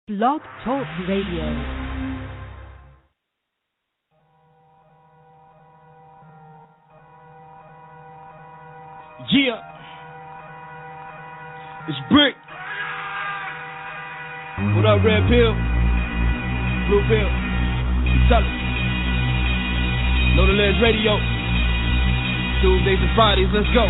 Blog Talk Radio. Yeah, it's Brick. What up, red pill? Blue pill? Tell us. Know the Ledge Radio. Tuesdays and Fridays, let's go.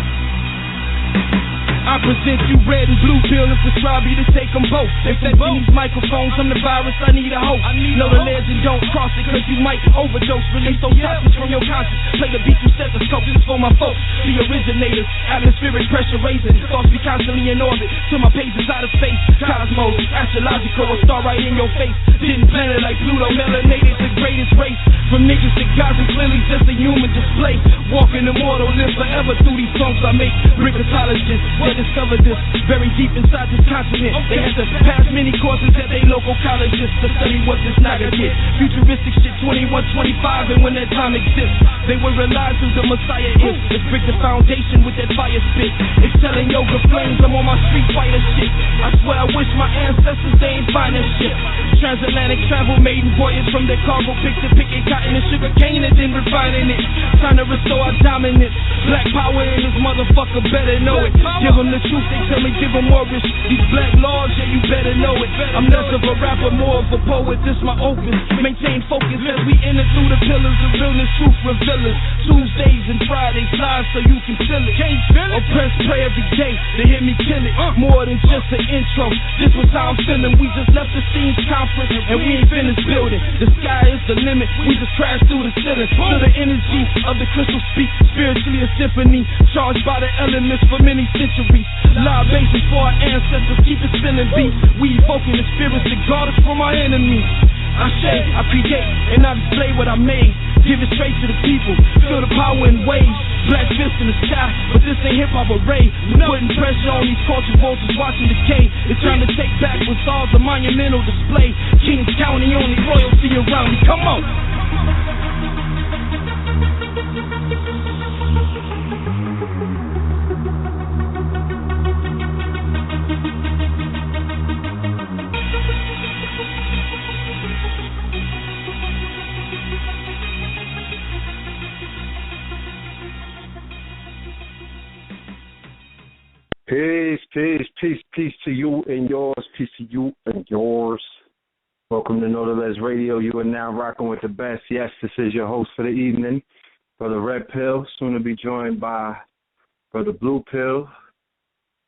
I present you red and blue pill and prescribe you to take them both. Infecting these microphones, I'm the virus, I need a host. Know the ledge and don't cross it, cause you might overdose. Release those toxins from your conscience. Play the beat through stethoscopes, this for my folks. The originators, atmospheric pressure raising. Thoughts be constantly in orbit, till my page is out of space. Cosmos, astrological, a star right in your face. Didn't plan it like Pluto, melanated, the greatest race. From niggas to gods and clearly just a human display. Walking immortal, live forever through these songs I make. Bricketologists, discovered this very deep inside this continent. They had to pass many courses at their local colleges to study what this naga get. Futuristic shit 21, 25, and when that time exists, they will realize who the Messiah is. Let's break the foundation with that fire spit. Excelling yoga flames, I'm on my street fighter shit. I swear I wish my ancestors they ain't find that shit. Transatlantic travel maiden voyage from their cargo pick to picking cotton and sugar cane and then refining it. Time to restore our dominance. Black power in this motherfucker, better know it. Give them the truth, they tell me give them more risk. These black laws, yeah, you better know it. I'm less of a rapper, more of a poet, this my opus. Maintain focus as we enter through the pillars of realness, truth revealers. Tuesdays and Fridays live so you can feel it. Oppress, pray every day, they hear me kill it. More than just an intro, this was how I'm feeling. We just left the scenes conference and we ain't finished building. The sky is the limit, we just crashed through the ceiling. To the energy of the crystal speak, spiritually a symphony, charged by the elements for many centuries. Libations for our ancestors, keep it spinning beat. We evoking the spirits that guard us from our enemies. I say, I create, and I display what I made. Give it straight to the people, feel the power in waves. Black fist in the sky, but this ain't hip-hop array. We're putting pressure on these culture vultures watching decay. It's time to take back what's all the monumental display. Kings County, only royalty around me, come on. Peace, peace, peace, peace to you and yours, peace to you and yours. Welcome to Know the Ledge Radio. You are now rocking with the best. Yes, this is your host for the evening, Brother Red Pill, soon to be joined by Brother Blue Pill.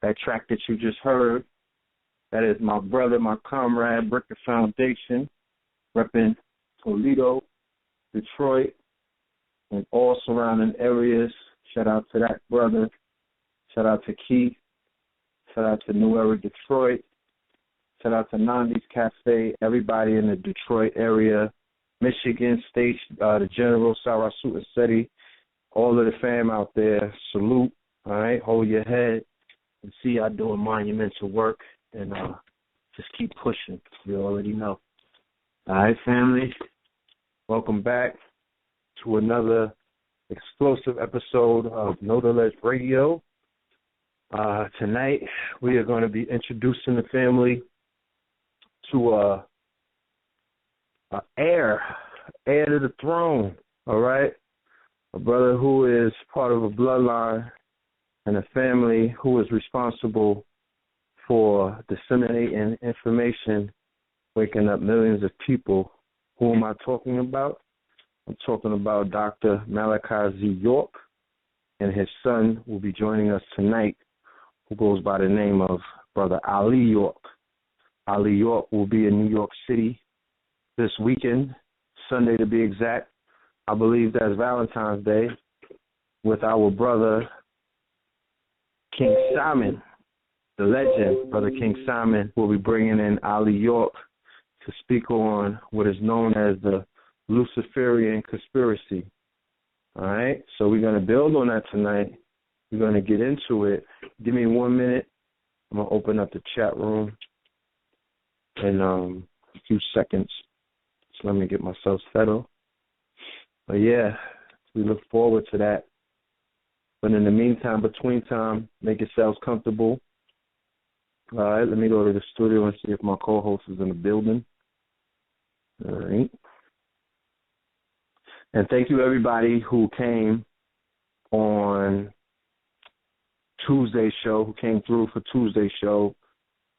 That track that you just heard, that is my brother, my comrade, Brick the Foundation, repping Toledo, Detroit, and all surrounding areas. Shout out to that brother. Shout out to Keith. Shout out to New Era Detroit. Shout out to Nandi's Cafe. Everybody in the Detroit area, Michigan State, the General, Sarasota City, all of the fam out there. Salute. All right, hold your head and see y'all doing monumental work and just keep pushing. You already know. All right, family. Welcome back to another explosive episode of Know the Ledge Radio. Tonight, we are going to be introducing the family to heir to the throne, all right? A brother who is part of a bloodline and a family who is responsible for disseminating information, waking up millions of people. Who am I talking about? I'm talking about Dr. Malachi Z. York, and his son will be joining us tonight, who goes by the name of Brother Ali York. Ali York will be in New York City this weekend, Sunday to be exact. I believe that's Valentine's Day, with our brother King Simon, the legend. Brother King Simon will be bringing in Ali York to speak on what is known as the Luciferian conspiracy. All right, so we're going to build on that tonight. We're going to get into it. Give me 1 minute. I'm going to open up the chat room in a few seconds. So let me get myself settled. But, yeah, we look forward to that. But in the meantime, between time, make yourselves comfortable. All right, let me go to the studio and see if my co-host is in the building. All right. And thank you, everybody who came on Tuesday's show, who came through for Tuesday's show.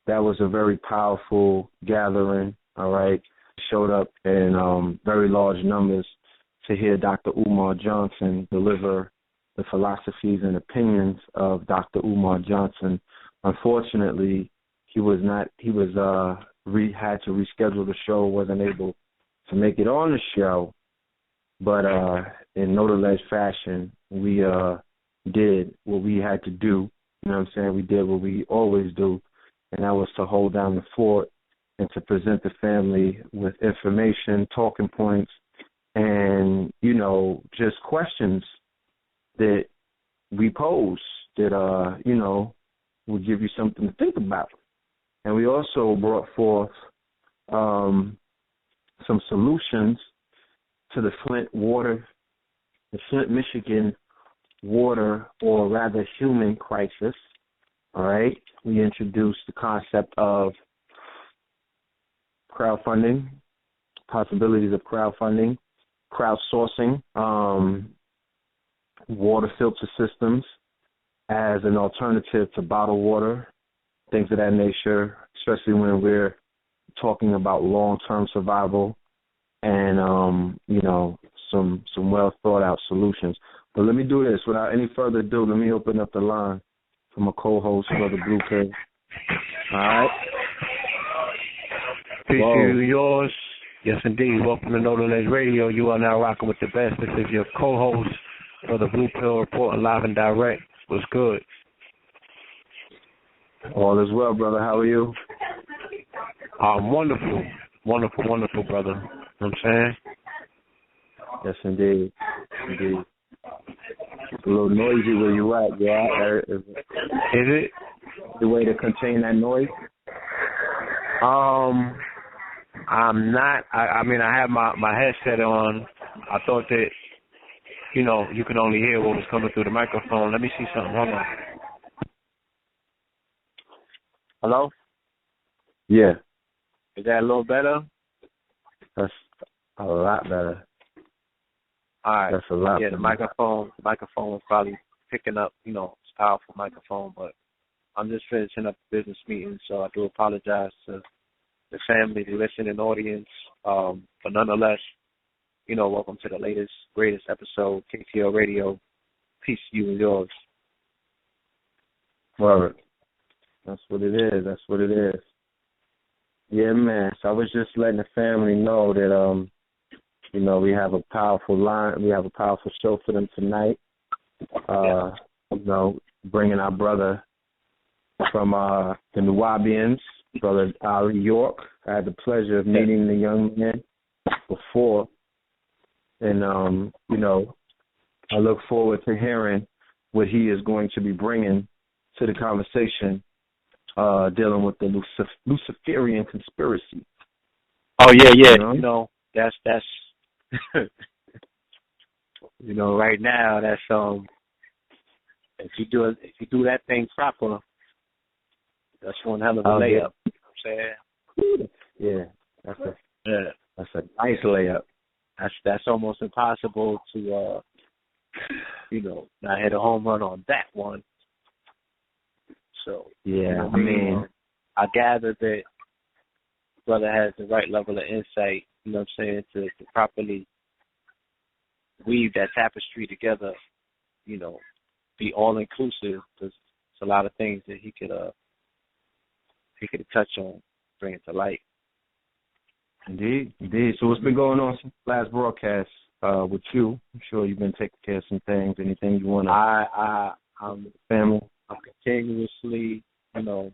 That was a very powerful gathering, all right. Showed up in very large numbers to hear Dr. Umar Johnson deliver the philosophies and opinions of Dr. Umar Johnson. Unfortunately, had to reschedule the show, wasn't able to make it on the show, but in notarized fashion, we did what we had to do. You know what I'm saying? We did what we always do, and that was to hold down the fort and to present the family with information, talking points, and, you know, just questions that we pose that, you know, will give you something to think about. And we also brought forth some solutions to the Flint, Michigan water, or rather human crisis. All right. We introduced the concept of crowdfunding, possibilities of crowdfunding, crowdsourcing, water filter systems as an alternative to bottled water, things of that nature, especially when we're talking about long-term survival and, you know, some well thought out solutions. But let me do this. Without any further ado, let me open up the line for my co-host, Brother Blue Pill. All right. Peace to you, yours. Yes, indeed. Welcome to Notarized Radio. You are now rocking with the best. This is your co-host, Brother Blue Pill, reporting live and direct. What's good? All is well, brother. How are you? Wonderful. Wonderful, wonderful, brother. You know what I'm saying? Yes, indeed. Indeed. It's a little noisy where you at, yeah. Is it? The way to contain that noise? I'm not. I mean, I have my headset on. I thought that, you know, you could only hear what was coming through the microphone. Let me see something. Hold on. Hello? Yeah. Is that a little better? That's a lot better. All right. That's a lot better. better. The microphone was probably picking up, you know, it's a powerful microphone, but I'm just finishing up the business meeting, so I do apologize to the family, the listening audience. But nonetheless, you know, welcome to the latest, greatest episode, KTL Radio. Peace to you and yours. Well, that's what it is. That's what it is. Yeah, man. So I was just letting the family know that, you know, we have a powerful line. We have a powerful show for them tonight. You know, bringing our brother from the Nuwaubians, Brother Ali York. I had the pleasure of meeting the young man before. And, you know, I look forward to hearing what he is going to be bringing to the conversation dealing with the Luciferian conspiracy. Oh, yeah. You know, that's you know, right now, that's, if you do that thing proper, that's one hell of a layup. You know what I'm saying? Yeah, that's a nice layup. That's almost impossible to, you know, not hit a home run on that one. So yeah, you know, I mean, I gather that brother has the right level of insight. You know what I'm saying, to properly weave that tapestry together. You know, be all inclusive, because there's a lot of things that he could touch on, bring it to light. Indeed. So what's been going on since the last broadcast with you? I'm sure you've been taking care of some things. Anything you want to? I'm family. I'm continuously, you know,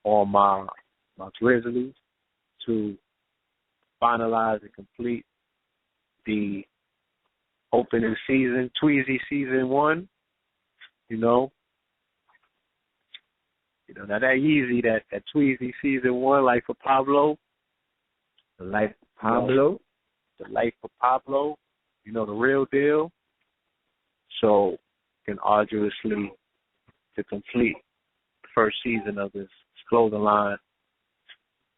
on my grizzly to finalize and complete the opening season, Tweezy season 1. You know, now that Yeezy, that Tweezy season 1, Life of Pablo. The Life of Pablo? The Life of Pablo, you know, the real deal. So, can arduously to complete first season of this clothing line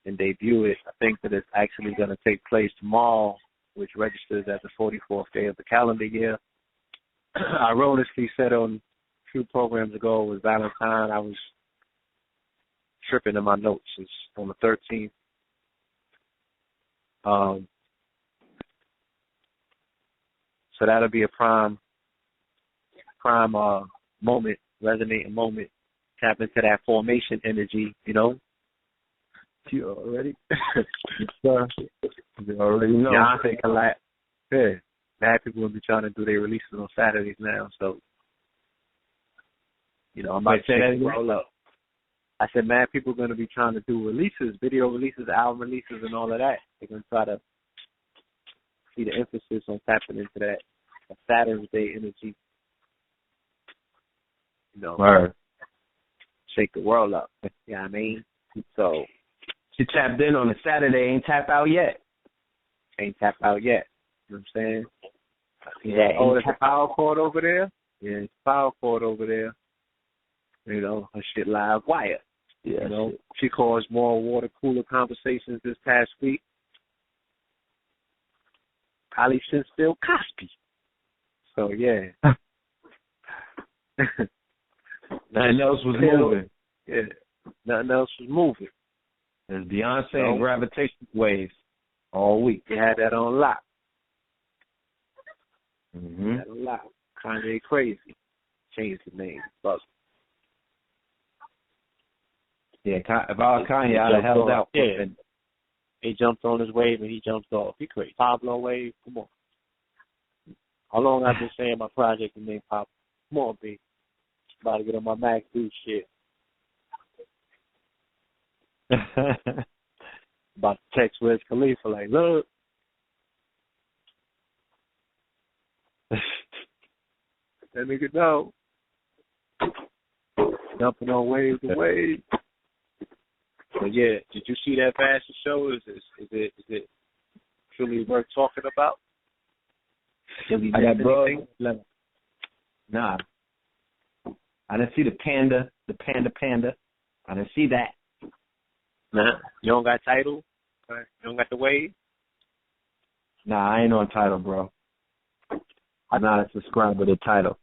and debut it. I think that it's actually going to take place tomorrow, which registers as the 44th day of the calendar year. I ironically said on a few programs ago, it was Valentine. I was tripping in my notes. It's on the 13th. So that'll be a prime moment, resonating moment. Tap into that formation energy, you know. You already? You already know. Yeah, I think a lot. Yeah. Mad people will be trying to do their releases on Saturdays now, so you know, I'm about to shake the roll up. I said mad people are gonna be trying to do releases, video releases, album releases and all of that. They're gonna try to see the emphasis on tapping into that Saturn's Day energy. You know, right. Shake the world up. You know what I mean? So she tapped in on a Saturday, ain't tap out yet. Ain't tap out yet. You know what I'm saying? Yeah. Oh, there's a power cord over there? Yeah, there's a power cord over there. You know, her shit live wire. Yeah. You know, she caused more water cooler conversations this past week. Probably since Bill Cosby. So, yeah. Nothing else was moving. Yeah. Nothing else was moving. There's Beyonce and gravitational waves all week. You had that on lock. Mm-hmm. That on lock. Kanye crazy. Changed the name. Buzz. Yeah, if I was Kanye, I'd have held out. Yeah. He jumped on his wave and he jumped off. He crazy. Pablo wave. Come on. How long I've been saying my project is named Pablo? Come on, B. About to get on my Mac do shit. About to text Wiz Khalifa like, look. That nigga know. Jumping on waves and waves. But yeah, did you see that fashion show? Is it truly worth talking about? Did we miss anything? Nah. I didn't see the panda. I didn't see that. Nah. You don't got title? You don't got the wave? Nah, I ain't on title, bro. I'm not a subscriber to title.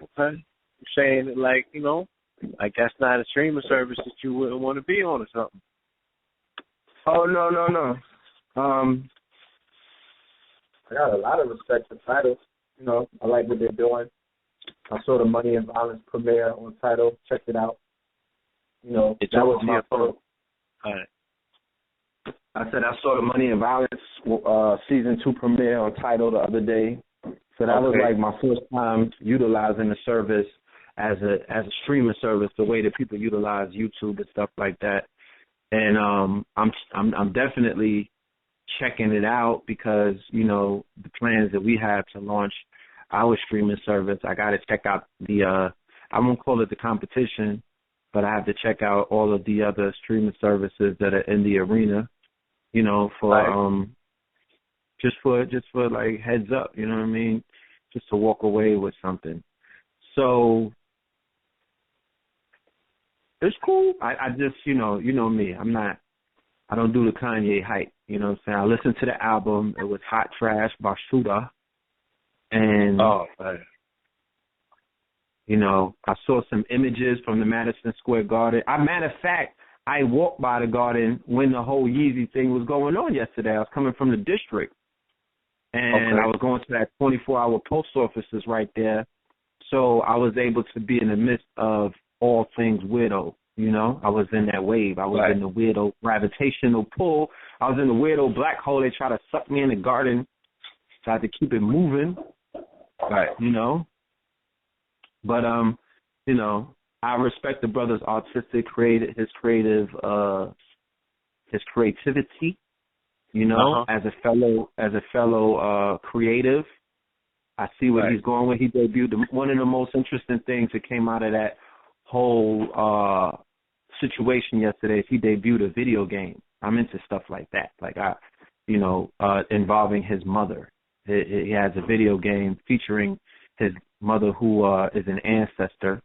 Okay. You're saying it like, you know, like that's not a streaming service that you wouldn't want to be on or something. Oh, no. I got a lot of respect for Tidal. You know, I like what they're doing. I saw the Money and Violence premiere on Tidal. Checked it out. You know, that was my fault. All right. I said I saw the Money and Violence season 2 premiere on Tidal the other day. So that was like my first time utilizing the service as a streaming service, the way that people utilize YouTube and stuff like that. And I'm definitely checking it out because, you know, the plans that we have to launch our streaming service, I got to check out I won't call it the competition, but I have to check out all of the other streaming services that are in the arena, you know, for just for like heads up, you know what I mean? Just to walk away with something. So it's cool. I just, you know me. I don't do the Kanye hype. You know what I'm saying? I listened to the album. It was Hot Trash by Shooter. And, you know, I saw some images from the Madison Square Garden. Matter of fact, I walked by the garden when the whole Yeezy thing was going on yesterday. I was coming from the district. And I was going to that 24-hour post offices right there. So I was able to be in the midst of all things weirdo, you know. I was in that wave. I was in the weirdo gravitational pull. I was in the weirdo black hole. They tried to suck me in the garden. Tried to keep it moving, you know. But, you know, I respect the brother's his creativity. You know, as a fellow creative, I see what he's going with. He debuted one of the most interesting things that came out of that whole situation yesterday is he debuted a video game. I'm into stuff like that, involving his mother. He has a video game featuring his mother, who is an ancestor,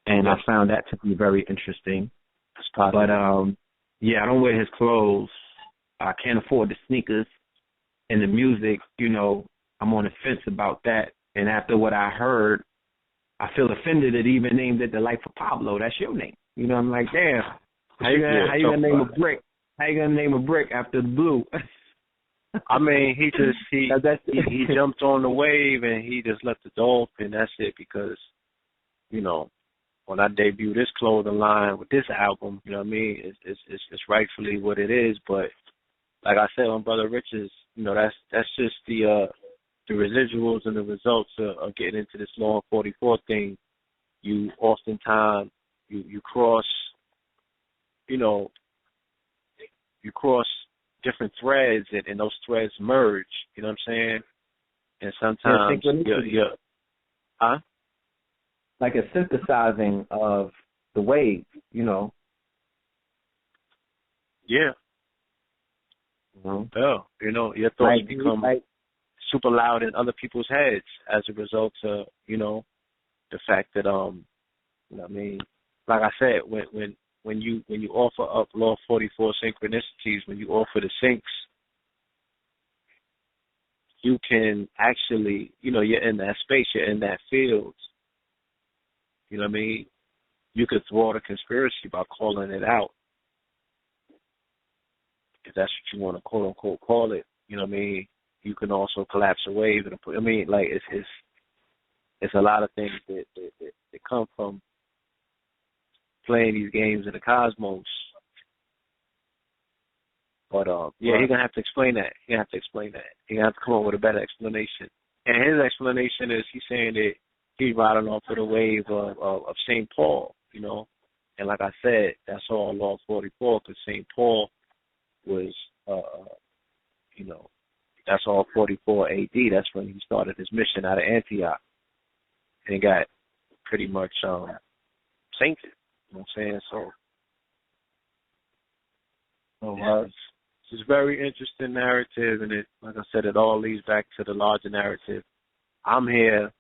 and I found that to be very interesting. But yeah, I don't wear his clothes. I can't afford the sneakers and the music. You know, I'm on the fence about that. And after what I heard, I feel offended that he even named it The Life of Pablo. That's your name. You know, I'm like, damn. How you gonna name a brick? How you gonna name a brick after the blue? I mean, he jumped on the wave and he just let the door open. That's it. Because, you know, when I debuted this clothing line with this album, you know what I mean, it's rightfully what it is. But like I said on Brother Rich's, you know, that's just the residuals and the results of getting into this Law 44 thing. You oftentimes you cross, you know, you cross different threads and those threads merge. You know what I'm saying? And sometimes like a synthesizing of the wave, you know. Yeah. Mm-hmm. You know, your thoughts become super loud in other people's heads as a result of, you know, the fact that you know what I mean, like I said, when you offer up Law 44 synchronicities, when you offer the syncs, you can actually, you know, you're in that space, you're in that field. You know what I mean? You could thwart a conspiracy by calling it out. If that's what you want to quote unquote call it, you know what I mean? You can also collapse a wave and I mean, like it's a lot of things that come from playing these games in the cosmos. But yeah, he's gonna have to explain that. He's gonna have to come up with a better explanation. And his explanation is he's saying that he's riding off of the wave of St. Paul, you know. And like I said, that's all Law 44 because St. Paul was, you know, that's all 44 AD. That's when he started his mission out of Antioch. And got pretty much sainted. You know what I'm saying? So it's a very interesting narrative, and it, like I said, it all leads back to the larger narrative. I'm here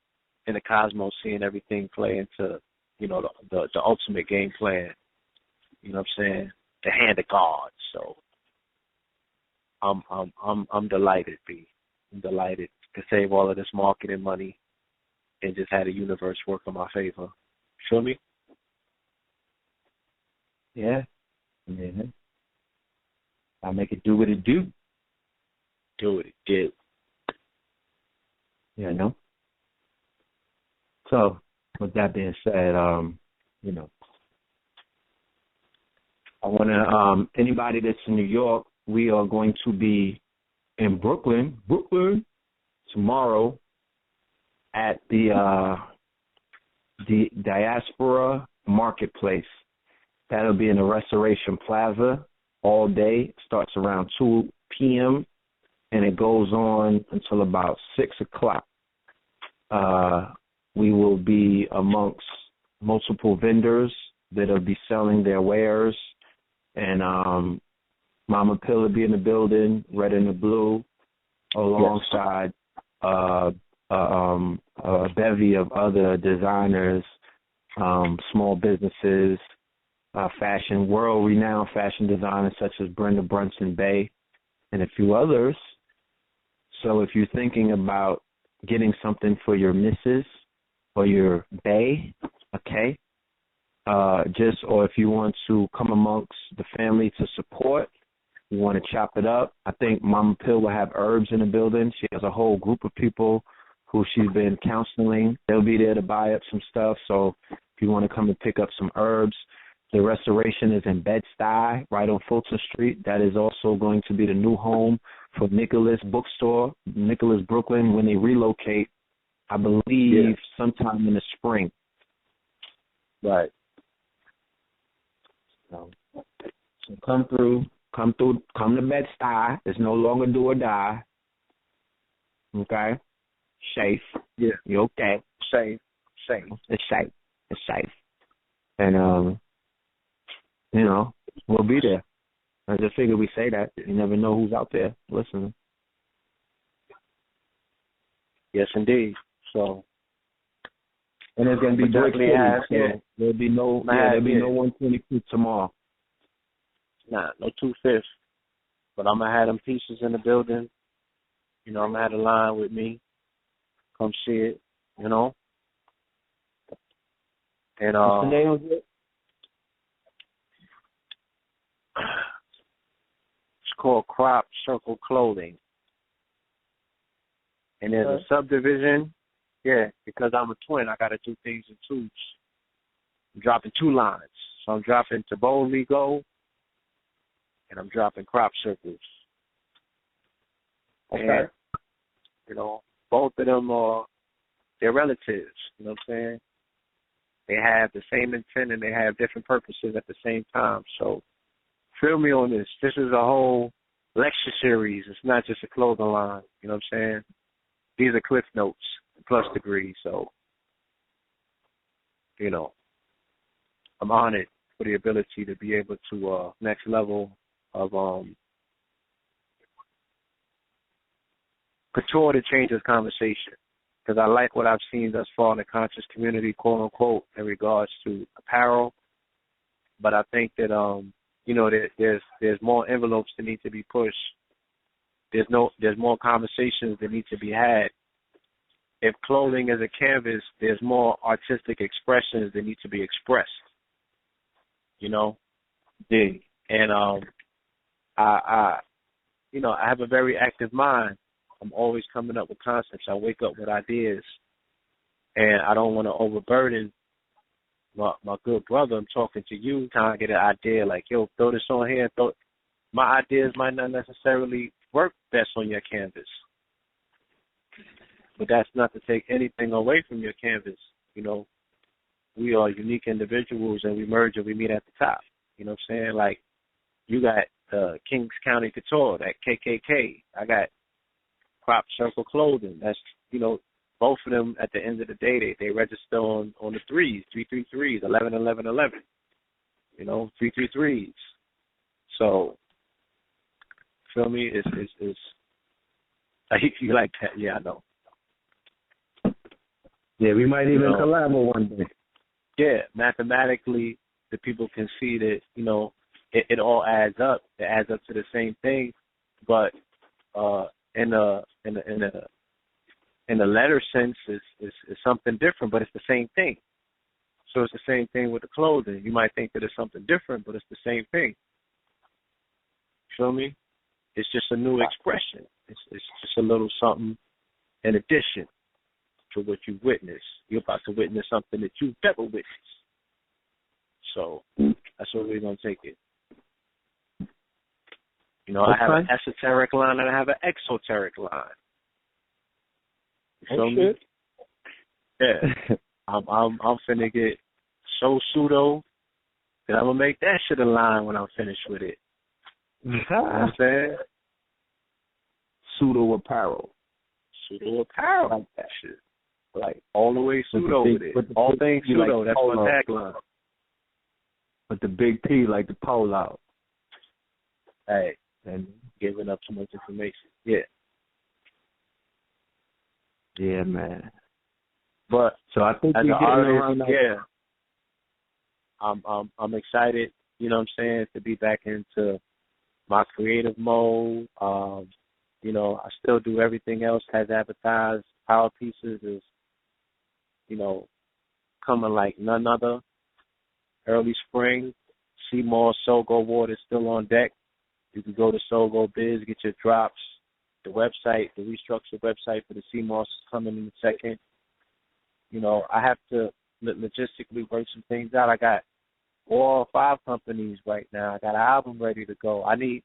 in the cosmos seeing everything play into, you know, the ultimate game plan. You know what I'm saying? The hand of God. So I'm delighted, B. I'm delighted to save all of this marketing money and just have the universe work in my favor. Feel me? Yeah. I'll make it do what it do. Do what it do. Yeah, I know. So, with that being said, you know, I want to, anybody that's in New York, we are going to be in Brooklyn, tomorrow at the Diaspora Marketplace. That'll be in the Restoration Plaza all day. It starts around 2 p.m. and it goes on until about 6 o'clock. We will be amongst multiple vendors that will be selling their wares. And Mama Pill will be in the building, red and the blue, alongside a bevy of other designers, small businesses, world-renowned fashion designers such as Brenda Brunson Bay, and a few others. So if you're thinking about getting something for your missus or your bae, okay, or if you want to come amongst the family to support, you want to chop it up, I think Mama Pill will have herbs in the building. She has a whole group of people who she's been counseling. They'll be there to buy up some stuff. So if you want to come and pick up some herbs, the restoration is in Bed-Stuy, right on Fulton Street. That is also going to be the new home for Nicholas Bookstore, Nicholas Brooklyn, when they relocate, I believe sometime in the spring. Right. So come to Bed-Stuy. It's no longer do or die. Okay? Safe. Yeah. You okay? Safe. It's safe. And, you know, we'll be there. I just figured we say that. You never know who's out there listening. Yes, indeed. So, And it's gonna be brick city, so there'll be no 122 tomorrow. Nah, no 2/5. But I'm gonna have them pieces in the building. You know, I'm gonna have the line with me. Come see it. You know. And what's the name of it? It's called Crop Circle Clothing. And there's a subdivision. Yeah, because I'm a twin, I gotta do things in twos. I'm dropping 2 lines. So I'm dropping To Boldly Go, and I'm dropping Crop Circles. Okay. And, you know, both of them they're relatives, you know what I'm saying? They have the same intent and they have different purposes at the same time. So feel me on this. This is a whole lecture series. It's not just a clothing line, you know what I'm saying? These are cliff notes plus degrees. So, you know, I'm honored for the ability to be able to next level of couture to change this conversation. Because I like what I've seen thus far in the conscious community, quote unquote, in regards to apparel. But I think that you know, there's more envelopes that need to be pushed. There's more conversations that need to be had. If clothing is a canvas, there's more artistic expressions that need to be expressed. You know? Yeah. And I you know, I have a very active mind. I'm always coming up with concepts. I wake up with ideas. And I don't want to overburden my good brother. I'm talking to you, trying to get an idea like, yo, throw this on here. My ideas might not necessarily work best on your canvas. But that's not to take anything away from your canvas. You know, we are unique individuals and we merge and we meet at the top. You know what I'm saying? Like, you got Kings County Couture, that KKK. I got Crop Circle Clothing. That's, you know, both of them at the end of the day, they register on the 333s, 11, 11, 11. You know, 333s. So, feel me? It's you like that? Yeah, I know. Yeah, we might even collab one day. Yeah, mathematically, the people can see that, you know, it all adds up. It adds up to the same thing, but in the letter sense, is something different, but it's the same thing. So it's the same thing with the clothing. You might think that it's something different, but it's the same thing. Feel me? It's just a new expression. It's just a little something in addition to what you witnessed. You're about to witness something that you've never witnessed. So that's where we're going to take it. You know, I have an esoteric line and I have an exoteric line. You feel me? Yeah. I'm finna get so pseudo that I'm gonna make that shit a line when I'm finished with it. You know what I'm saying? Pseudo apparel. Pseudo apparel. Like that shit. Like all the way pseudo with it. All things pseudo, like that's my tagline. With the big P like the polo. Hey, and giving up too much information. Yeah. Yeah, man. But so I think as we an artist, yeah, I'm excited. You know what I'm saying, to be back into my creative mode. You know, I still do everything else as advertised. Power Pieces is, you know, coming like none other. Early spring, Seymour Sogo Water is still on deck. You can go to Sogo Biz, get your drops. The website, the restructured website for the Seymour is coming in a second. You know, I have to logistically work some things out. I got 4 or 5 companies right now. I got an album ready to go. I need,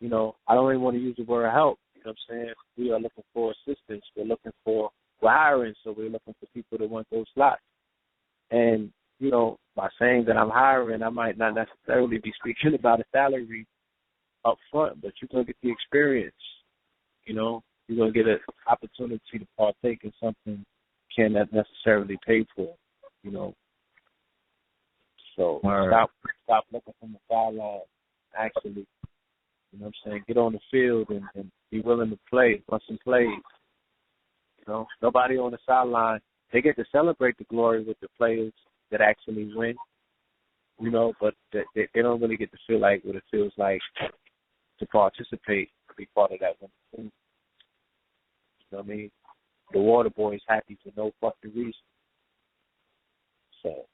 you know, I don't even want to use the word help. You know what I'm saying? We are looking for assistance. We're hiring, so we're looking for people that want those slots. And, you know, by saying that I'm hiring, I might not necessarily be speaking about a salary up front, but you're going to get the experience. You know, you're going to get an opportunity to partake in something you cannot necessarily pay for, you know. So stop looking from the sideline, actually. You know what I'm saying? Get on the field and be willing to play, run some plays. You know, nobody on the sideline they get to celebrate the glory with the players that actually win, you know, but they don't really get to feel like what it feels like to participate, to be part of that one. You know what I mean? The Water Boy is happy for no fucking reason. So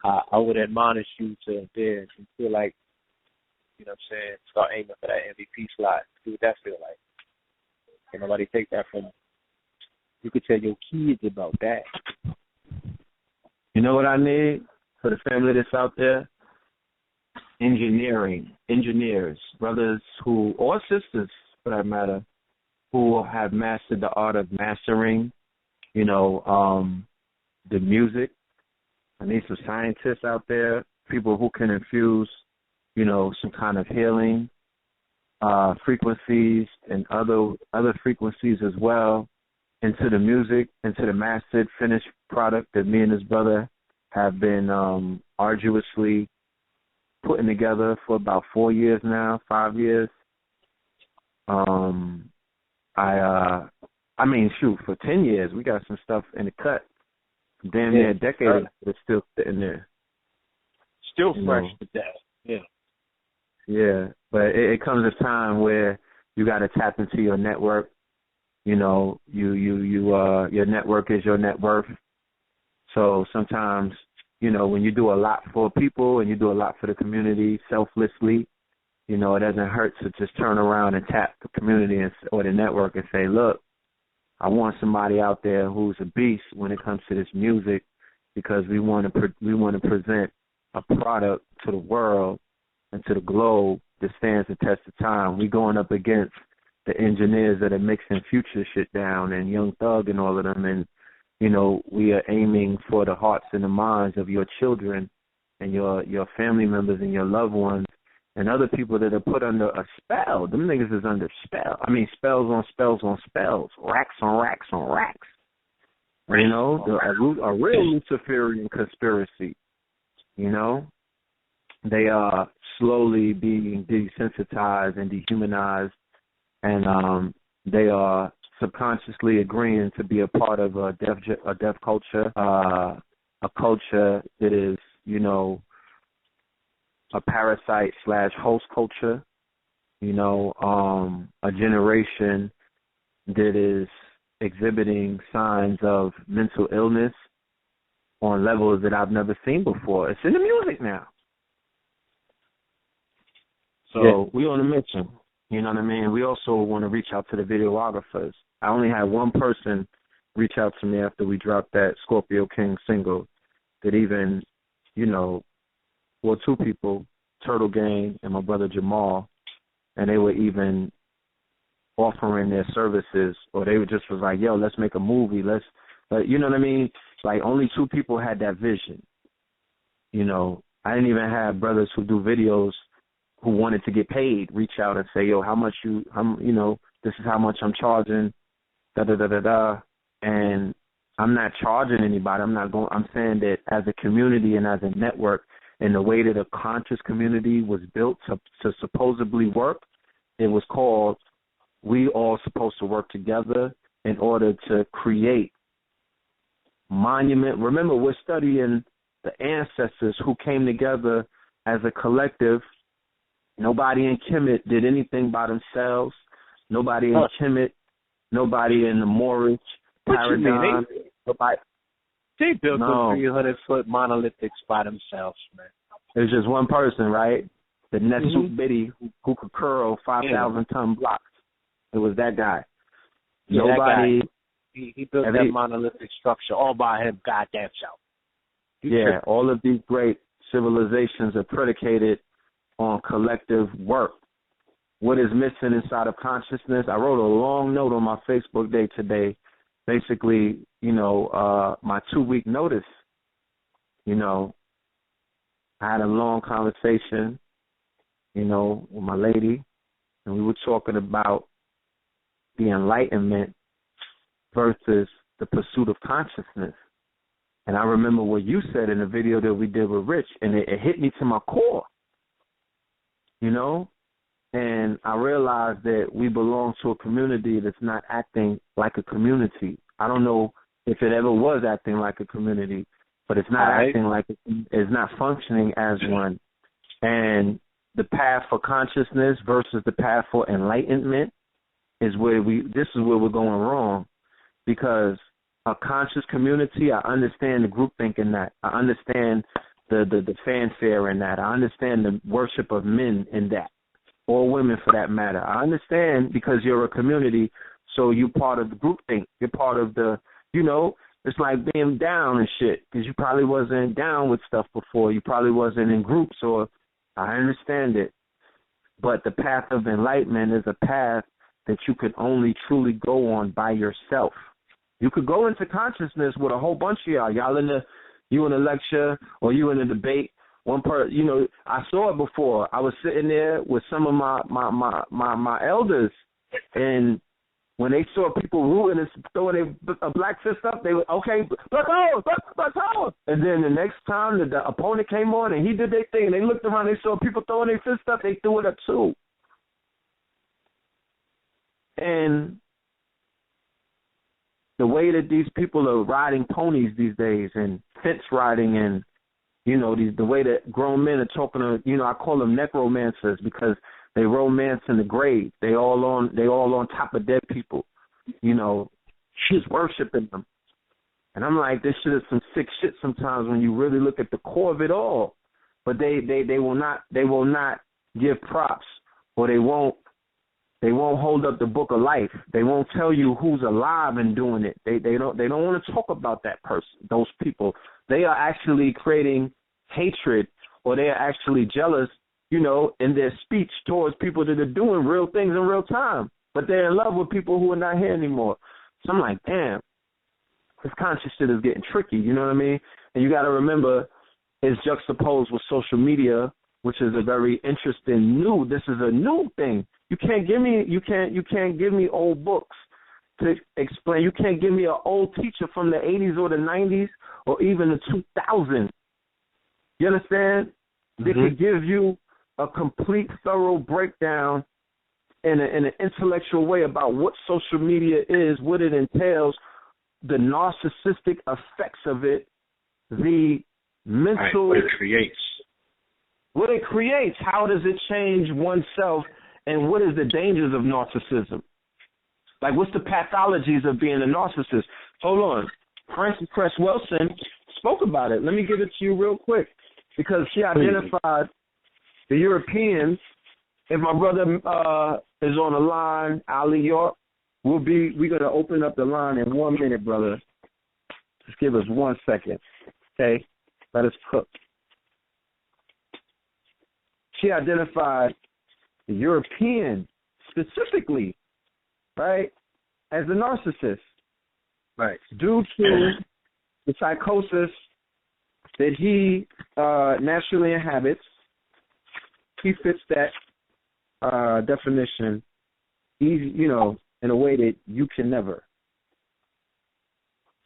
I would admonish you to there and feel like, you know what I'm saying, start aiming for that MVP slot. See what that feel like. Can nobody take that from you. You could tell your kids about that. You know what I need for the family that's out there? Engineers, brothers who, or sisters for that matter, who have mastered the art of mastering, you know, the music. I need some scientists out there, people who can infuse, you know, some kind of healing frequencies and other frequencies as well into the music, into the mastered finished product that me and his brother have been arduously putting together for about 4 years now, 5 years. I mean, shoot, for 10 years, we got some stuff in the cut. Damn near a decade, it's still sitting there. Still fresh to death. Yeah. Yeah, but it comes a time where you got to tap into your network. You know, your network is your net worth. So sometimes, you know, when you do a lot for people and you do a lot for the community selflessly, you know, it doesn't hurt to just turn around and tap the community or the network and say, look, I want somebody out there who's a beast when it comes to this music, because we want to present a product to the world and to the globe that stands the test of time. We going up against the engineers that are mixing Future shit down and Young Thug and all of them, and you know, we are aiming for the hearts and the minds of your children and your family members and your loved ones and other people that are put under a spell. Them niggas is under spell. I mean, spells on spells on spells, racks on racks on racks. You know, a real Luciferian conspiracy. You know, they are slowly being desensitized and dehumanized, and they are subconsciously agreeing to be a part of a deaf culture, a culture that is, you know, a parasite / host culture, you know, a generation that is exhibiting signs of mental illness on levels that I've never seen before. It's in the music now. So we on a mission, you know what I mean? We also want to reach out to the videographers. I only had one person reach out to me after we dropped that Scorpio King single that even, you know, well, two people, Turtle Gang and my brother Jamal, and they were even offering their services, or they just was like, yo, let's make a movie. You know what I mean? Like, only two people had that vision. You know, I didn't even have brothers who do videos who wanted to get paid reach out and say, yo, how much you know, this is how much I'm charging, da-da-da-da-da. And I'm not charging anybody. I'm saying that as a community and as a network, and the way that a conscious community was built to supposedly work, it was called, we all supposed to work together in order to create monument. Remember, we're studying the ancestors who came together as a collective. Nobody in Kemet did anything by themselves. Nobody in Kemet, nobody in the Moorish paradigm. They built those 300-foot monolithics by themselves, man. It was just one person, right? The Nesut Biddy who could curl 5,000-ton blocks. It was that guy. Yeah, Nobody. That guy. He built that monolithic structure all by him, goddamn self. All of these great civilizations are predicated on collective work. What is missing inside of consciousness? I wrote a long note on my Facebook day today. Basically, you know, my 2-week notice. You know, I had a long conversation, you know, with my lady, and we were talking about the enlightenment versus the pursuit of consciousness. And I remember what you said in the video that we did with Rich, and it hit me to my core, you know? And I realized that we belong to a community that's not acting like a community. I don't know if it ever was acting like a community, but it's not acting like it's not functioning as one. And the path for consciousness versus the path for enlightenment is where this is where we're going wrong, because a conscious community, I understand the groupthink in that. I understand the fanfare in that. I understand the worship of men in that, or women for that matter. I understand because you're a community, so you're part of the groupthink. You're part of the, it's like being down and shit, because you probably wasn't down with stuff before. You probably wasn't in groups, or I understand it. But the path of enlightenment is a path that you could only truly go on by yourself. You could go into consciousness with a whole bunch of y'all. You in a lecture or you in a debate. One person, I saw it before. I was sitting there with some of my elders, and when they saw people rooting and throwing a black fist up, they were, okay, let's go. And then the next time the opponent came on and he did their thing, and they looked around, they saw people throwing their fist up, they threw it up too. And the way that these people are riding ponies these days and fence riding and, the way that grown men are talking to, I call them necromancers because they romance in the grave. They all on top of dead people, she's worshiping them. And I'm like, this shit is some sick shit sometimes when you really look at the core of it all. But they will not give props, or they won't hold up the book of life. They won't tell you who's alive and doing it. They don't want to talk about that person, those people. They are actually creating hatred, or they are actually jealous, in their speech towards people that are doing real things in real time. But they're in love with people who are not here anymore. So I'm like, damn, this conscious shit is getting tricky, you know what I mean? And you got to remember, it's juxtaposed with social media, which is a very interesting this is a new thing. You can't give me old books to explain. You can't give me an old teacher from the 80s or the 90s or even the 2000s. You understand? Mm-hmm. They could give you a complete, thorough breakdown in an intellectual way about what social media is, what it entails, the narcissistic effects of it, the mental... what it creates. What it creates, how does it change oneself, and what is the dangers of narcissism? Like, what's the pathologies of being a narcissist? Hold on. Frances Cress Welsing spoke about it. Let me give it to you real quick, because she identified the Europeans. If my brother is on the line, Ali York, we're going to open up the line in 1 minute, brother. Just give us 1 second, okay? Let us cook. She identified the European specifically, right, as a narcissist. Right. Due to the psychosis that he naturally inhabits, he fits that definition, easy, in a way that you can never.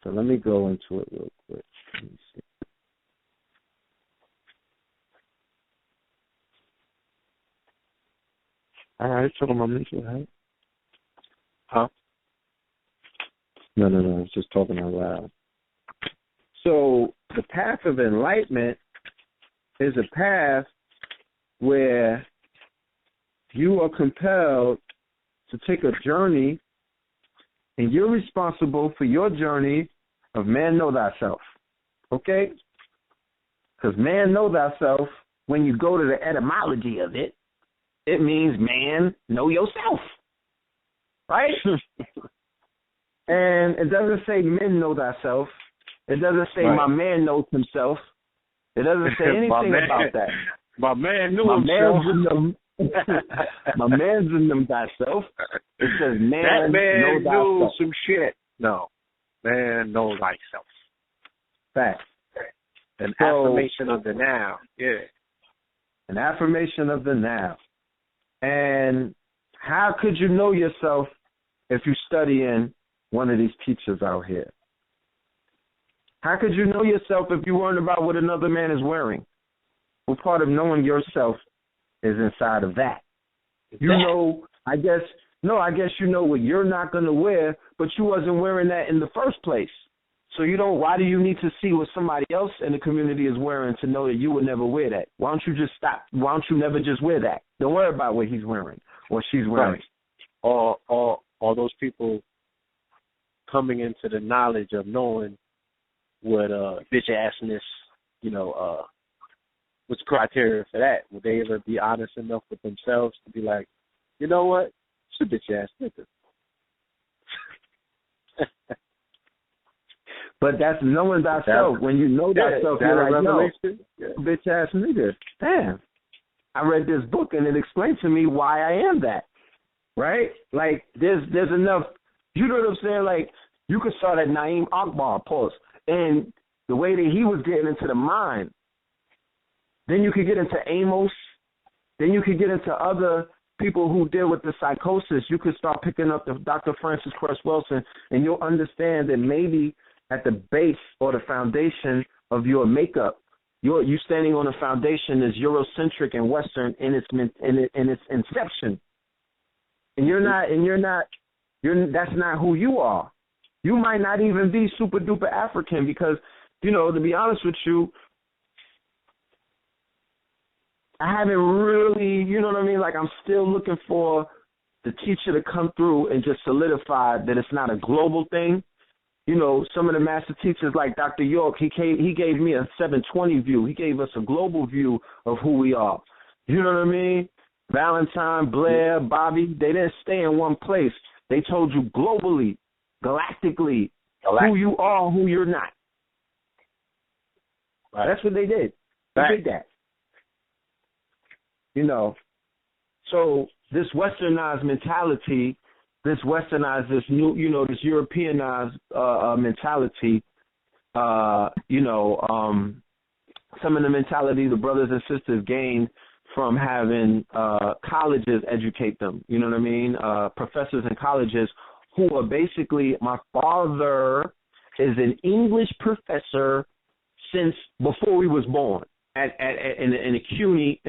So let me go into it real quick. Let me see. All right, talking about mental health. Huh? No. I was just talking out loud. So the path of enlightenment is a path where you are compelled to take a journey, and you're responsible for your journey of man know thyself. Okay? Because man know thyself, when you go to the etymology of it, it means man, know yourself, right? And it doesn't say men know thyself. It doesn't say my man knows himself. It doesn't say anything about that. My man knew himself. My man's in them thyself. It says man, that man know knew some shit. No, man know thyself. Fact. An affirmation of the now. Yeah. An affirmation of the now. And how could you know yourself if you study in one of these teachers out here? How could you know yourself if you weren't about what another man is wearing? Well, part of knowing yourself is inside of that. I guess No, I guess you know what you're not going to wear, but you wasn't wearing that in the first place. So you don't. Why do you need to see what somebody else in the community is wearing to know that you would never wear that? Why don't you just stop? Why don't you never just wear that? Don't worry about what he's wearing or she's wearing. Right. All those people coming into the knowledge of knowing what bitch assness, what's criteria for that? Would they ever be honest enough with themselves to be like, you know what? It's a bitch ass nigga. But that's knowing thyself. When you know thyself, you're like, no, bitch ass nigga. Damn. I read this book and it explained to me why I am that. Right? Like, there's enough, you know what I'm saying? Like, you could start at Naeem Akbar, pause, and the way that he was getting into the mind. Then you could get into Amos. Then you could get into other people who deal with the psychosis. You could start picking up the Dr. Francis Cress Wilson, and you'll understand that maybe at the base or the foundation of your makeup, you standing on a foundation is Eurocentric and Western in its inception, and that's not who you are. You might not even be super duper African because, to be honest with you, I haven't really, you know what I mean? Like, I'm still looking for the teacher to come through and just solidify that it's not a global thing. Some of the master teachers like Dr. York, he gave me a 720 view. He gave us a global view of who we are. You know what I mean? Valentine, Blair, Bobby, they didn't stay in one place. They told you globally, galactically, who you are, who you're not. Right. That's what they did. They did that. So this westernized mentality, this new, this Europeanized mentality, some of the mentality the brothers and sisters gained from having colleges educate them, you know what I mean? Professors in colleges who are basically, my father is an English professor since before we was born in the CUNY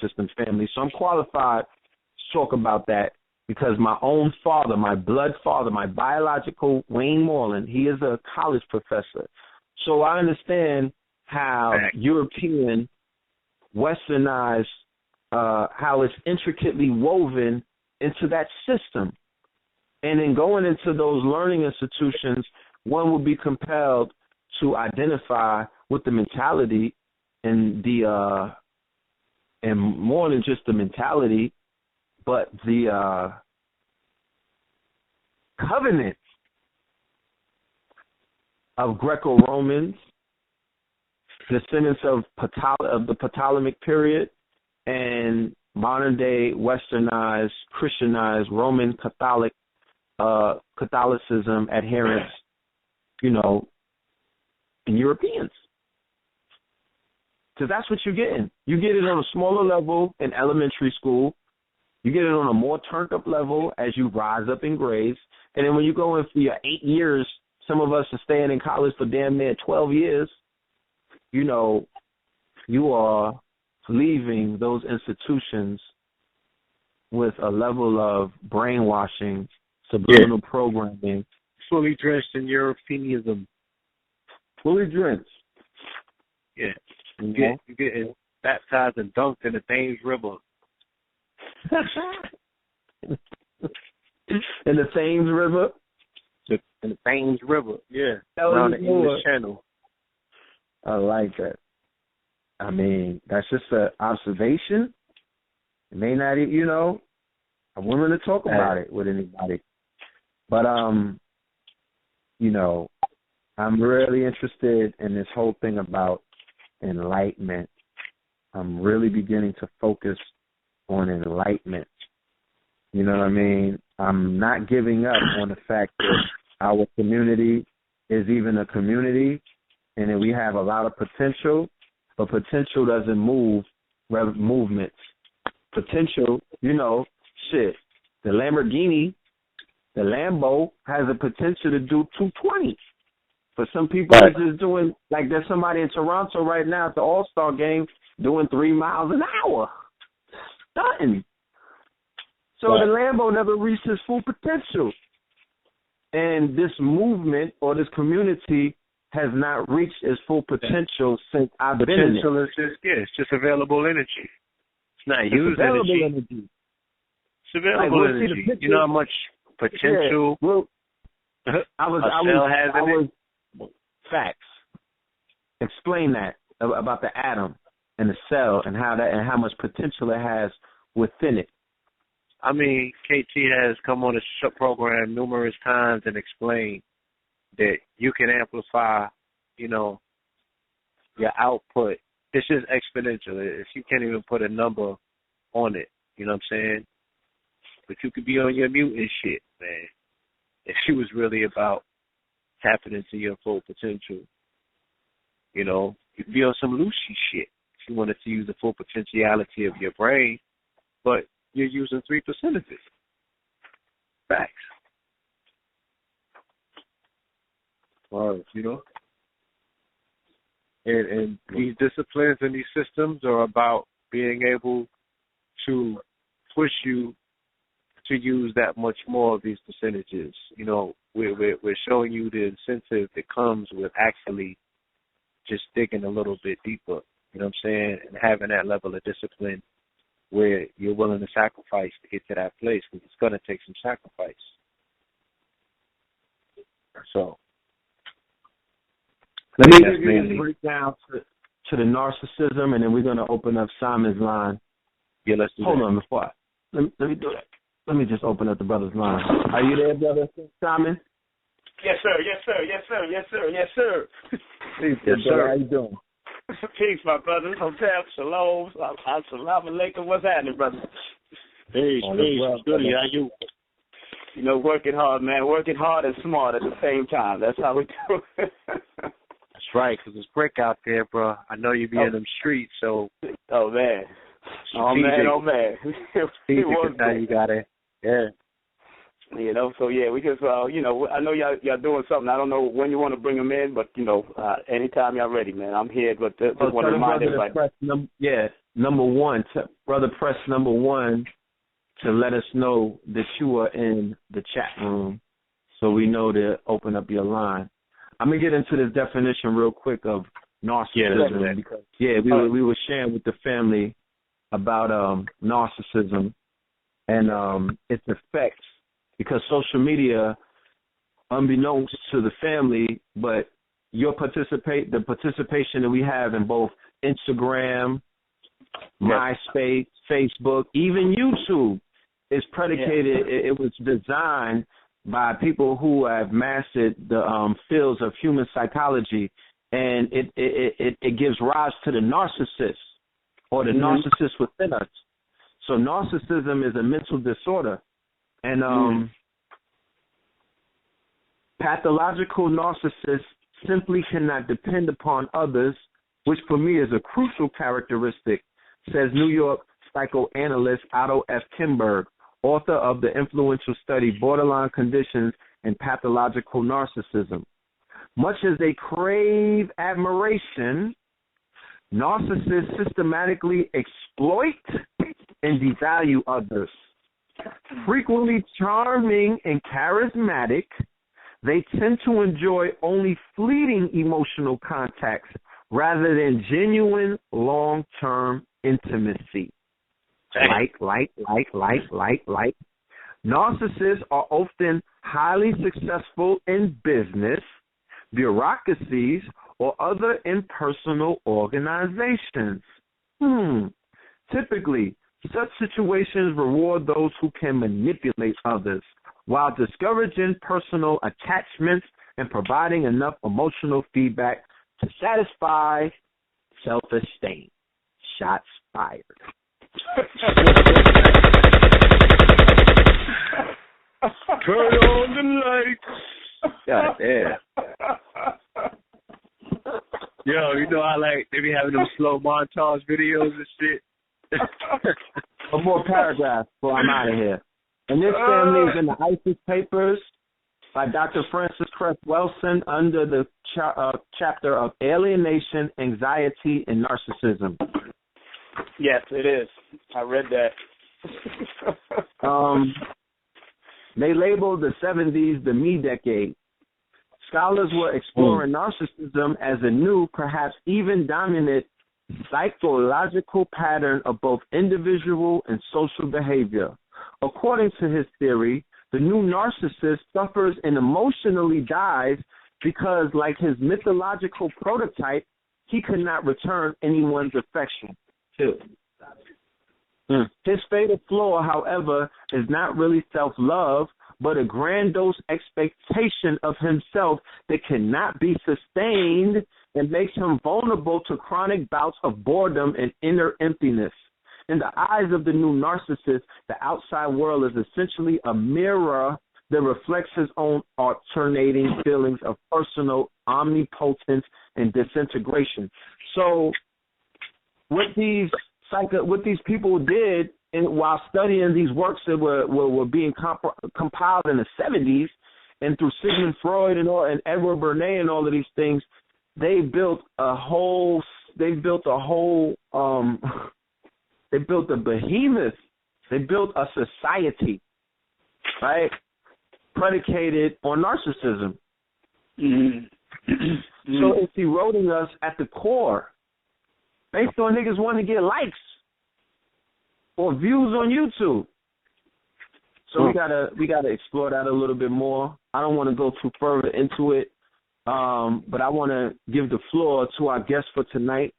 system family. So I'm qualified to talk about that because my own father, my blood father, my biological Wayne Moreland, he is a college professor. So I understand how European, westernized, how it's intricately woven into that system. And in going into those learning institutions, one would be compelled to identify with the mentality and and more than just the mentality, but the covenant of Greco-Romans, descendants of the Ptolemaic period, and modern-day westernized, Christianized, Roman Catholicism adherents, and Europeans. Because that's what you're getting. You get it on a smaller level in elementary school. You get it on a more turned-up level as you rise up in grades. And then when you go in for your 8 years, some of us are staying in college for damn near 12 years, you are leaving those institutions with a level of brainwashing, subliminal programming. Fully dressed in Europeanism. Fully drenched. Yeah. You're getting baptized and dunked in the Thames River. In the Thames River? In the Thames River, yeah. Around the English Channel. I like that. I mean, that's just an observation. It may not, I'm willing to talk about it with anybody. But, I'm really interested in this whole thing about enlightenment. I'm really beginning to focus on enlightenment. You know what I mean? I'm not giving up on the fact that our community is even a community and that we have a lot of potential, but potential doesn't move movements. Potential, the Lamborghini, the Lambo has a potential to do 220. For some people, it's just doing, like there's somebody in Toronto right now at the All-Star game doing 3 miles an hour. Nothing. So the Lambo never reached its full potential. And this movement or this community has not reached its full potential since I've been in it. Potential is just, it's just available energy. It's not used energy. It's available energy. You know how much potential I was facts. Explain that about the atom and the cell and how much potential it has within it. I mean, KT has come on the program numerous times and explained that you can amplify, your output. It's just exponential. If you can't even put a number on it, you know what I'm saying? But you could be on your mutant shit, man. If she was really about tapping into your full potential, you could be on some Lucy shit if you wanted to use the full potentiality of your brain, but you're using 3% of it. Facts. And these disciplines and these systems are about being able to push you to use that much more of these percentages. We're showing you the incentive that comes with actually just digging a little bit deeper, you know what I'm saying, and having that level of discipline where you're willing to sacrifice to get to that place, because it's going to take some sacrifice. So, let me give you a breakdown to the narcissism, and then we're going to open up Simon's line. Yeah, let's do that. Hold on, before let me do that. Let me just open up the brother's line. Are you there, brother Simon? Yes, sir. Yes, sir. Yes, sir. Yes, sir. Yes, sir. Peace, yes, sir. How you doing? Peace, my brothers. Hotel, shalom, assalamu alaikum. What's happening, brother? Peace, peace. Good. How you? Working hard, man. Working hard and smart at the same time. That's how we do it. That's right, because it's brick out there, bro. I know you be in them streets, so. Oh, man. Oh, man. Strategic how you got it. Yeah. So we just, I know y'all doing something. I don't know when you want to bring them in, but, anytime y'all ready, man. I'm here, but just want to remind everybody. Number one, brother, press number 1 to let us know that you are in the chat room so we know to open up your line. I'm going to get into this definition real quick of narcissism. Because, we were sharing with the family about narcissism and its effects. Because social media, unbeknownst to the family, but the participation that we have in both Instagram, MySpace, Facebook, even YouTube is predicated. Yeah. It was designed by people who have mastered the fields of human psychology, and it gives rise to the narcissist or the narcissist within us. So narcissism is a mental disorder. And pathological narcissists simply cannot depend upon others, which for me is a crucial characteristic, says New York psychoanalyst Otto F. Kimberg, author of the influential study Borderline Conditions and Pathological Narcissism. Much as they crave admiration, narcissists systematically exploit and devalue others. Frequently charming and charismatic, they tend to enjoy only fleeting emotional contacts rather than genuine long-term intimacy. Like. Narcissists are often highly successful in business, bureaucracies, or other impersonal organizations. Typically, such situations reward those who can manipulate others while discouraging personal attachments and providing enough emotional feedback to satisfy self-esteem. Shots fired. Turn on the lights. God damn. Yo, they be having them slow montage videos and shit. One more paragraph before I'm out of here. And this family is in the ISIS Papers by Dr. Francis Cress Wilson under the chapter of Alienation, Anxiety, and Narcissism. Yes, it is. I read that. They labeled the 70s the me decade. Scholars were exploring narcissism as a new, perhaps even dominant, psychological pattern of both individual and social behavior. According to his theory, the new narcissist suffers and emotionally dies because, like his mythological prototype, he could not return anyone's affection. His fatal flaw, however, is not really self-love, but a grandiose expectation of himself that cannot be sustained and makes him vulnerable to chronic bouts of boredom and inner emptiness. In the eyes of the new narcissist, the outside world is essentially a mirror that reflects his own alternating feelings of personal omnipotence and disintegration. So what these people did, and while studying these works that were being compiled in the 70s, and through Sigmund Freud and Edward Bernays and all of these things, they built a behemoth. They built a society, right, predicated on narcissism. So it's eroding us at the core, based on niggas wanting to get likes or views on YouTube. So we gotta explore that a little bit more. I don't want to go too further into it, but I want to give the floor to our guest for tonight.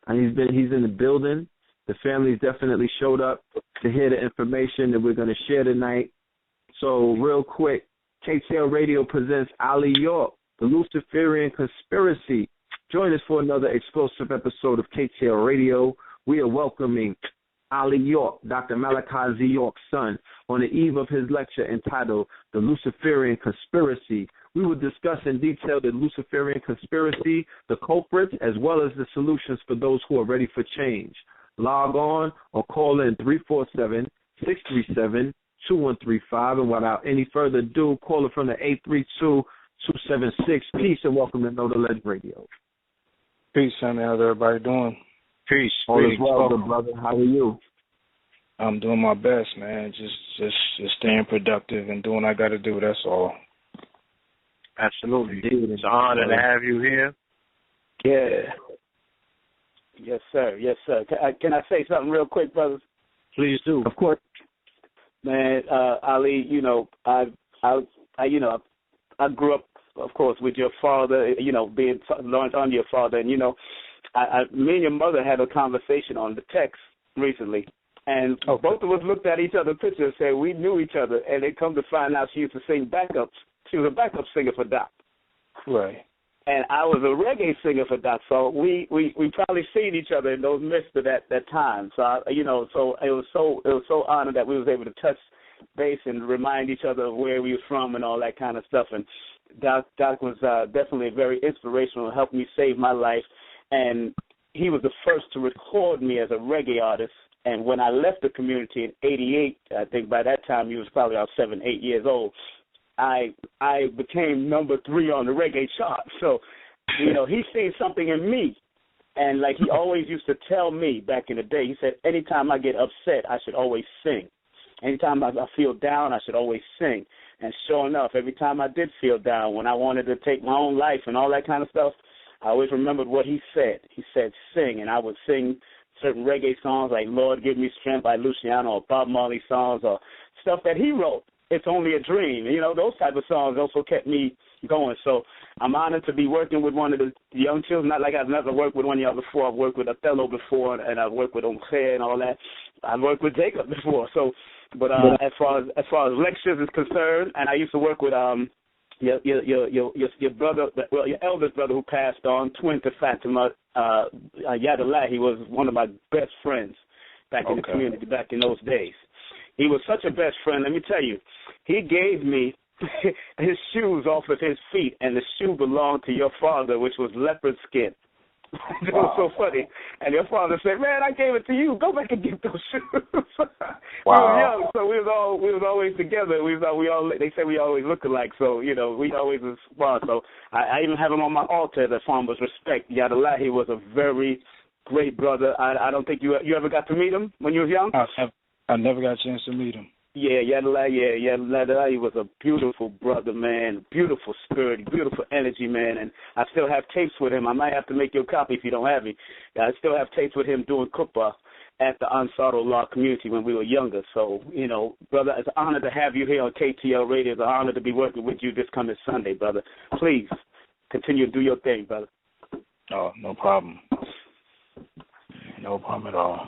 And he's in the building. The family's definitely showed up to hear the information that we're going to share tonight. So real quick, KTL Radio presents Ali York, the Luciferian Conspiracy. Join us for another explosive episode of KTL Radio. We are welcoming Ali York, Dr. Malachi Z. York's son, on the eve of his lecture entitled The Luciferian Conspiracy. We will discuss in detail the Luciferian Conspiracy, the culprits, as well as the solutions for those who are ready for change. Log on or call in 347-637-2135. And without any further ado, call it from the 832-276. Peace and welcome to Know the Ledge Radio. Peace, honey. How's everybody doing? Peace. All is well, good brother. How are you? I'm doing my best, man. Just staying productive and doing what I got to do. That's all. Absolutely. It's an honor to have you here. Yeah. Yes, sir. Yes, sir. Can I say something real quick, brothers? Please do. Of course. Man, Ali, I grew up, of course, with your father, being learned under your father. And, me and your mother had a conversation on the text recently. And both of us looked at each other's pictures and said we knew each other. And they come to find out she used to sing backups. She was a backup singer for Doc. Right. And I was a reggae singer for Doc. So we probably seen each other in those midst of that time. So, so it was so honored that we was able to touch base and remind each other of where we was from and all that kind of stuff. And Doc was definitely very inspirational, helped me save my life. And he was the first to record me as a reggae artist. And when I left the community in '88, I think by that time he was probably about 7, 8 years old, I became number 3 on the reggae chart. So, he seen something in me. And like he always used to tell me back in the day, he said, anytime I get upset, I should always sing. Anytime I feel down, I should always sing. And sure enough, every time I did feel down, when I wanted to take my own life and all that kind of stuff, I always remembered what he said. He said, sing. And I would sing certain reggae songs like Lord Give Me Strength by Luciano, or Bob Marley songs, or stuff that he wrote. It's Only a Dream. Those type of songs also kept me going. So I'm honored to be working with one of the young children. Not like I've never worked with one of y'all before. I've worked with Othello before, and I've worked with Omche and all that. I've worked with Jacob before. So, but as far as lectures is concerned, and I used to work with your brother, well, your eldest brother who passed on, twin to Fatima, Yadallah. He was one of my best friends back in the community back in those days. He was such a best friend. Let me tell you, he gave me his shoes off of his feet, and the shoe belonged to your father, which was leopard skin. It was so funny. And your father said, "Man, I gave it to you. Go back and get those shoes." Wow. We were young, so we was always together. They say we always look alike, so we always was fun. So I even have him on my altar as a form of respect. Yadallah, he was a very great brother. I don't think you ever got to meet him when you was young. I never got a chance to meet him. Yadalai was a beautiful brother, man, beautiful spirit, beautiful energy, man, and I still have tapes with him. I might have to make you a copy if you don't have it. I still have tapes with him doing khutbah at the Asaru law community when we were younger. So, you know, brother, it's an honor to have you here on KTL Radio. It's an honor to be working with you this coming Sunday, brother. Please continue to do your thing, brother. Oh, no problem. No problem at all.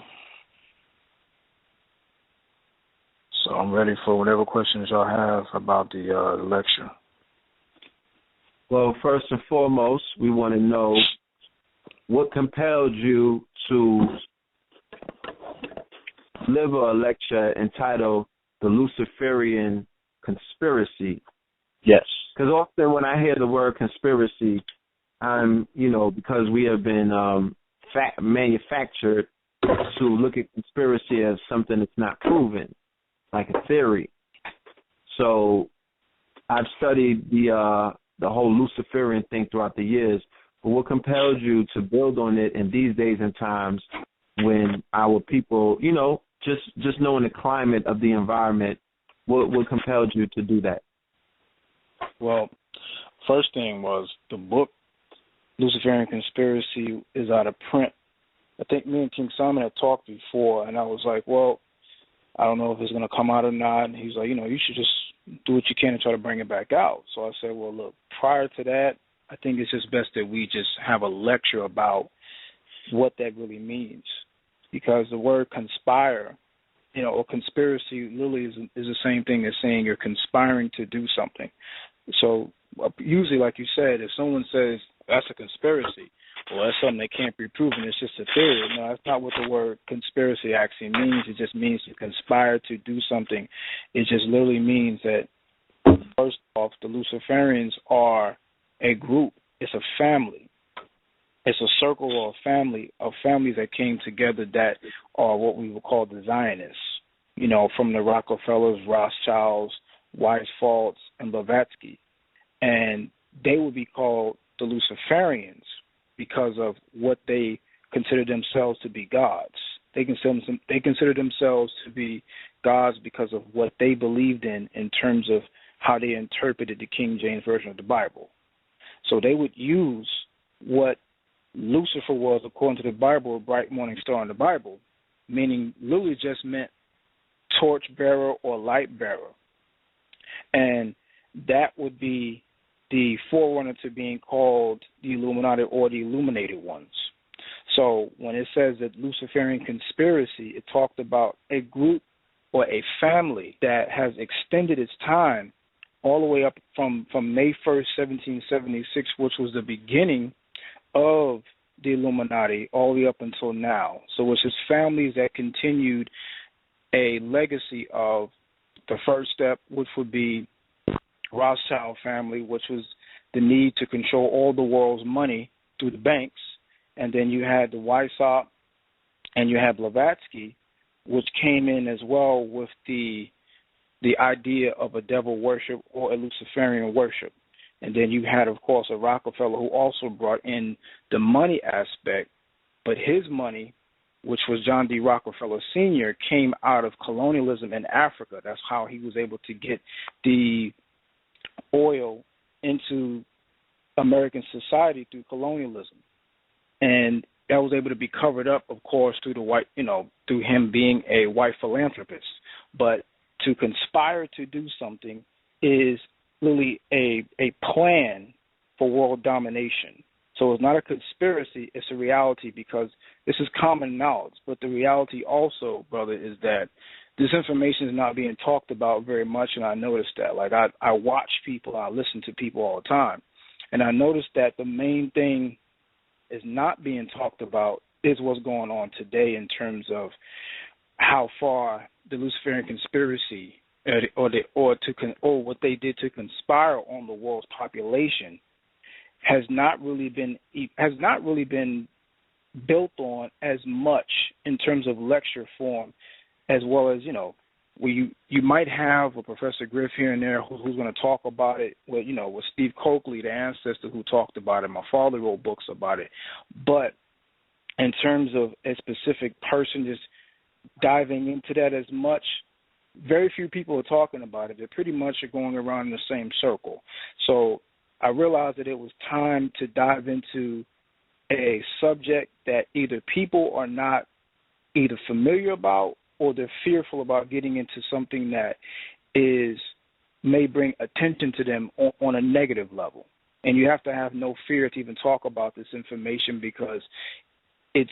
So I'm ready for whatever questions y'all have about the lecture. Well, first and foremost, we want to know what compelled you to deliver a lecture entitled The Luciferian Conspiracy. Yes. Because often when I hear the word conspiracy, I'm, because we have been manufactured to look at conspiracy as something that's not proven, like a theory. So I've studied the whole Luciferian thing throughout the years, but what compelled you to build on it in these days and times when our people, just knowing the climate of the environment, what compelled you to do that? Well, first thing was the book Luciferian Conspiracy is out of print. I think me and King Simon had talked before, and I was like, well, I don't know if it's going to come out or not. And he's like, you should just do what you can and try to bring it back out. So I said, well, look, prior to that, I think it's just best that we just have a lecture about what that really means. Because the word conspire, or conspiracy literally is the same thing as saying you're conspiring to do something. So usually, like you said, if someone says that's a conspiracy, well, that's something that can't be proven. It's just a theory. No, that's not what the word conspiracy actually means. It just means to conspire to do something. It just literally means that, first off, the Luciferians are a group. It's a family. It's a circle or a family of families that came together that are what we would call the Zionists, from the Rockefellers, Rothschilds, Weisfalts, and Blavatsky. And they would be called the Luciferians because of what they consider themselves to be gods. They consider themselves to be gods because of what they believed in terms of how they interpreted the King James Version of the Bible. So they would use what Lucifer was, according to the Bible, a bright morning star in the Bible, meaning literally just meant torch bearer or light bearer. And that would be the forerunner to being called the Illuminati or the Illuminated Ones. So when it says that Luciferian conspiracy, it talked about a group or a family that has extended its time all the way up from May 1st, 1776, which was the beginning of the Illuminati, all the way up until now. So it's just families that continued a legacy of the first step, which would be Rothschild family, which was the need to control all the world's money through the banks. And then you had the Weishaupt and you had Blavatsky, which came in as well with the idea of a devil worship or a Luciferian worship. And then you had, of course, a Rockefeller who also brought in the money aspect, but his money, which was John D. Rockefeller Sr., came out of colonialism in Africa. That's how he was able to get the oil into American society through colonialism. And that was able to be covered up, of course, through the white, through him being a white philanthropist. But to conspire to do something is really a plan for world domination. So it's not a conspiracy, it's a reality, because this is common knowledge. But the reality also, brother, is that this information is not being talked about very much, and I noticed that. Like, I watch people, I listen to people all the time, and I noticed that the main thing is not being talked about is what's going on today in terms of how far the Luciferian conspiracy or what they did to conspire on the world's population has not really been built on as much in terms of lecture form, as well as where you might have a Professor Griff here and there who's going to talk about it. With Steve Coakley, the ancestor, who talked about it. My father wrote books about it, but in terms of a specific person just diving into that as much, very few people are talking about it. They pretty much are going around in the same circle. So I realized that it was time to dive into a subject that either people are not either familiar about or they're fearful about getting into something that may bring attention to them on a negative level. And you have to have no fear to even talk about this information because it's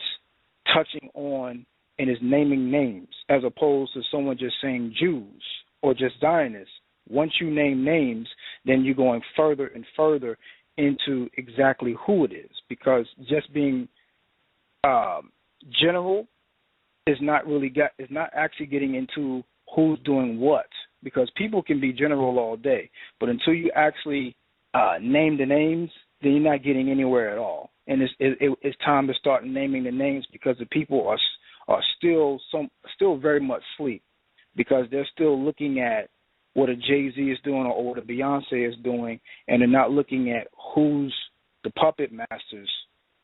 touching on and is naming names as opposed to someone just saying Jews or just Zionists. Once you name names, then you're going further and further into exactly who it is, because just being general is not actually getting into who's doing what, because people can be general all day, but until you actually name the names, then you're not getting anywhere at all. And it's time to start naming the names because the people are still very much asleep, because they're still looking at what a Jay-Z is doing or what a Beyonce is doing, and they're not looking at who's the puppet masters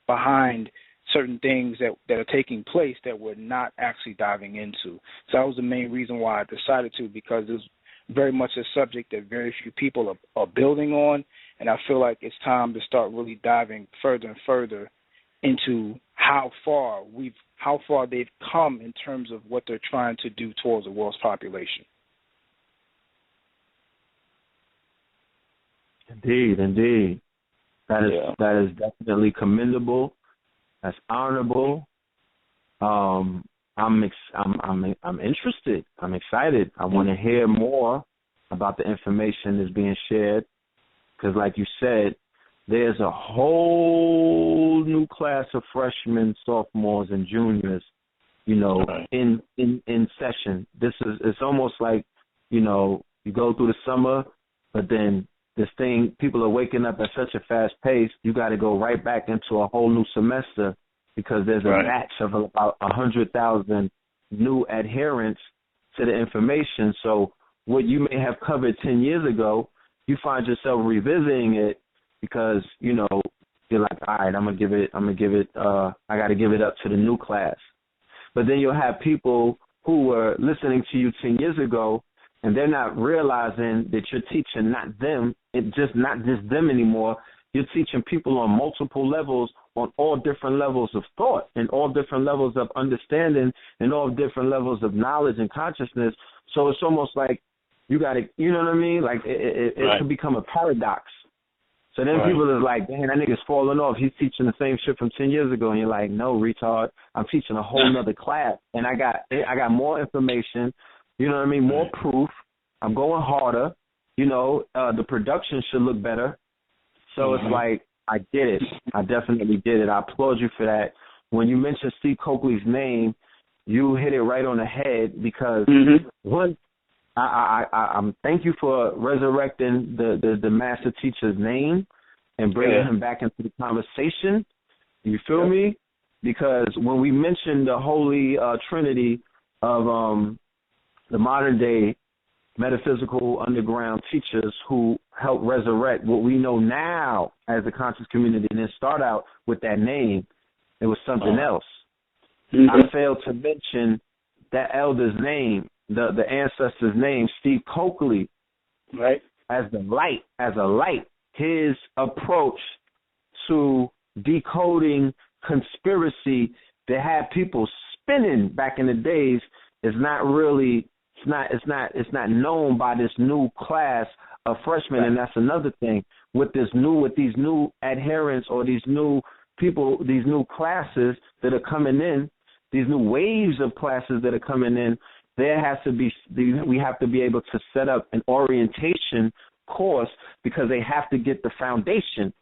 behind certain things that are taking place that we're not actually diving into. So that was the main reason why I decided to, because it's very much a subject that very few people are building on, and I feel like it's time to start really diving further and further into how far they've come in terms of what they're trying to do towards the world's population. Indeed. That is definitely commendable. That's honorable. I'm interested. I'm excited. I want to hear more about the information that's being shared, because, like you said, there's a whole new class of freshmen, sophomores, and juniors, in session. It's almost like, you go through the summer, but then this thing, people are waking up at such a fast pace, you got to go right back into a whole new semester, because there's a batch of about 100,000 new adherents to the information. So what you may have covered 10 years ago, you find yourself revisiting it because, you're like, all right, I got to give it up to the new class. But then you'll have people who were listening to you 10 years ago, and they're not realizing that you're teaching not them, not just them anymore. You're teaching people on multiple levels, on all different levels of thought, and all different levels of understanding, and all different levels of knowledge and consciousness. So it's almost like you got to, you know what I mean? Like it could become a paradox. So then people are like, dang, that nigga's falling off. He's teaching the same shit from 10 years ago. And you're like, no, retard. I'm teaching a whole nother class. And I got more information, you know what I mean, more proof. I'm going harder. The production should look better. So it's like, I did it. I definitely did it. I applaud you for that. When you mentioned Steve Coakley's name, you hit it right on the head, because one, I'm thank you for resurrecting the master teacher's name and bringing him back into the conversation. You feel me? Because when we mentioned the holy trinity of the modern day metaphysical underground teachers who help resurrect what we know now as the conscious community, and then start out with that name, it was something else. I failed to mention that elder's name, the ancestor's name, Steve Coakley, as a light. His approach to decoding conspiracy that had people spinning back in the days is not really, it's not known by this new class of freshmen. And that's another thing with these new adherents, or these new people, these new classes that are coming in, these new waves of classes that are coming in. We have to be able to set up an orientation course, because they have to get the foundation.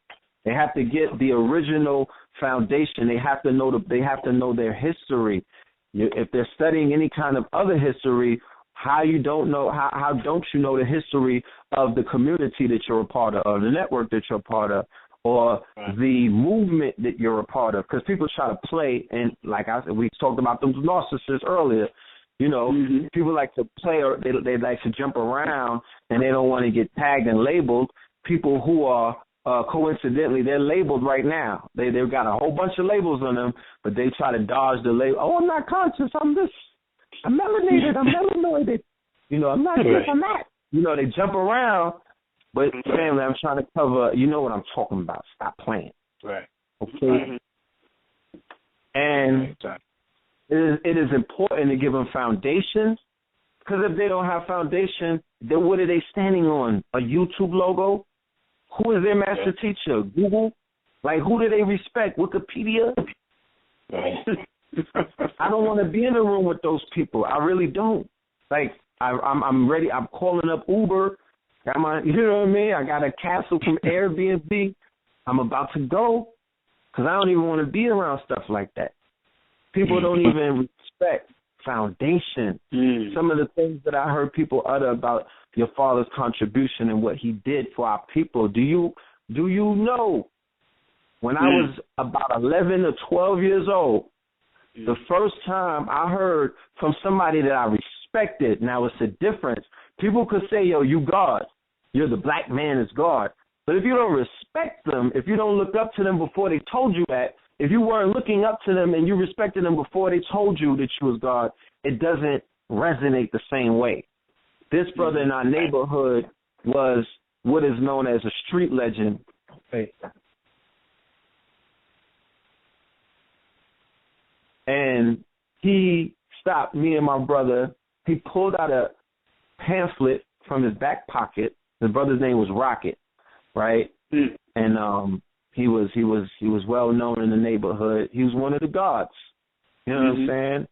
They have to get the original foundation. They have to know their history. If they're studying any kind of other history, how don't you know the history of the community that you're a part of, or the network that you're a part of, or the movement that you're a part of? Because people try to play, and like I said, we talked about those narcissists earlier. People like to play, or they like to jump around, and they don't want to get tagged and labeled. People who are coincidentally, they're labeled right now. They've got a whole bunch of labels on them, but they try to dodge the label. Oh, I'm not conscious. I'm this. I'm melanated. I'm melanoided. I'm not sure if I'm at. They jump around, but family, I'm trying to cover, you know what I'm talking about. Stop playing. Right. Okay? And it is important to give them foundation, because if they don't have foundation, then what are they standing on? A YouTube logo? Who is their master teacher? Google? Like, who do they respect? Wikipedia? I don't want to be in a room with those people. I really don't. Like, I'm ready. I'm calling up Uber. You know what I mean? I got a cancel from Airbnb. I'm about to go because I don't even want to be around stuff like that. People don't even respect foundation. Some of the things that I heard people utter about your father's contribution and what he did for our people. Do you know? When I was about 11 or 12 years old, the first time I heard from somebody that I respected, now it's a difference. People could say, yo, you God. You're the black man is God. But if you don't respect them, if you don't look up to them before they told you that, if you weren't looking up to them and you respected them before they told you that you was God, it doesn't resonate the same way. This brother in our neighborhood was what is known as a street legend. And he stopped me and my brother. He pulled out a pamphlet from his back pocket. His brother's name was Rocket, right? And he was well known in the neighborhood. He was one of the gods. You know what I'm saying?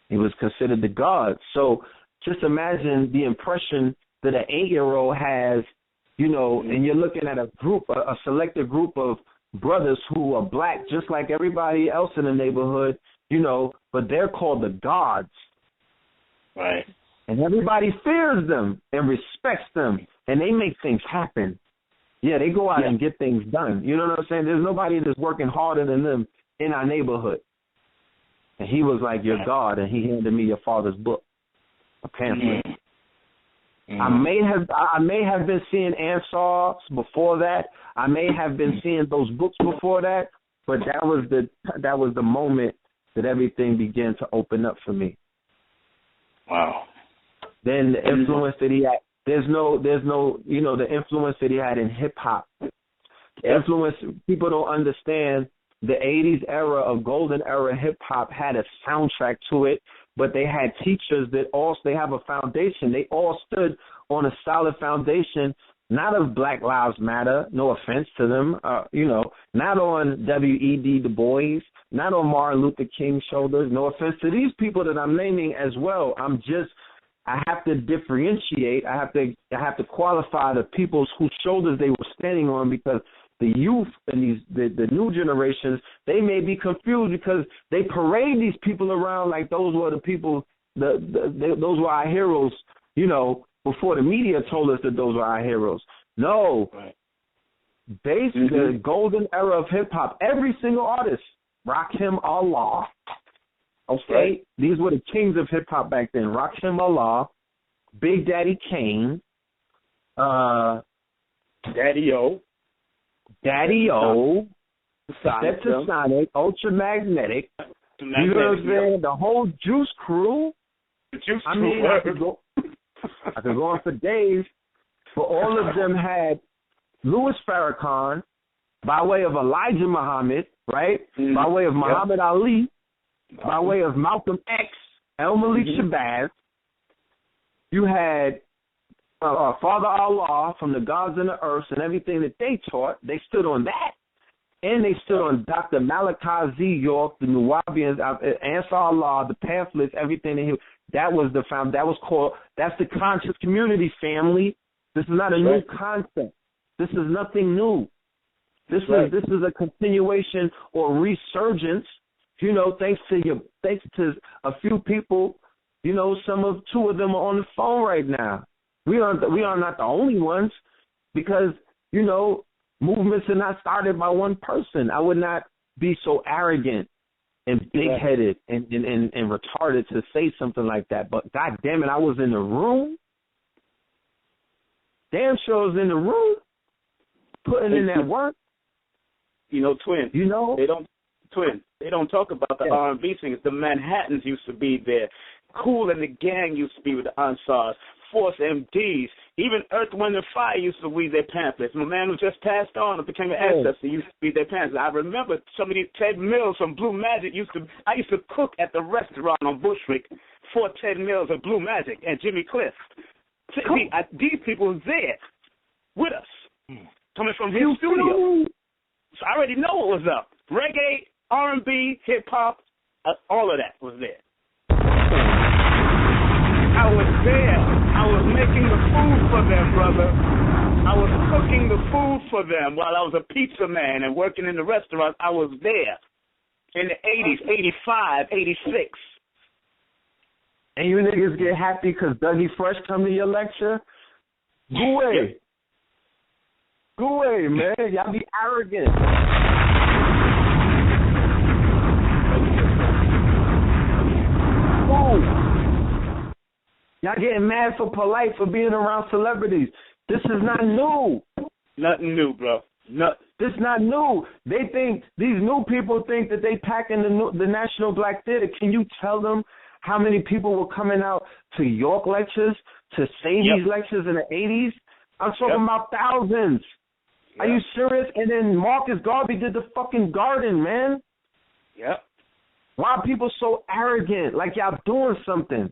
He was considered the god. So just imagine the impression that an 8-year-old has, and you're looking at a group, a selected group of brothers who are black, just like everybody else in the neighborhood, but they're called the gods. Right. And everybody fears them and respects them, and they make things happen. Yeah, they go out and get things done. You know what I'm saying? There's nobody that's working harder than them in our neighborhood. And he was like, your God, and he handed me your father's book, a pamphlet. I may have been seeing Ansars before that. I may have been seeing those books before that, but that was the moment that everything began to open up for me. Wow. Then the influence that he had. There's no, the influence that he had in hip hop. Influence, people don't understand. The 80s era of golden era hip hop had a soundtrack to it, but they had teachers that they have a foundation. They all stood on a solid foundation, not of Black Lives Matter, no offense to them, not on W.E.B. Du Bois, not on Martin Luther King's shoulders, no offense to these people that I'm naming as well. I have to differentiate. I have to qualify the peoples whose shoulders they were standing on, because the youth and the new generations, they may be confused because they parade these people around like those were the people, those were our heroes, before the media told us that those were our heroes. No. Right. The golden era of hip-hop, every single artist, Rakim Allah. Okay? Right. These were the kings of hip-hop back then. Rakim Allah, Big Daddy Kane, Daddy-O, Sonic, Ultramagnetic, you know what I'm saying? The whole Juice Crew. I could go on for days, but all of them had Louis Farrakhan by way of Elijah Muhammad, right? By way of Muhammad Ali, by way of Malcolm X, El Malik Shabazz. You had Father Allah from the gods and the earth and everything that they taught. They stood on that. And they stood on Dr. Malachi Z. York, the Nuwaubians, Ansar Allah, the pamphlets, everything. That was that's the conscious community, family. This is not a new concept. This is nothing new. This is a continuation or resurgence, thanks to a few people, two of them are on the phone right now. We are not the only ones, because, movements are not started by one person. I would not be so arrogant and big-headed and retarded to say something like that. But, God damn it, I was in the room. Damn sure I was in the room putting in that work. Twin. They don't talk about the R&B singers. The Manhattans used to be there. Cool and the Gang used to be with the Ansars, Force MDs, even Earth, Wind, and Fire used to read their pamphlets. My man who just passed on and became an ancestor used to read their pamphlets. I remember some of these Ted Mills from Blue Magic I used to cook at the restaurant on Bushwick for Ted Mills and Blue Magic and Jimmy Cliff. These people were there with us, coming from his studio. So I already know what was up. Reggae, R&B, hip-hop, all of that was there. I was there. I was making the food for them, brother. I was cooking the food for them while I was a pizza man and working in the restaurant. I was there in the 80s, 85, 86. And you niggas get happy because Dougie Fresh come to your lecture? Go away. Go away, man. Y'all be arrogant. Y'all getting mad for polite for being around celebrities. This is not new. Nothing new, bro. This is not new. They think, these new people think that they packing the National Black Theater. Can you tell them how many people were coming out to York lectures, to Sadie's lectures in the 80s? I'm talking about thousands. Are you serious? And then Marcus Garvey did the fucking Garden, man. Yep. Why are people so arrogant, like y'all doing something?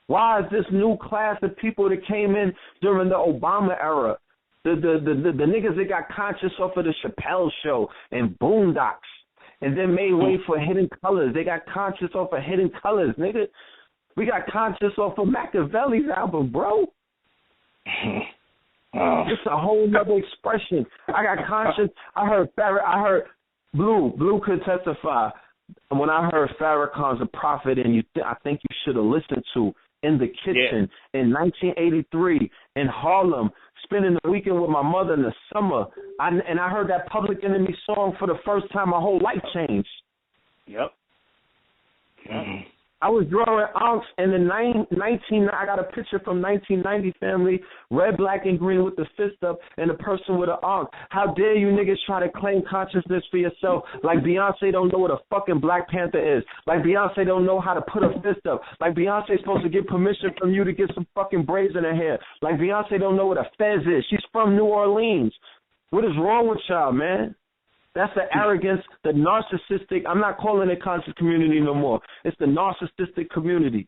Why is this new class of people that came in during the Obama era, the niggas that got conscious off of the Chappelle Show and Boondocks, and then made way for Hidden Colors? They got conscious off of Hidden Colors, nigga. We got conscious off of Machiavelli's album, bro. It's a whole nother expression. I got conscious. I heard Blue could testify. When I heard Farrakhan's a prophet, and I think you should have listened to In the Kitchen in 1983 in Harlem, spending the weekend with my mother in the summer. And I heard that Public Enemy song for the first time. My whole life changed. Yep. I was drawing Ankhs in the I got a picture from 1990, family, red, black, and green with the fist up and a person with an Ankh. How dare you niggas try to claim consciousness for yourself like Beyonce don't know what a fucking Black Panther is, like Beyonce don't know how to put a fist up, like Beyonce's supposed to get permission from you to get some fucking braids in her hair, like Beyonce don't know what a fez is. She's from New Orleans. What is wrong with y'all, man? That's the arrogance, the narcissistic. I'm not calling it conscious community no more. It's the narcissistic community.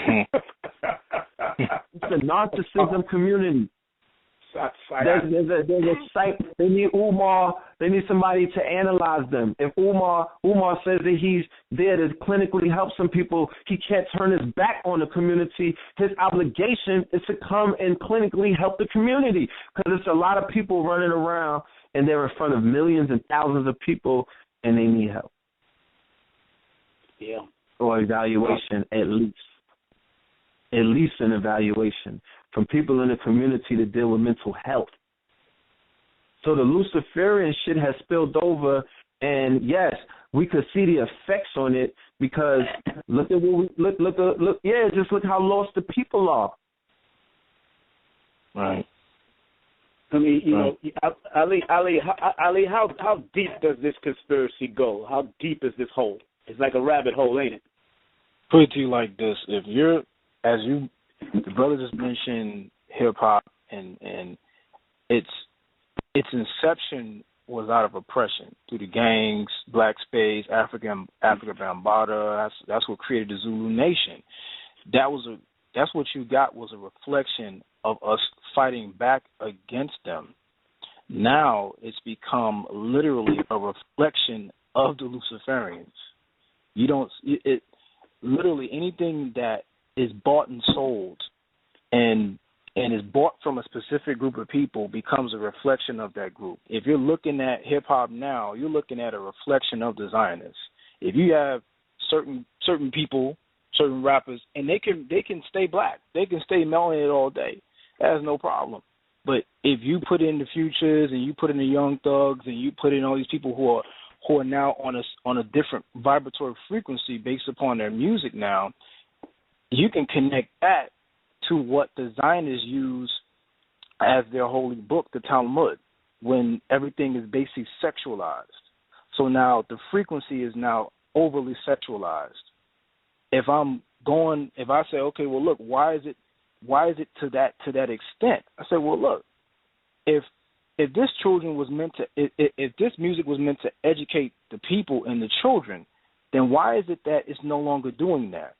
It's the narcissism community. There's a site. They need Umar. They need somebody to analyze them. If Umar says that he's there to clinically help some people, he can't turn his back on the community. His obligation is to come and clinically help the community, because there's a lot of people running around and they're in front of millions and thousands of people and they need help. Yeah. Or evaluation, at least. At least an evaluation from people in the community to deal with mental health. So the Luciferian shit has spilled over, and yes, we could see the effects on it, because look at what just look how lost the people are. Right. I mean, you know, Ali, how deep does this conspiracy go? How deep is this hole? It's like a rabbit hole, ain't it? Put it to you like this: if you're, the brother just mentioned hip hop, and its inception was out of oppression through the gangs, Black Spades, Africa Bambaataa. That's what created the Zulu Nation. That's what you got, was a reflection of us fighting back against them. Now it's become literally a reflection of the Luciferians. Literally anything that is bought and sold and is bought from a specific group of people becomes a reflection of that group. If you're looking at hip-hop now, you're looking at a reflection of the Zionists. If you have certain people, certain rappers, and they can stay black, they can stay melanated all day, that is no problem. But if you put in the Futures and you put in the Young Thugs and you put in all these people who are now on a different vibratory frequency based upon their music now, you can connect that to what the Zionists use as their holy book, the Talmud, when everything is basically sexualized. So now the frequency is now overly sexualized. If I'm going, if I say, okay, well, look, why is it to that extent? I said, well, look, if this children was meant to, if this music was meant to educate the people and the children, then why is it that it's no longer doing that?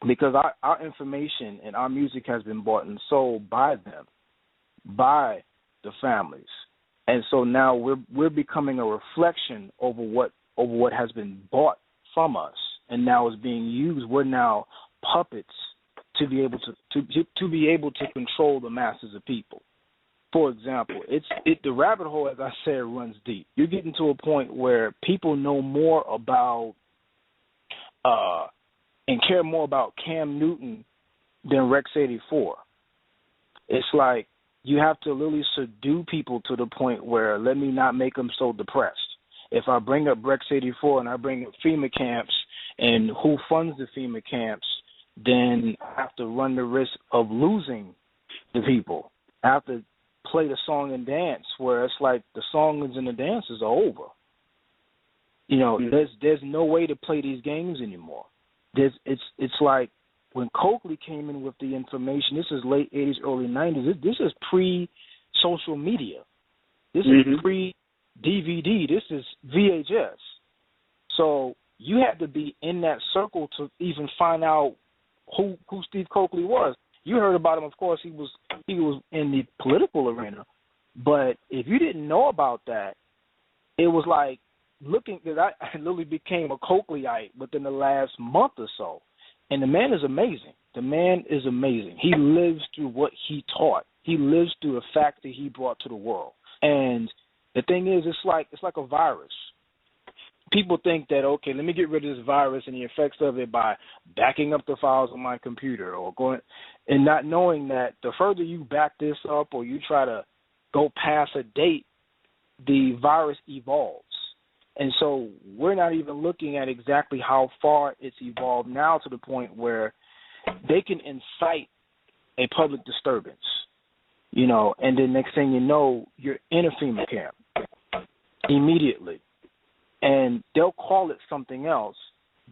Because our information and our music has been bought and sold by them, by the families, and so now we're becoming a reflection over what has been bought from us, and now is being used. We're now puppets to be able to control the masses of people. For example, the rabbit hole, as I said, runs deep. You're getting to a point where people know more about and care more about Cam Newton than Rex 84. It's like you have to literally subdue people to the point where let me not make them so depressed. If I bring up Rex 84 and I bring up FEMA camps and who funds the FEMA camps, then I have to run the risk of losing the people. I have to play the song and dance where it's like the songs and the dances are over. You know, there's no way to play these games anymore. It's like when Coakley came in with the information, this is late 80s, early 90s, this is pre-social media. This is pre-DVD. This is VHS. So you had to be in that circle to even find out who Steve Coakley was. You heard about him, of course, he was in the political arena. But if you didn't know about that, it was like looking, because I literally became a Coakleyite within the last month or so. And the man is amazing. The man is amazing. He lives through what he taught. He lives through the fact that he brought to the world. And the thing is, it's like a virus. People think that, okay, let me get rid of this virus and the effects of it by backing up the files on my computer or going, and not knowing that the further you back this up or you try to go past a date, the virus evolves. And so we're not even looking at exactly how far it's evolved now to the point where they can incite a public disturbance, you know, and then next thing you know, you're in a FEMA camp immediately. And they'll call it something else,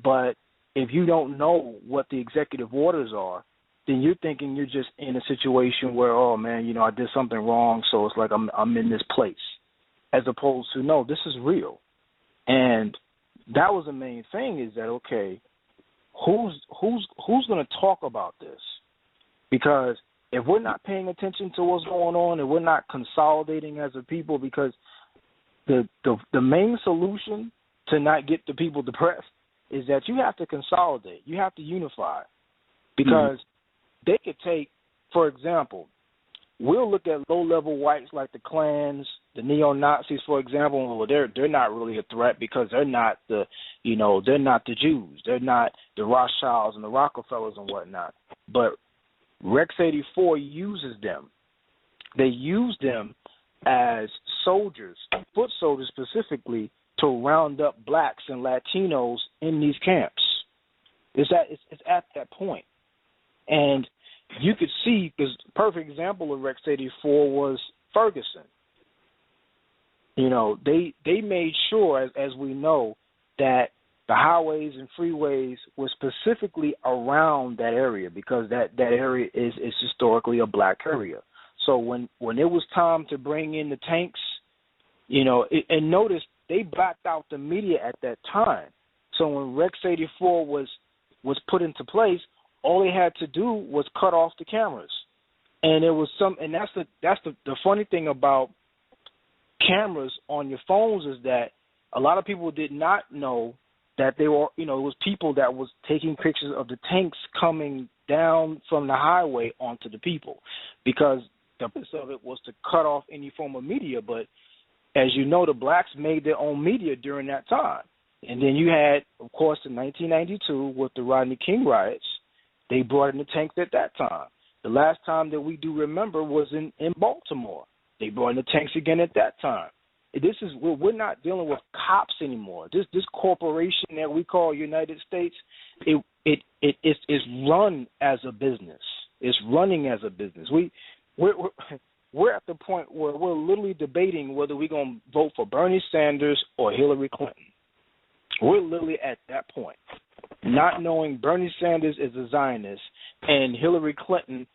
but if you don't know what the executive orders are, then you're thinking you're just in a situation where, oh, man, you know, I did something wrong, so it's like I'm in this place, as opposed to, no, this is real. And that was the main thing is that, okay, who's going to talk about this? Because if we're not paying attention to what's going on and we're not consolidating as a people, because the main solution to not get the people depressed is that you have to consolidate. You have to unify. Because they could take, for example, we'll look at low-level whites like the Klans, the neo-Nazis, for example. Well, they're not really a threat because they're not the Jews. They're not the Rothschilds and the Rockefellers and whatnot. But Rex 84 uses them. They use them as soldiers, foot soldiers specifically, to round up blacks and Latinos in these camps. It's at that point. And you could see, because the perfect example of Rex 84 was Ferguson. You know, they made sure, as we know, that the highways and freeways were specifically around that area because that area is historically a black area. So when it was time to bring in the tanks, you know, and notice they blacked out the media at that time. So when Rex 84 was put into place, all they had to do was cut off the cameras. And that's the funny thing about cameras on your phones is that a lot of people did not know that they were, you know, it was people that was taking pictures of the tanks coming down from the highway onto the people, because the purpose of it was to cut off any form of media. But as you know, the blacks made their own media during that time. And then you had, of course, in 1992 with the Rodney King riots, they brought in the tanks at that time. The last time that we do remember was in Baltimore. They brought in the tanks again at that time. We're not dealing with cops anymore. This corporation that we call United States, it's run as a business. It's running as a business. We're at the point where we're literally debating whether we're going to vote for Bernie Sanders or Hillary Clinton. We're literally at that point. not knowing Bernie Sanders is a Zionist and Hillary Clinton,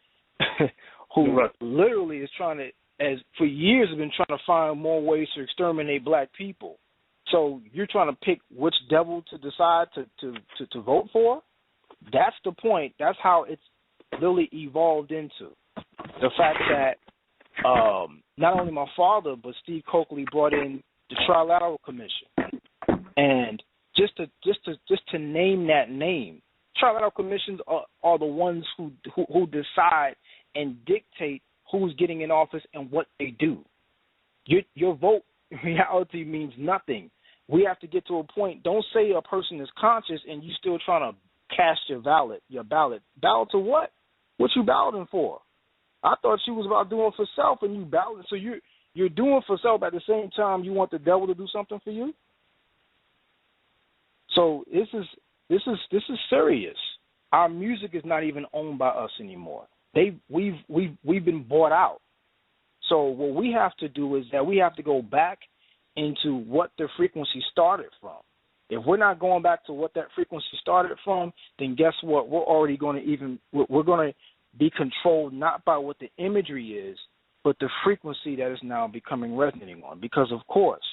who literally is trying to, as for years, have been trying to find more ways to exterminate black people. So you're trying to pick which devil to decide to vote for? That's the point. That's how it's really evolved into. The fact that not only my father, but Steve Coakley brought in the Trilateral Commission. And just to name that name, Trilateral Commissions are the ones who decide and dictate who's getting in office and what they do. Your vote in reality means nothing. We have to get to a point. Don't say a person is conscious and you still trying to cast your ballot. Ballot to what? What you balloting for? I thought she was about doing for self, and you ballot. So you're doing for self at the same time you want the devil to do something for you. So this is serious. Our music is not even owned by us anymore. We've been bought out. So what we have to do is that we have to go back into what the frequency started from. If we're not going back to what that frequency started from, then guess what? We're already going to be controlled not by what the imagery is, but the frequency that is now becoming resonating on. Because of course,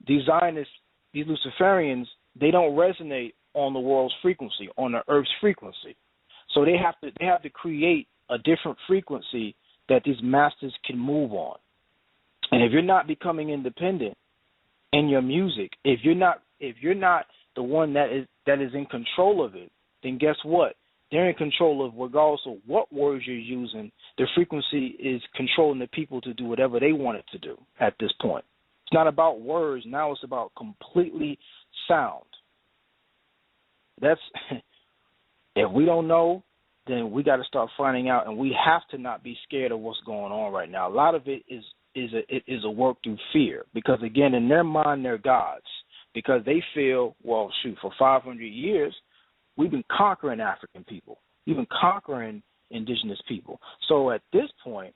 these Zionists, these Luciferians, they don't resonate on the world's frequency, on the Earth's frequency. So they have to create a different frequency that these masters can move on. And if you're not becoming independent in your music, if you're not the one that is in control of it, then guess what? They're in control of, regardless of what words you're using, the frequency is controlling the people to do whatever they want it to do at this point. It's not about words. Now it's about completely sound. If we don't know, then we got to start finding out, and we have to not be scared of what's going on right now. A lot of it is a work through fear, because again, in their mind, they're gods, because they feel, well, shoot, for 500 years, we've been conquering African people. We've been conquering indigenous people. So at this point,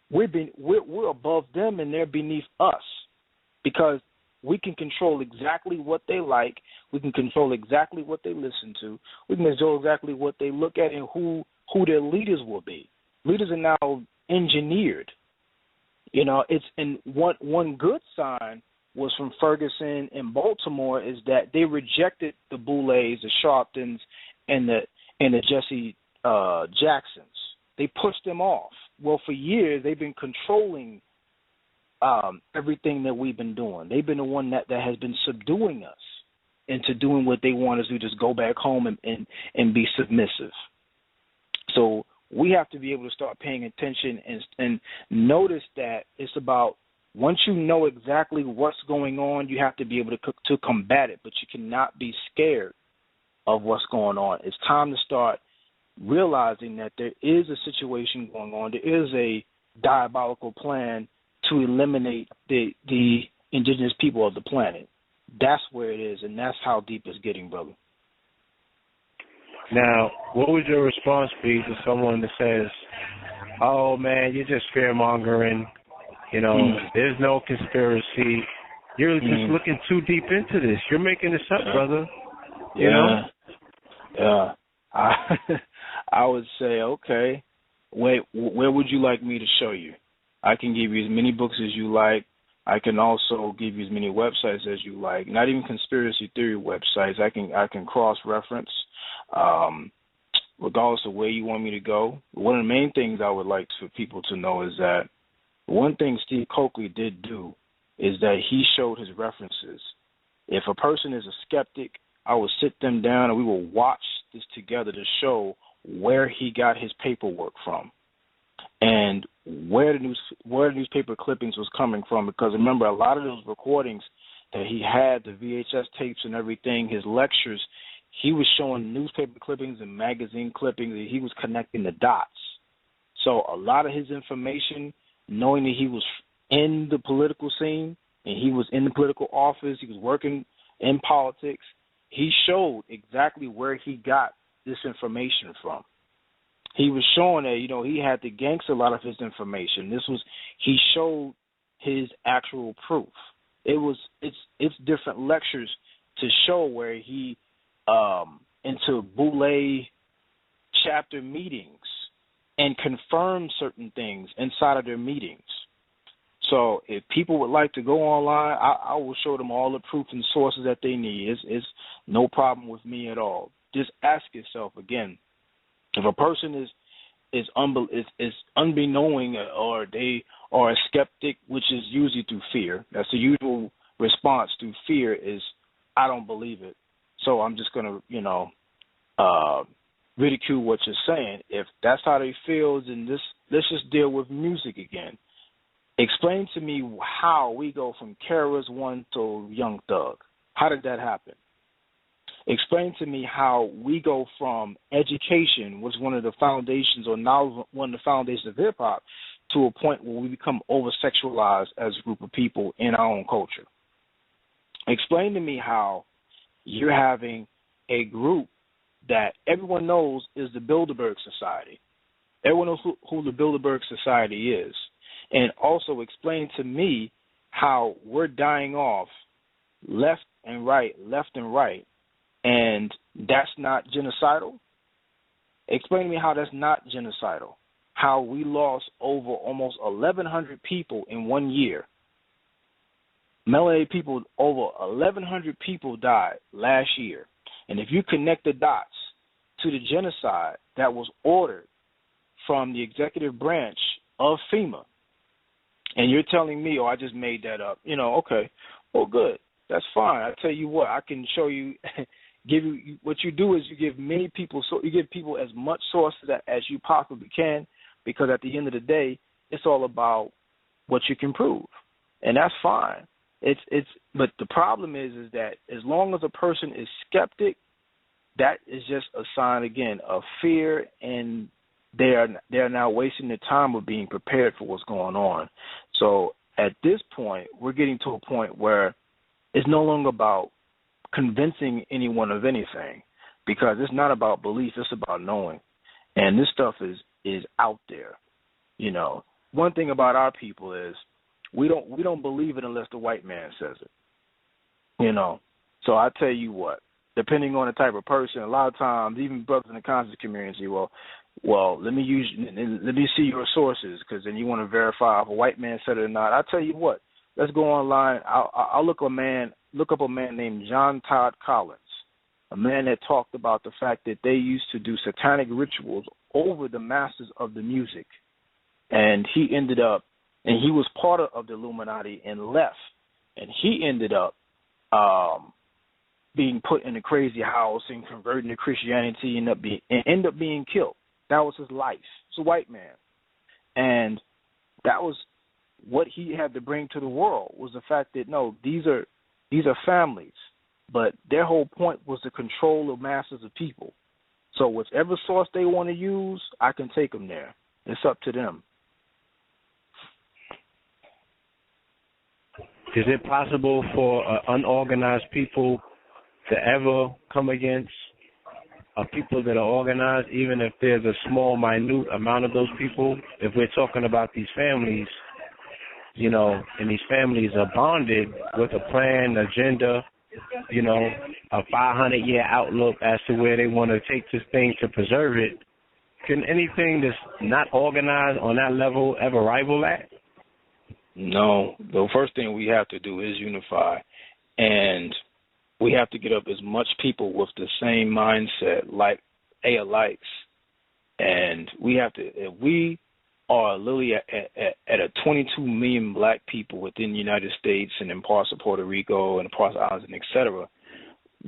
we're above them and they're beneath us, because we can control exactly what they like. We can control exactly what they listen to. We can control exactly what they look at and who their leaders will be. Leaders are now engineered. And one good sign was from Ferguson and Baltimore is that they rejected the Boulets, the Sharptons, and the Jesse Jacksons. They pushed them off. Well, for years they've been controlling everything that we've been doing. They've been the one that has been subduing us into doing what they want us to do, just go back home and be submissive. So we have to be able to start paying attention and notice that it's about, once you know exactly what's going on, you have to be able to combat it, but you cannot be scared of what's going on. It's time to start realizing that there is a situation going on. There is a diabolical plan to eliminate the indigenous people of the planet. That's where it is, and that's how deep it's getting, brother. Now, what would your response be to someone that says, oh, man, you're just fear-mongering, there's no conspiracy, you're just looking too deep into this, you're making this up, brother, you know? Yeah. I would say, okay, where would you like me to show you? I can give you as many books as you like. I can also give you as many websites as you like. Not even conspiracy theory websites. I can cross-reference, regardless of where you want me to go. One of the main things I would like for people to know is that one thing Steve Coakley did do is that he showed his references. If a person is a skeptic, I will sit them down and we will watch this together to show where he got his paperwork from and where the newspaper clippings was coming from. Because remember, a lot of those recordings that he had, the VHS tapes and everything, his lectures, he was showing newspaper clippings and magazine clippings, and he was connecting the dots. So a lot of his information, knowing that he was in the political scene and he was in the political office, he was working in politics, he showed exactly where he got this information from. He was showing that, he had to gangster a lot of his information. He showed his actual proof. It's different lectures to show where he into Boule chapter meetings and confirm certain things inside of their meetings. So if people would like to go online, I will show them all the proof and sources that they need. It's no problem with me at all. Just ask yourself again, if a person is unbeknowing or they are a skeptic, which is usually through fear. That's the usual response through fear is, I don't believe it. So I'm just going to, ridicule what you're saying. If that's how they feel, then let's just deal with music again. Explain to me how we go from KRS-One to Young Thug. How did that happen? Explain to me how we go from education, was one of the foundations, or now one of the foundations of hip-hop, to a point where we become over-sexualized as a group of people in our own culture. Explain to me how you're having a group that everyone knows is the Bilderberg Society. Everyone knows who the Bilderberg Society is. And also explain to me how we're dying off left and right, and that's not genocidal. Explain to me how that's not genocidal, how we lost over almost 1,100 people in 1 year. Melanated people, over 1,100 people died last year. And if you connect the dots to the genocide that was ordered from the executive branch of FEMA, and you're telling me, oh, I just made that up, okay, well, good. That's fine. I tell you what, I can show you, give you, what you do is you give many people, so you give people as much sources as you possibly can, because at the end of the day, it's all about what you can prove. And that's fine. But the problem is that as long as a person is skeptic, that is just a sign, again, of fear, and they are now wasting their time of being prepared for what's going on. So at this point, we're getting to a point where it's no longer about convincing anyone of anything, because it's not about belief, it's about knowing. And this stuff is out there. One thing about our people is we don't believe it unless the white man says it. So I tell you what, depending on the type of person, a lot of times, even brothers in the conscious community, well, let me see your sources, because then you want to verify if a white man said it or not. I tell you what, let's go online. I'll look up a man named John Todd Collins, a man that talked about the fact that they used to do satanic rituals over the masters of the music, and he ended up, and he was part of the Illuminati and left, and he ended up being put in a crazy house and converting to Christianity and end up being killed. That was his life. It's a white man. And that was what he had to bring to the world, was the fact that, no, these are families. But their whole point was to control the masses of people. So whichever source they want to use, I can take them there. It's up to them. Is it possible for unorganized people to ever come against people that are organized, even if there's a small, minute amount of those people? If we're talking about these families, and these families are bonded with a plan, agenda, a 500-year outlook as to where they want to take this thing to preserve it, can anything that's not organized on that level ever rival that? No. The first thing we have to do is unify, and we have to get up as much people with the same mindset, like alikes, and we have to. If we are literally at a 22 million black people within the United States and in parts of Puerto Rico and parts of Islands, and etc.,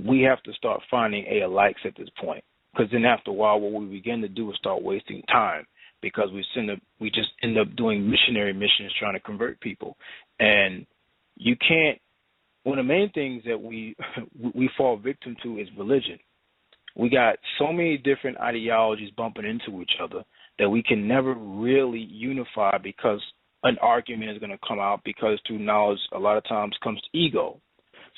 we have to start finding alikes at this point, because then after a while, what we begin to do is start wasting time, because we just end up doing missionary missions trying to convert people, and you can't. One of the main things that we fall victim to is religion. We got so many different ideologies bumping into each other that we can never really unify, because an argument is going to come out, because through knowledge a lot of times comes ego.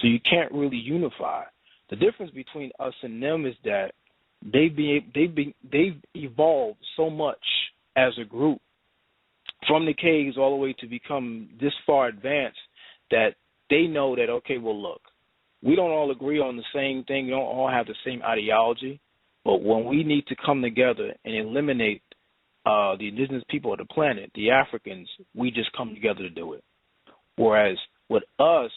So you can't really unify. The difference between us and them is that they've evolved so much as a group from the caves all the way to become this far advanced that they know that, okay, well, look, we don't all agree on the same thing. We don't all have the same ideology. But when we need to come together and eliminate the indigenous people of the planet, the Africans, we just come together to do it. Whereas with us,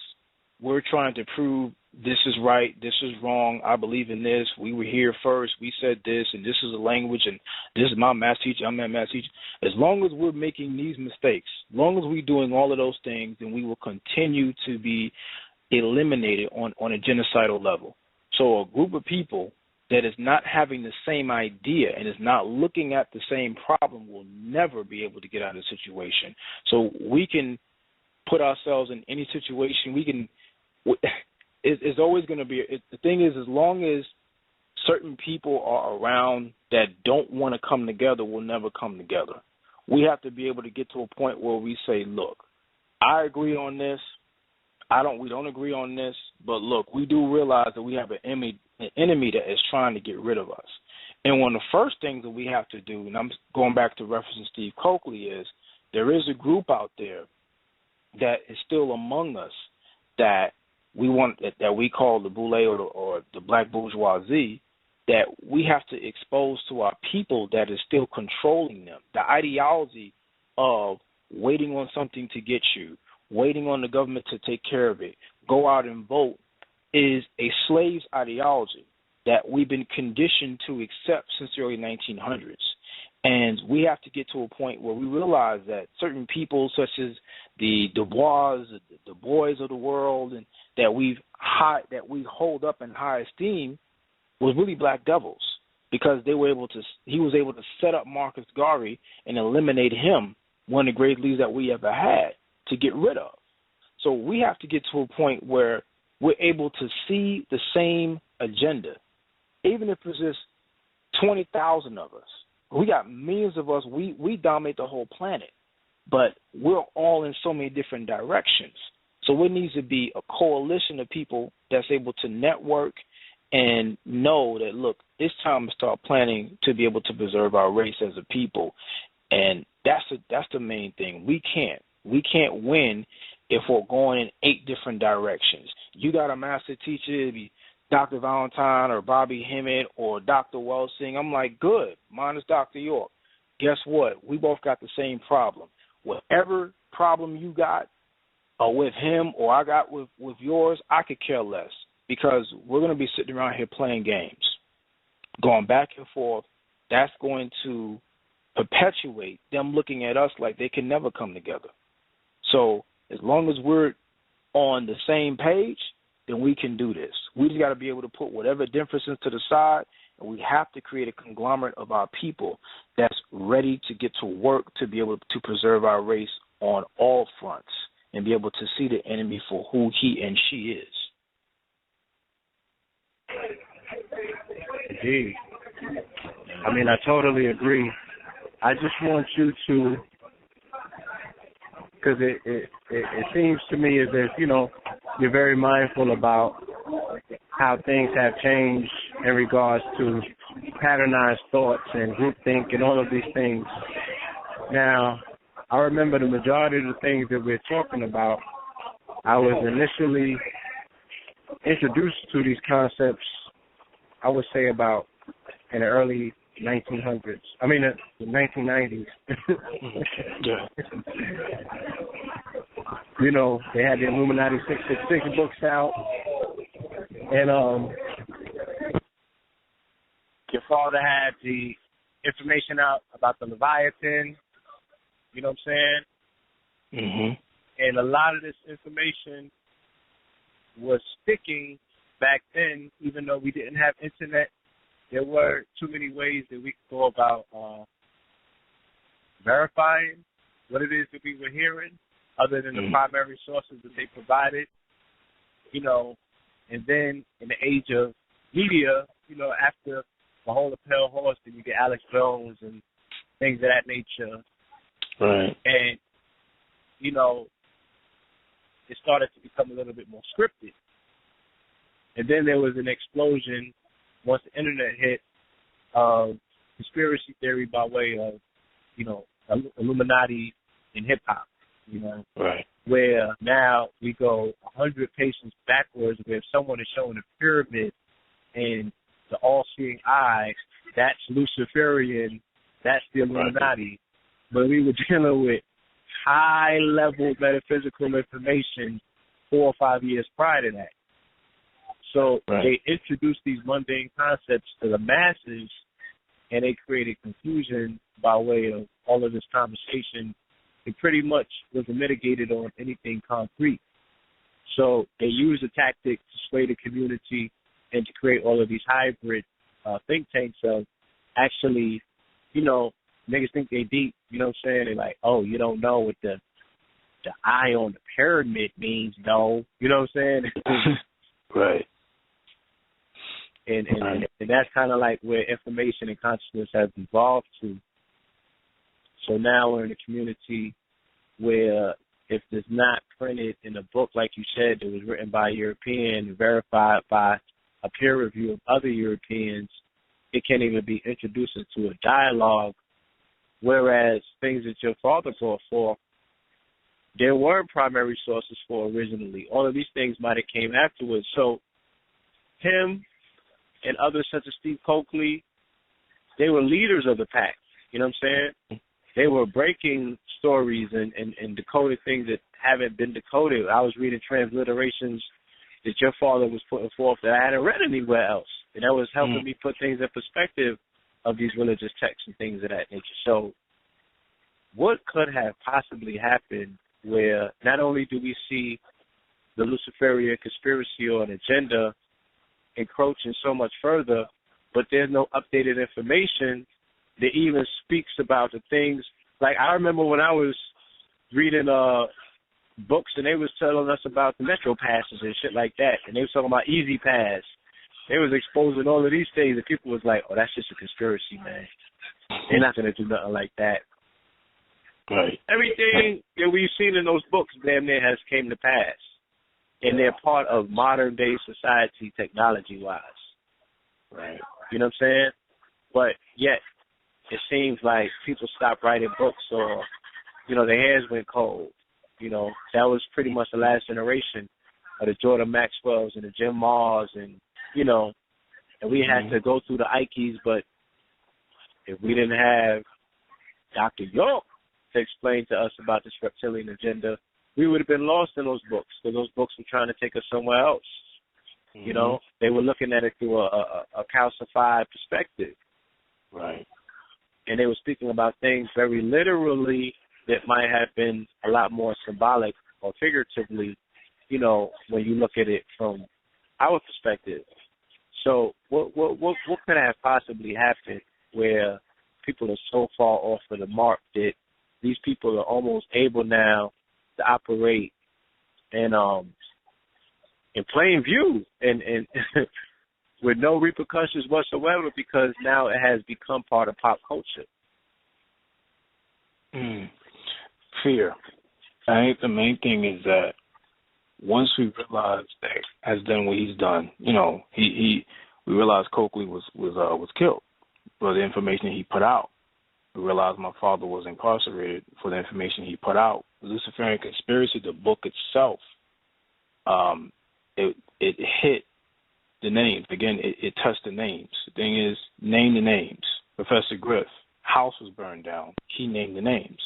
we're trying to prove this is right, this is wrong, I believe in this, we were here first, we said this, and this is the language, and this is my math teacher, I'm that math teacher. As long as we're making these mistakes, as long as we're doing all of those things, then we will continue to be eliminated on a genocidal level. So a group of people that is not having the same idea and is not looking at the same problem will never be able to get out of the situation. So we can put ourselves in any situation. We can. It's always going to be. The thing is, as long as certain people are around that don't want to come together, will never come together. We have to be able to get to a point where we say, look, I agree on this. We don't agree on this, but look, we do realize that we have an enemy that is trying to get rid of us. And one of the first things that we have to do, and I'm going back to referencing Steve Coakley, is there is a group out there that is still among us that we want, that we call the boule or the black bourgeoisie, that we have to expose to our people that is still controlling them. The ideology of waiting on something to get you, waiting on the government to take care of it, go out and vote, is a slave's ideology that we've been conditioned to accept since the early 1900s. And we have to get to a point where we realize that certain people, such as the Du Bois, the boys of the world, and that we hold up in high esteem, was really black devils, because he was able to set up Marcus Garvey and eliminate him, one of the great leaders that we ever had, to get rid of. So we have to get to a point where we're able to see the same agenda, even if it's just 20,000 of us. We got millions of us. We dominate the whole planet, but we're all in so many different directions. So it needs to be a coalition of people that's able to network and know that, look, it's time to start planning to be able to preserve our race as a people. And that's the main thing. We can't win if we're going in 8 different directions. You got a master teacher, be Dr. Valentine or Bobby Hemmett or Dr. Welsing. I'm like, good. Mine is Dr. York. Guess what? We both got the same problem. Whatever problem you got with him or I got with yours, I could care less, because we're going to be sitting around here playing games, going back and forth. That's going to perpetuate them looking at us like they can never come together. So as long as we're on the same page, then we can do this. We just got to be able to put whatever differences to the side, and we have to create a conglomerate of our people that's ready to get to work to be able to preserve our race on all fronts and be able to see the enemy for who he and she is. Indeed. I mean, I totally agree. I just want you to, because it seems to me as if, you're very mindful about how things have changed in regards to patternized thoughts and groupthink and all of these things. Now, I remember the majority of the things that we're talking about, I was initially introduced to these concepts, I would say about in the early 1900s. I mean, the 1990s. Yeah. They had the Illuminati 666 books out, and your father had the information out about the Leviathan. You know what I'm saying? Mm-hmm. And a lot of this information was sticking back then, even though we didn't have internet. There were too many ways that we could go about verifying what it is that we were hearing, other than the primary sources that they provided, and then in the age of media, after the whole Pale Horse, then you get Alex Jones and things of that nature. Right. And, it started to become a little bit more scripted. And then there was an explosion once the internet hit of conspiracy theory by way of, Illuminati and hip-hop. you know, right. where now we go 100 patients backwards, where if someone is showing a pyramid and the all-seeing eye, that's Luciferian, that's the Illuminati. But we were dealing with high-level metaphysical information 4 or 5 years prior to that. So they introduced these mundane concepts to the masses, and they created confusion by way of all of this conversation. It pretty much was mitigated on anything concrete. So they used a tactic to sway the community and to create all of these hybrid think tanks of actually, you know, niggas think they deep, you know what I'm saying? They're like, oh, you don't know what the eye on the pyramid means, no. You know what I'm saying? Right. And that's kind of like where information and consciousness has evolved to. So now we're in a community where if it's not printed in a book, like you said, that was written by a European, verified by a peer review of other Europeans, it can't even be introduced into a dialogue, whereas things that your father brought forth, there weren't primary sources for originally. All of these things might have came afterwards. So him and others such as Steve Coakley, they were leaders of the pack. You know what I'm saying? They were breaking stories and decoding things that haven't been decoded. I was reading transliterations that your father was putting forth that I hadn't read anywhere else. And that was helping me put things in perspective of these religious texts and things of that nature. So what could have possibly happened where not only do we see the Luciferian conspiracy or an agenda encroaching so much further, but there's no updated information that even speaks about the things. Like I remember when I was reading books and they was telling us about the Metro passes and shit like that, and they was talking about Easy Pass. They was exposing all of these things, and people was like, oh, that's just a conspiracy, man. They're not going to do nothing like that. Right. Everything that we've seen in those books damn near has came to pass. And they're part of modern-day society technology-wise. Right. You know what I'm saying? But yet, it seems like people stopped writing books or, you know, their hands went cold. You know, that was pretty much the last generation of the Jordan Maxwells and the Jim Mahs and, you know, and we had to go through the Ikes, but if we didn't have Dr. York to explain to us about this reptilian agenda, we would have been lost in those books, because those books were trying to take us somewhere else. You know, they were looking at it through a calcified perspective. Right. And they were speaking about things very literally that might have been a lot more symbolic or figuratively, you know, when you look at it from our perspective. So what could have possibly happened where people are so far off of the mark that these people are almost able now to operate in plain view and with no repercussions whatsoever, because now it has become part of pop culture? Fear. I think the main thing is that once we realize that has done what he's done, you know, we realized Coakley was killed for the information he put out. We realized my father was incarcerated for the information he put out. The Luciferian Conspiracy, the book itself, it hit the names. Again, it touched the names. The thing is, name the names. Professor Griff, house was burned down. He named the names.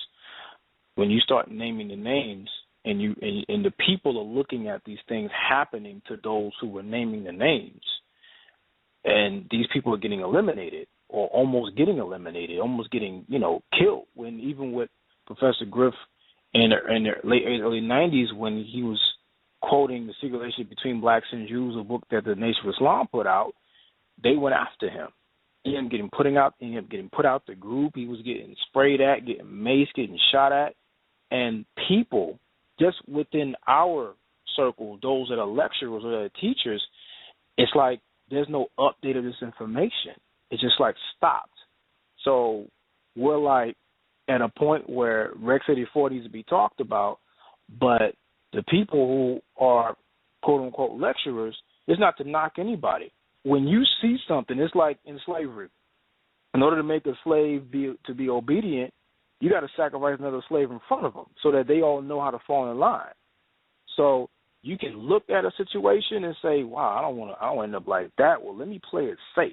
When you start naming the names, and the people are looking at these things happening to those who were naming the names, and these people are getting eliminated, or almost getting eliminated, almost getting, you know, killed. When even with Professor Griff in the late early 90s, when he was quoting The Secret Relationship Between Blacks and Jews, a book that the Nation of Islam put out, they went after him. He ended up getting put out the group. He was getting sprayed at, getting maced, getting shot at. And people, just within our circle, those that are lecturers or that are teachers, it's like there's no update of this information. It's just like stopped. So we're like at a point where Rec 84 needs to be talked about, but the people who are quote-unquote lecturers, it's not to knock anybody. When you see something, it's like in slavery. In order to make a slave be obedient, you got to sacrifice another slave in front of them so that they all know how to fall in line. So you can look at a situation and say, wow, I don't want to end up like that. Well, let me play it safe.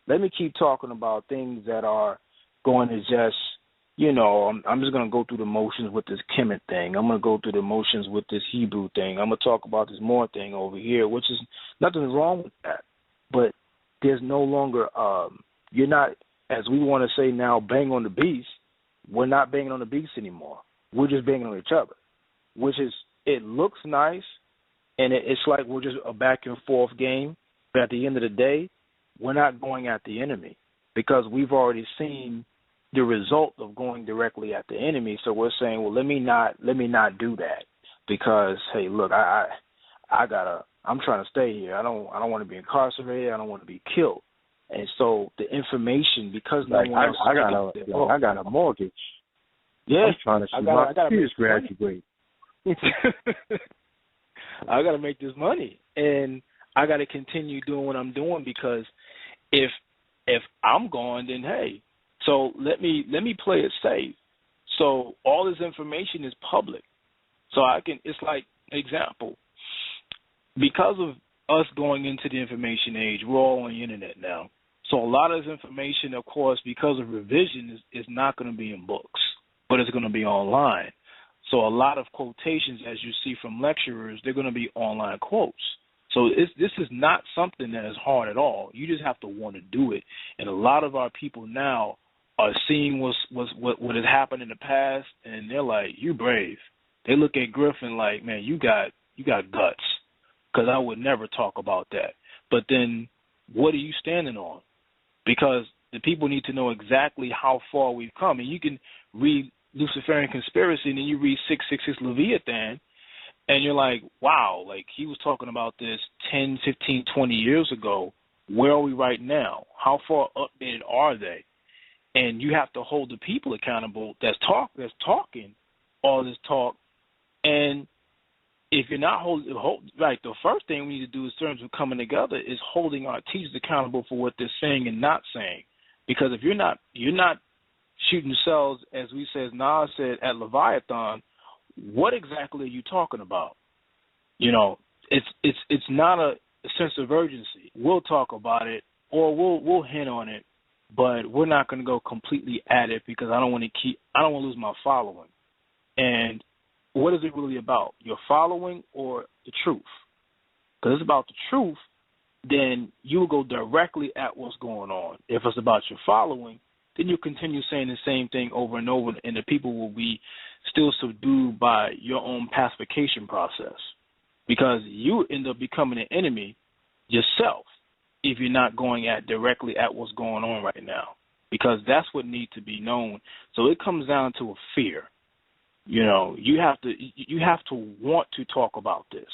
Let me keep talking about things that are going to just, I'm just going to go through the motions with this Kemet thing. I'm going to go through the motions with this Hebrew thing. I'm going to talk about this more thing over here, which is nothing wrong with that. But there's no longer, you're not, as we want to say now, bang on the beast. We're not banging on the beast anymore. We're just banging on each other, which is, it looks nice, and it's like we're just a back and forth game. But at the end of the day, we're not going at the enemy because we've already seen the result of going directly at the enemy. So we're saying, well, let me not do that because, hey, look, I'm trying to stay here. I don't want to be incarcerated. I don't want to be killed. And so the information, because no one else, I got a mortgage. Yeah, I'm trying to see my kids graduate. I got to make this money, and I got to continue doing what I'm doing because if I'm gone, then hey, so let me play it safe. So all this information is public, so I can. It's like example, because of us going into the information age, we're all on the internet now. So a lot of this information, of course, because of revision, is not going to be in books, but it's going to be online. So a lot of quotations, as you see from lecturers, they're going to be online quotes. So this is not something that is hard at all. You just have to want to do it. And a lot of our people now are seeing what has happened in the past, and they're like, "You brave." They look at Griffin like, "Man, you got guts," because I would never talk about that. But then, what are you standing on? Because the people need to know exactly how far we've come. And you can read Luciferian Conspiracy, and then you read 666 Leviathan, and you're like, wow, like he was talking about this 10, 15, 20 years ago. Where are we right now? How far updated are they? And you have to hold the people accountable that's talking all this talk. And if you're not the first thing we need to do in terms of coming together is holding our teachers accountable for what they're saying and not saying. Because if you're not shooting yourselves, as we said, as Nas said at Leviathan, what exactly are you talking about? It's not a sense of urgency. We'll talk about it or we'll hint on it, but we're not going to go completely at it because I don't want to lose my following. And what is it really about? Your following or the truth? Because it's about the truth, then you will go directly at what's going on. If it's about your following, then you continue saying the same thing over and over, and the people will be still subdued by your own pacification process. Because you end up becoming an enemy yourself if you're not going directly at what's going on right now. Because that's what needs to be known. So it comes down to a fear. You have to want to talk about this.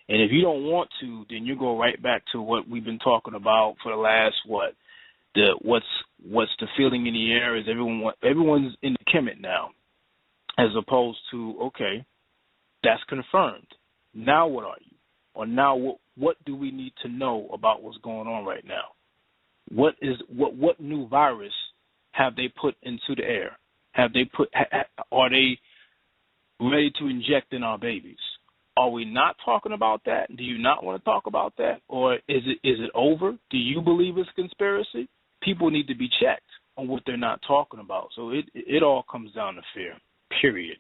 And if you don't want to, then you go right back to what we've been talking about for the last what's the feeling in the air is everyone's in the Kemet now, as opposed to, okay, that's confirmed. Now what are you? Or now what do we need to know about what's going on right now? What new virus have they put into the air? Are they ready to inject in our babies? Are we not talking about that? Do you not want to talk about that? Or is it over? Do you believe it's a conspiracy? People need to be checked on what they're not talking about. So it all comes down to fear, period.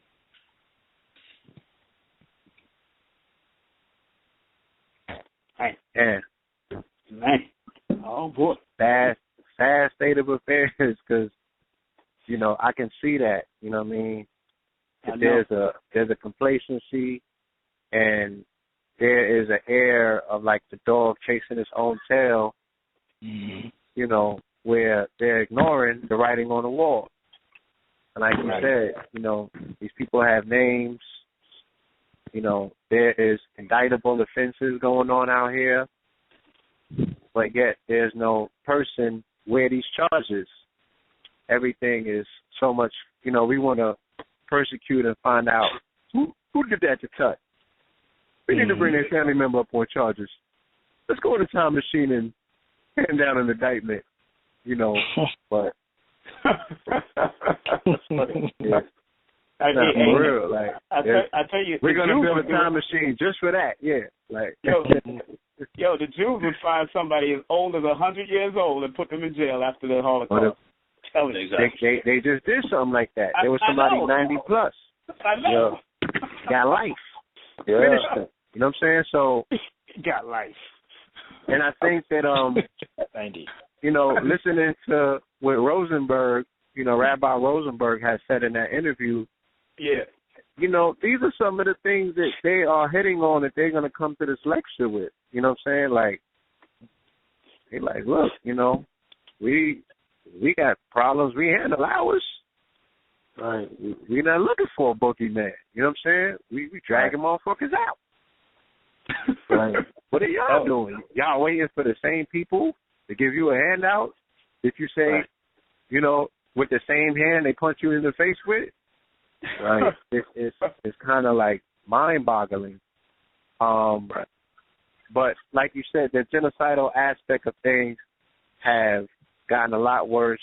Man. Oh, boy. Sad state of affairs because, I can see that, you know what I mean? There's a complacency and there is an air of like the dog chasing its own tail, where they're ignoring the writing on the wall. And like you said, these people have names. There is indictable offenses going on out here, but yet there's no person where these charges. Everything is so much, we want to persecute and find out who did that to Tut. We need to bring their family member up on charges. Let's go in the time machine and hand down an indictment, but Yeah. For real, like I tell you, we're gonna build a time machine just for that. Yeah, like yo, the Jews would find somebody as old as 100 years old and put them in jail after the Holocaust. They just did something like that. There was somebody 90 plus. I know. Got life. Yeah. Finished them. You know what I'm saying? So got life. And I think that 90. You know, listening to what Rosenberg, you know, Rabbi Rosenberg has said in that interview. Yeah. You know, these are some of the things that they are hitting on that they're going to come to this lecture with. You know what I'm saying? Like, they like, look, you know, we got problems. We handle ours. Right. We're not looking for a boogeyman. You know what I'm saying? We dragging motherfuckers out. Right. What are y'all doing? Y'all waiting for the same people to give you a handout? If you say, you know, with the same hand they punch you in the face with? Right. It's kind of like mind-boggling. But like you said, the genocidal aspect of things have gotten a lot worse.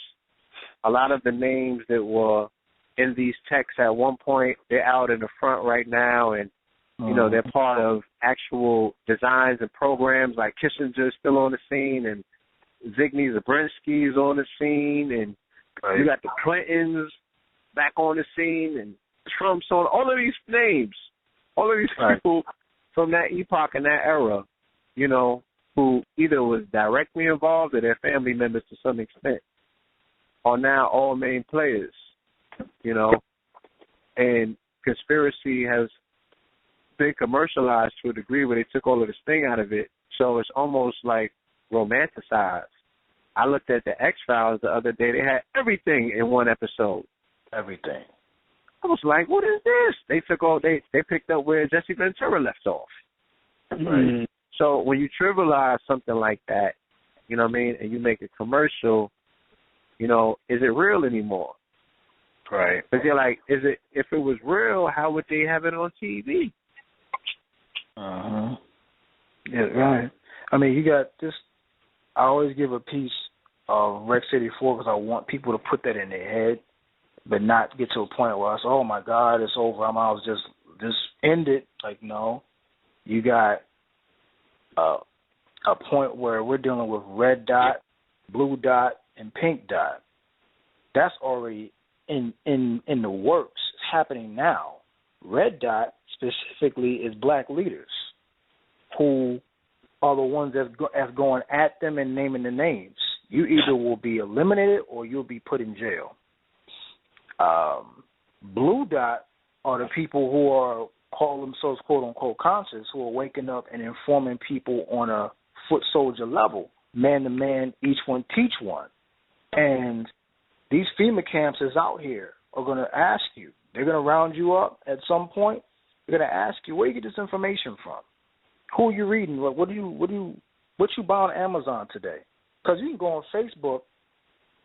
A lot of the names that were in these texts at one point, they're out in the front right now, and you know, they're part of actual designs and programs. Like Kissinger's still on the scene, and Zbigniew Zabriskie on the scene, and you got the Clintons back on the scene, and Trump's on. All of these names, all of these people from that epoch and that era, you know, who either was directly involved or their family members to some extent, are now all main players, you know, and conspiracy has been commercialized to a degree where they took all of the sting out of it, so it's almost like romanticized. I looked at the X-Files the other day. They had everything in one episode. Everything. I was like, what is this? They took all they picked up where Jesse Ventura left off. Right. So when you trivialize something like that, you know what I mean, and you make it commercial, you know, is it real anymore? Right. Because you're like, if it was real, how would they have it on TV? Yeah, right. I mean, you got this. I always give a piece of Rex 84 because I want people to put that in their head, but not get to a point where I say, oh, my God, it's over. I'll just end it. Like, no. You got a point where we're dealing with red dot, blue dot, and pink dot. That's already in the works. It's happening now. Red dot specifically is black leaders who are the ones that's going at them and naming the names. You either will be eliminated or you'll be put in jail. Blue dot are the people who are call themselves quote-unquote conscious, who are waking up and informing people on a foot soldier level, man to man, each one teach one. And these FEMA camps is out here are going to ask you. They're going to round you up at some point. They're going to ask you, where you get this information from? Who are you reading? What you buy on Amazon today? Because you can go on Facebook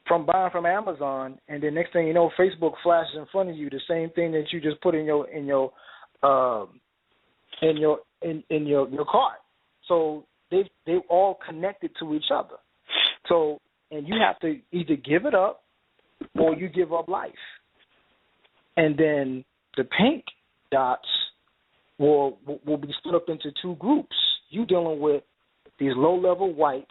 from buying from Amazon, and then next thing you know, Facebook flashes in front of you the same thing that you just put in your cart. So they've all connected to each other. So, and you have to either give it up or you give up life. And then the pink dots will be split up into two groups. You dealing with these low-level whites,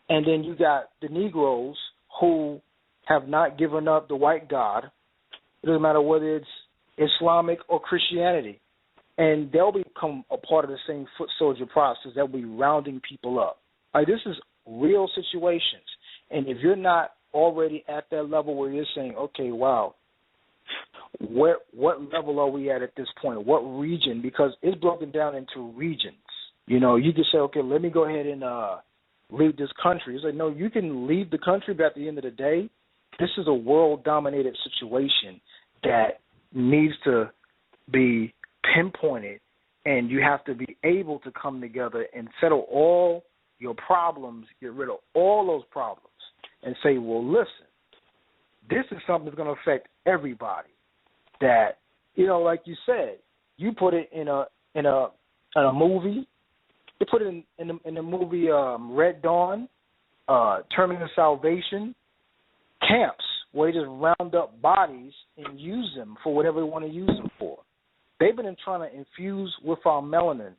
and then you got the Negroes who have not given up the white God. It doesn't matter whether it's Islamic or Christianity. And they'll become a part of the same foot soldier process. They'll be rounding people up. Like, this is real situations. And if you're not already at that level where you're saying, okay, wow, what level are we at this point? What region? Because it's broken down into regions. You know, you just say, okay, let me go ahead and leave this country. It's like, no, you can leave the country, but at the end of the day, this is a world-dominated situation that needs to be pinpointed, and you have to be able to come together and settle all your problems, get rid of all those problems, and say, well, listen, this is something that's going to affect everybody. That, you know, like you said, you put it in a movie. You put it in the movie Red Dawn, Terminal Salvation. camps where they just round up bodies and use them for whatever they want to use them for. They've been trying to infuse with our melanin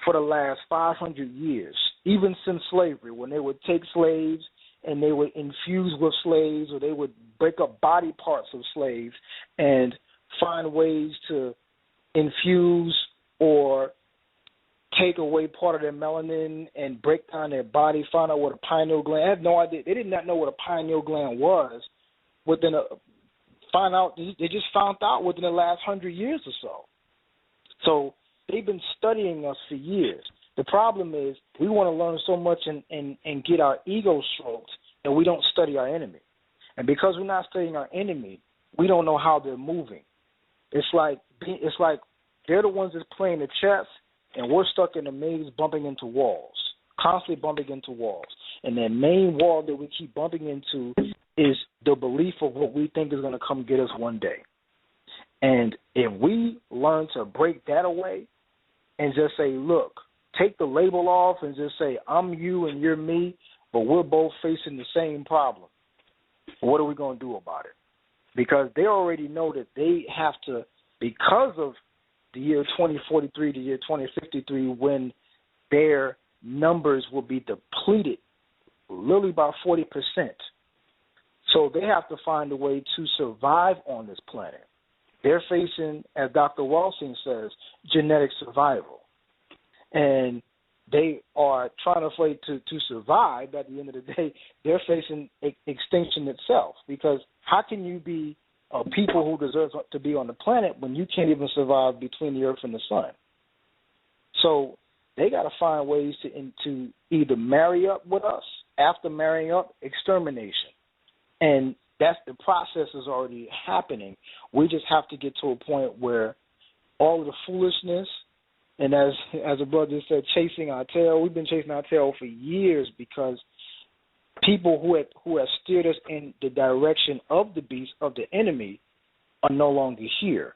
for the last 500 years, even since slavery, when they would take slaves and they would infuse with slaves, or they would break up body parts of slaves and find ways to infuse or take away part of their melanin and break down their body, find out what a pineal gland. I have no idea. They did not know what a pineal gland was. They just found out within the last 100 years or so. So they've been studying us for years. The problem is we want to learn so much and get our ego stroked, and we don't study our enemy. And because we're not studying our enemy, we don't know how they're moving. It's like they're the ones that's playing the chess, and we're stuck in a maze bumping into walls, constantly bumping into walls. And that main wall that we keep bumping into is the belief of what we think is going to come get us one day. And if we learn to break that away and just say, look, take the label off and just say, I'm you and you're me, but we're both facing the same problem. What are we going to do about it? Because they already know that they have to, because of the year 2043 to year 2053, when their numbers will be depleted literally by 40%. So they have to find a way to survive on this planet. They're facing, as Dr. Walsing says, genetic survival. And they are trying to fight to survive. At the end of the day, they're facing extinction itself. Because how can you be a people who deserve to be on the planet when you can't even survive between the earth and the sun? So they got to find ways to either marry up with us. After marrying up, extermination. And that's the process is already happening. We just have to get to a point where all of the foolishness, and as a brother said, chasing our tail. We've been chasing our tail for years because people who have steered us in the direction of the beast, of the enemy, are no longer here.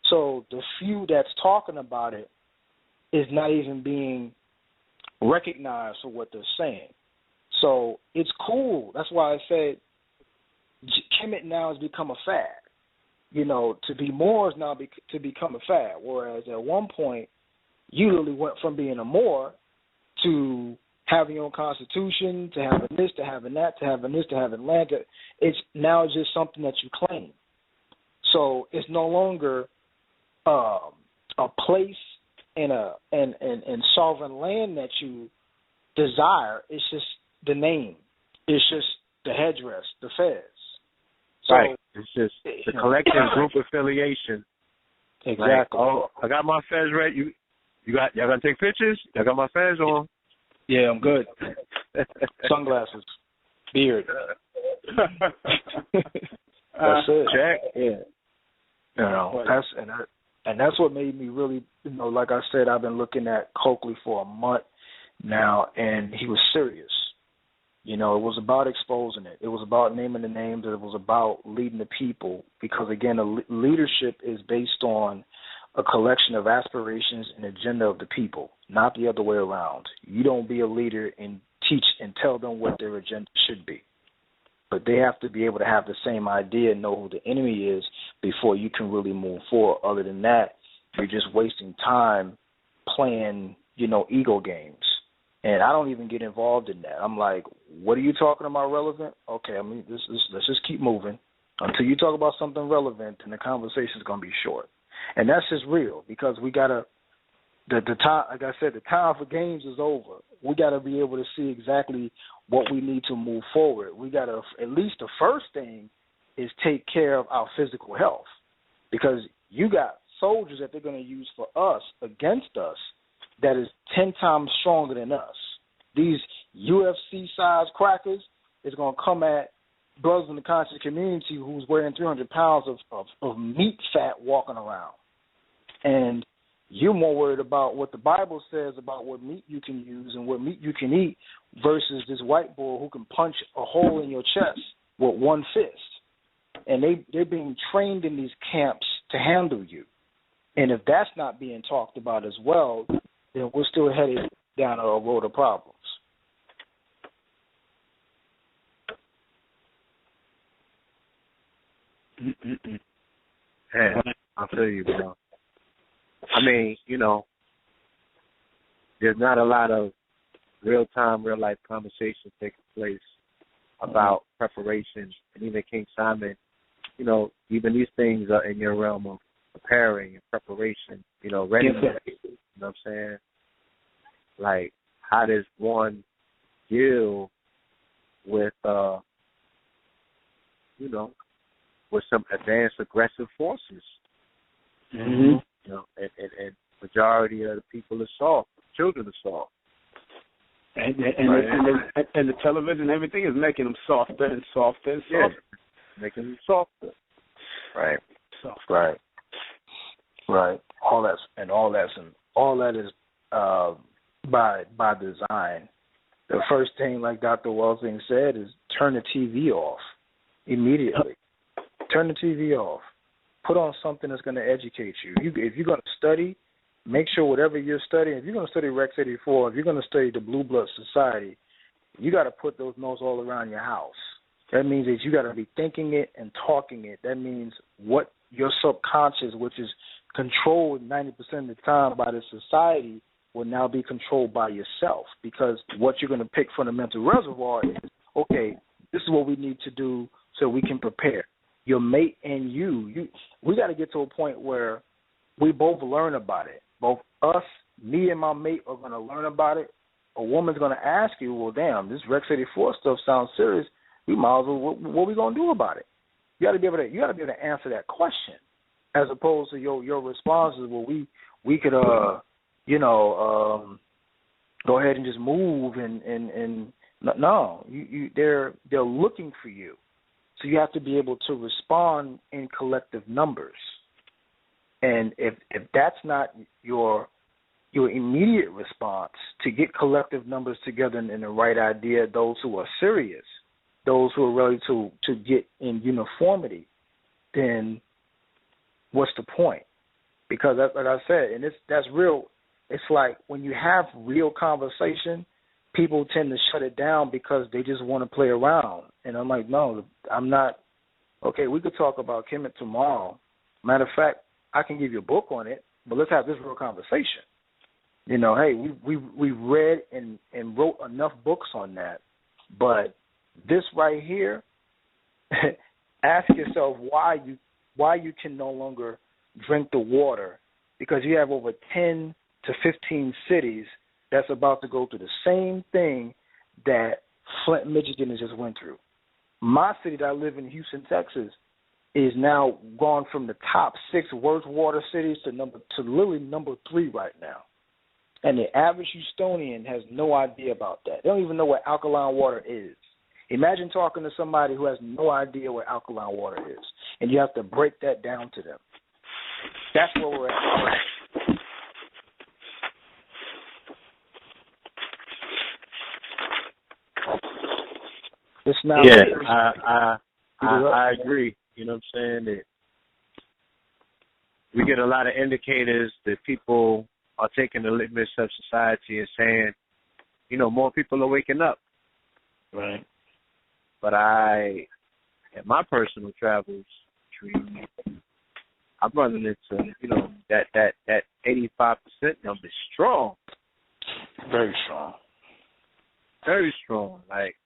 So the few that's talking about it is not even being recognized for what they're saying. So it's cool. That's why I said Kemet now has become a fad. You know, to be Moor is now to become a fad, whereas at one point you literally went from being a Moor to having your own constitution, to having this, to having that, to having this, to having land. It's now just something that you claim. So it's no longer a place and sovereign land that you desire. It's just the name. It's just the headdress, the fez. So, right. It's just the collective group affiliation. Exactly. Like, oh, I got my fez ready. Y'all gonna take pictures? I got my fez on. Yeah, I'm good. Sunglasses, beard. That's it. Check. Yeah. You know, that's what made me really, you know, like I said, I've been looking at Coakley for a month now, and he was serious. You know, it was about exposing it. It was about naming the names. It was about leading the people because, again, leadership is based on a collection of aspirations and agenda of the people, not the other way around. You don't be a leader and teach and tell them what their agenda should be. But they have to be able to have the same idea and know who the enemy is before you can really move forward. Other than that, you're just wasting time playing, you know, ego games. And I don't even get involved in that. I'm like, what are you talking about relevant? Okay, I mean, let's just keep moving. Until you talk about something relevant, then the conversation is going to be short. And that's just real because we got to, the time, like I said, the time for games is over. We got to be able to see exactly what we need to move forward. We got to, at least the first thing is take care of our physical health because you got soldiers that they're going to use for us, against us, that is 10 times stronger than us. These UFC-sized crackers is going to come at brothers in the conscious community who's wearing 300 pounds of meat fat walking around. And you're more worried about what the Bible says about what meat you can use and what meat you can eat versus this white boy who can punch a hole in your chest with one fist. And they're being trained in these camps to handle you. And if that's not being talked about as well, then we're still headed down a road of problems. Yeah, I feel you, bro. I mean, there's not a lot of real-time, real-life conversations taking place about preparation. And even King Simon, even these things are in your realm of preparing and preparation, readiness. You know what I'm saying? Like, how does one deal with, with some advanced aggressive forces? Mm-hmm. And majority of the people are soft, children are soft. And the television and everything is making them softer and softer and softer. Yeah, making them softer. Right. Softer. Right. All that is by design. The first thing, like Dr. Welsing said, is turn the TV off immediately. Turn the TV off. Put on something that's going to educate you. If you're going to study, make sure whatever you're studying, if you're going to study Rex 84, if you're going to study the Blue Blood Society, you got to put those notes all around your house. That means that you got to be thinking it and talking it. That means what your subconscious, which is controlled 90% of the time by the society, will now be controlled by yourself, because what you're going to pick from the mental reservoir is, okay, this is what we need to do so we can prepare. Your mate and we got to get to a point where we both learn about it. Both us, me and my mate are going to learn about it. A woman's going to ask you, well, damn, this Rex 84 stuff sounds serious. We might as well, what we going to do about it? You got to be able to answer that question, as opposed to your responses. Well, we could go ahead and just move and no, they're looking for you. So you have to be able to respond in collective numbers. And if that's not your immediate response, to get collective numbers together in the right idea, those who are serious, those who are ready to get in uniformity, then what's the point? Because like I said, and that's real. It's like when you have real conversation, people tend to shut it down because they just want to play around. And I'm like, no, I'm not. Okay, we could talk about Kemet tomorrow. Matter of fact, I can give you a book on it, but let's have this real conversation. Hey, we read and wrote enough books on that, but this right here, ask yourself why you can no longer drink the water, because you have over 10 to 15 cities that's about to go through the same thing that Flint, Michigan has just went through. My city that I live in, Houston, Texas, is now gone from the top 6 worst water cities to literally number 3 right now. And the average Houstonian has no idea about that. They don't even know what alkaline water is. Imagine talking to somebody who has no idea what alkaline water is, and you have to break that down to them. That's where we're at. It's not. Yeah, I agree. You know what I'm saying? That we get a lot of indicators that people are taking the litmus of society and saying, more people are waking up. Right. But in my personal travels, I'm running into, that 85% number is strong. Very strong. Very strong. Like,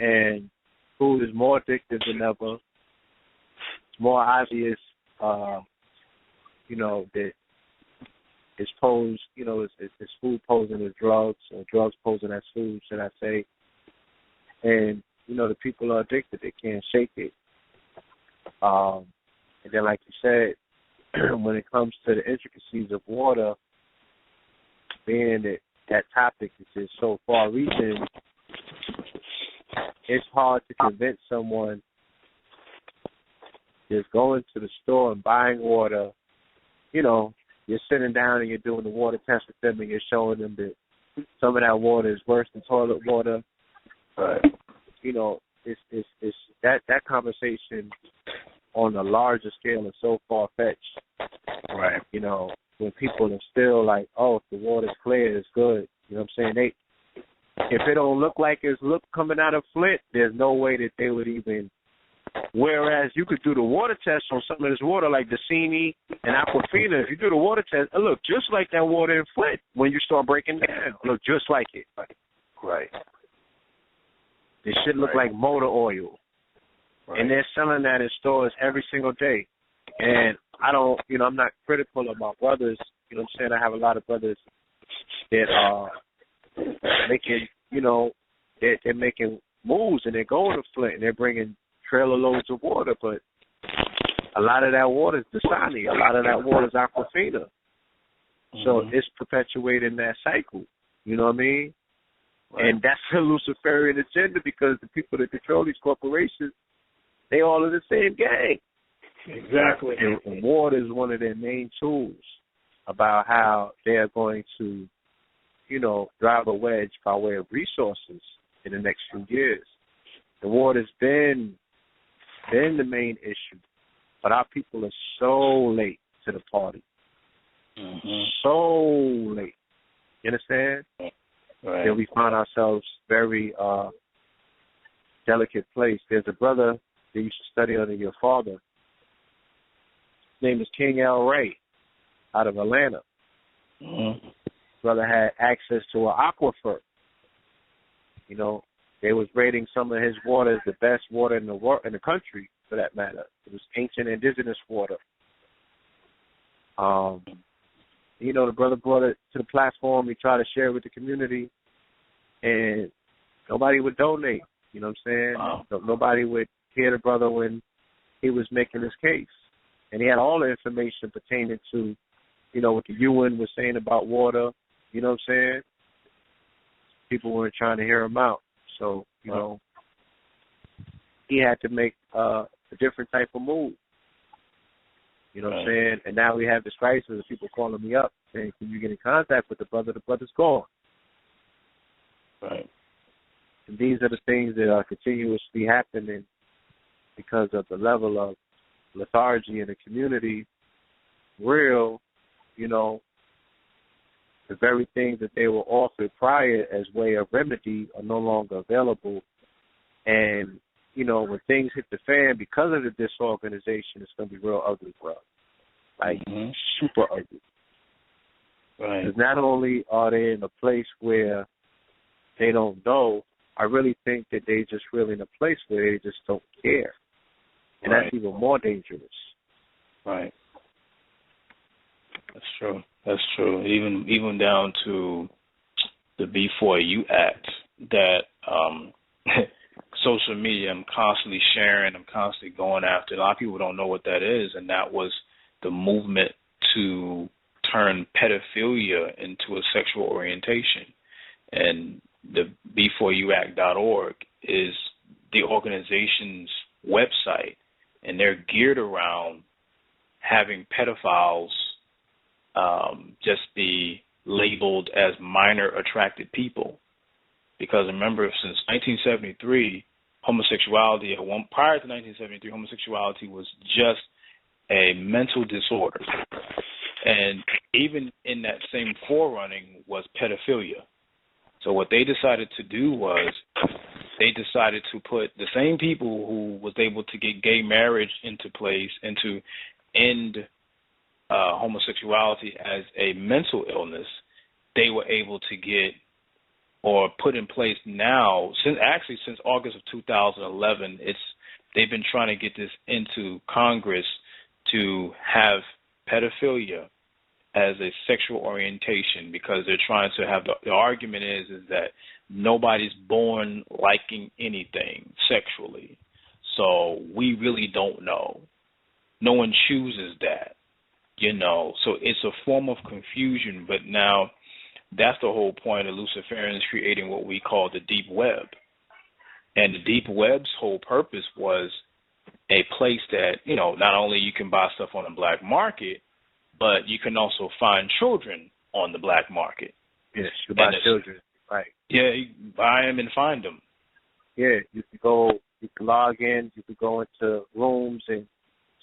and food is more addictive than ever. It's more obvious, that it's posed, it's food posing as drugs, or drugs posing as food, should I say. And, the people are addicted. They can't shake it. And then, like you said, when it comes to the intricacies of water, being that topic is just so far-reaching, it's hard to convince someone just going to the store and buying water. You're sitting down and you're doing the water test with them, and you're showing them that some of that water is worse than toilet water. But it's that conversation on a larger scale is so far-fetched. Right. When people are still like, oh, if the water's clear, it's good. You know what I'm saying? If it don't look like it's coming out of Flint, there's no way that they would even Whereas you could do the water test on some of this water like Dasini and Aquafina. If you do the water test, it look just like that water in Flint when you start breaking down. It look just like it. Right. It should look like motor oil. Right. And they're selling that in stores every single day. And I don't, I'm not critical of my brothers. You know what I'm saying? I have a lot of brothers that are making, they're making moves and they're going to Flint and they're bringing trailer loads of water. But a lot of that water is Dasani. A lot of that water is Aquafina. So it's perpetuating that cycle. You know what I mean? Right. And that's the Luciferian agenda because the people that control these corporations, they all in the same gang. Exactly. And water is one of their main tools about how they're going to, drive a wedge by way of resources in the next few years. The water's been the main issue, but our people are so late to the party. So late. You understand? Right. That we find ourselves very delicate place. There's a brother that used to study under your father. His name is King L. Ray out of Atlanta. Brother had access to an aquifer. They was rating some of his water as the best water in the country, for that matter. It was ancient indigenous water. The brother brought it to the platform. He tried to share it with the community, and nobody would donate. You know what I'm saying? Wow. Nobody would hear the brother when he was making his case. And he had all the information pertaining to, what the UN was saying about water. You know what I'm saying? People weren't trying to hear him out. So, he had to make a different type of move. You know what I'm saying? And now we have this crisis of people calling me up saying, can you get in contact with the brother? The brother's gone. Right. And these are the things that are continuously happening because of the level of lethargy in the community. The very things that they were offered prior as way of remedy are no longer available. And, when things hit the fan because of the disorganization, it's going to be real ugly, bro. Like, super ugly. Right. Because not only are they in a place where they don't know, I really think that they just really in a place where they just don't care. And that's even more dangerous. Right. That's true. Even down to the B4U Act that social media I'm constantly sharing, I'm constantly going after. A lot of people don't know what that is, and that was the movement to turn pedophilia into a sexual orientation. And the B4UAct.org is the organization's website, and they're geared around having pedophiles just be labeled as minor attracted people. Because remember, since 1973, prior to 1973, homosexuality was just a mental disorder. And even in that same forerunning was pedophilia. So what they decided to do was they decided to put the same people who was able to get gay marriage into place and to end homosexuality as a mental illness, they were able to get or put in place now, since August of 2011, they've been trying to get this into Congress to have pedophilia as a sexual orientation, because they're trying to have the argument is that nobody's born liking anything sexually. So we really don't know. No one chooses that, So it's a form of confusion, but now that's the whole point of Luciferians creating what we call the deep web. And the deep web's whole purpose was a place that, not only you can buy stuff on the black market, but you can also find children on the black market. Yes, you buy children, right. Yeah, you buy them and find them. Yeah, you can log in, you can go into rooms and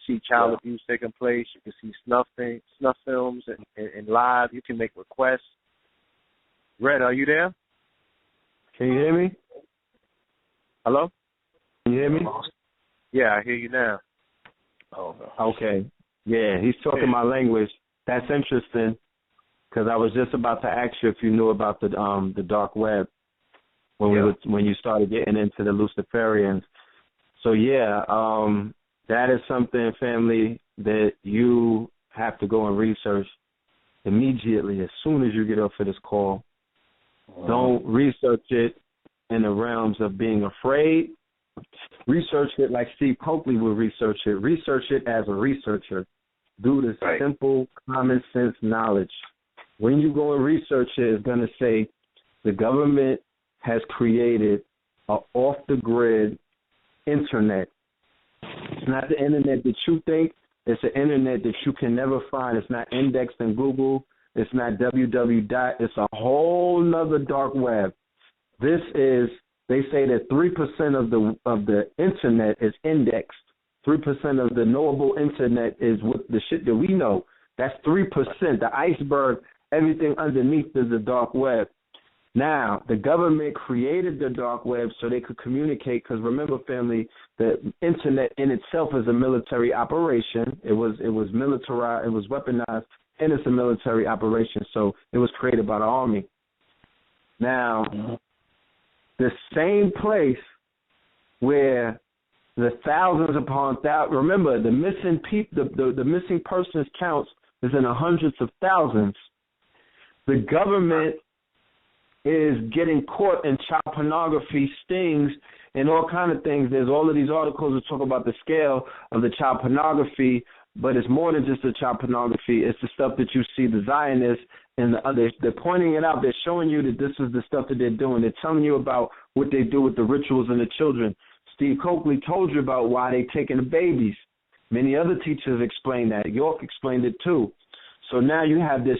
see child abuse taking place. You can see snuff films and live. You can make requests. Red, are you there? Can you hear me? Hello? Can you hear me? Yeah, I hear you now. Oh, Okay. Yeah, he's talking my language. That's interesting because I was just about to ask you if you knew about the dark web when you started getting into the Luciferians. So yeah, that is something, family, that you have to go and research immediately as soon as you get off of this call. Don't research it in the realms of being afraid. Research it like Steve Coakley would research it. Research it as a researcher. Do this simple, common sense knowledge. When you go and research it, it's going to say the government has created an off-the-grid internet. It's not the internet that you think. It's an internet that you can never find. It's not indexed in Google. It's not www. It's a whole nother dark web. This is, they say that 3% of the internet is indexed. 3% of the knowable internet is with the shit that we know. That's 3%. The iceberg, everything underneath is the dark web. Now, the government created the dark web so they could communicate, because remember, family, the internet in itself is a military operation. It was militarized, it was weaponized, and it's a military operation, so it was created by the army. Now, the same place where the thousands upon thousands, remember, the missing the missing persons counts is in the hundreds of thousands. The government is getting caught in child pornography stings and all kind of things. There's all of these articles that talk about the scale of the child pornography, but it's more than just the child pornography. It's the stuff that you see, the Zionists and the others. They're pointing it out. They're showing you that this is the stuff that they're doing. They're telling you about what they do with the rituals and the children. Steve Coakley told you about why they're taking the babies. Many other teachers explained that. York explained it too. So now you have this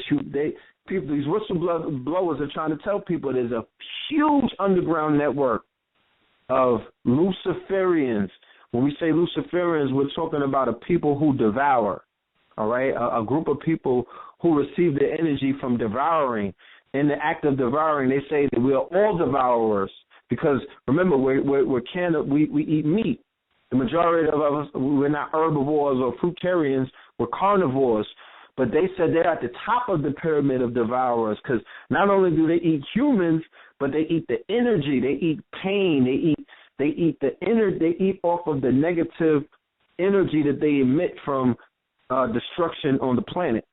people, these whistleblowers are trying to tell people there's a huge underground network of Luciferians. When we say Luciferians, we're talking about a people who devour, all right, a group of people who receive their energy from devouring. In the act of devouring, they say that we are all devourers because, remember, we eat meat. The majority of us, we're not herbivores or fruitarians, we're carnivores. But they said they're at the top of the pyramid of devourers because not only do they eat humans, but they eat the energy, they eat pain, they eat off of the negative energy that they emit from destruction on the planet.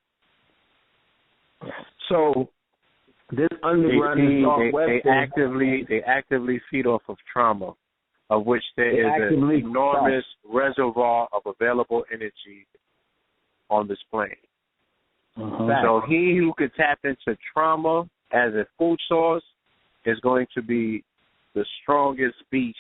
So this underground they actively feed off of trauma, of which there is an enormous reservoir of available energy on this plane. So he who could tap into trauma as a food source is going to be the strongest beast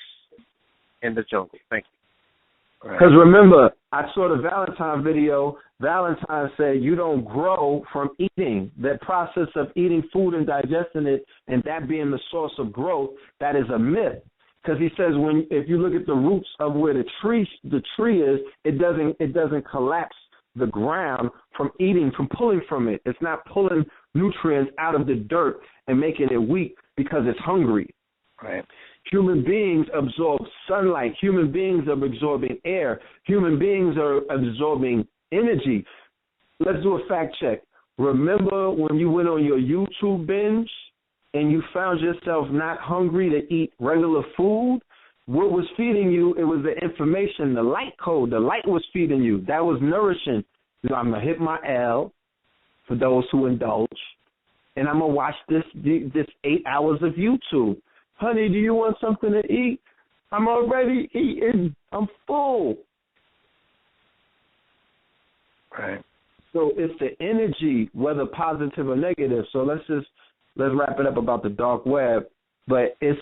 in the jungle. Thank you. Because remember, I saw the Valentine video. Valentine said you don't grow from eating. That process of eating food and digesting it and that being the source of growth, that is a myth. Because he says if you look at the roots of where the tree is, it doesn't collapse the ground from eating, from pulling from it. It's not pulling nutrients out of the dirt and making it weak because it's hungry. Right. Human beings absorb sunlight. Human beings are absorbing air. Human beings are absorbing energy. Let's do a fact check. Remember when you went on your YouTube binge and you found yourself not hungry to eat regular food? What was feeding you? It was the information, the light code. The light was feeding you. That was nourishing. I'm going to hit my L for those who indulge, and I'm going to watch this 8 hours of YouTube. Honey, do you want something to eat? I'm already eating. I'm full. Right. So it's the energy, whether positive or negative. So let's wrap it up about the dark web. But it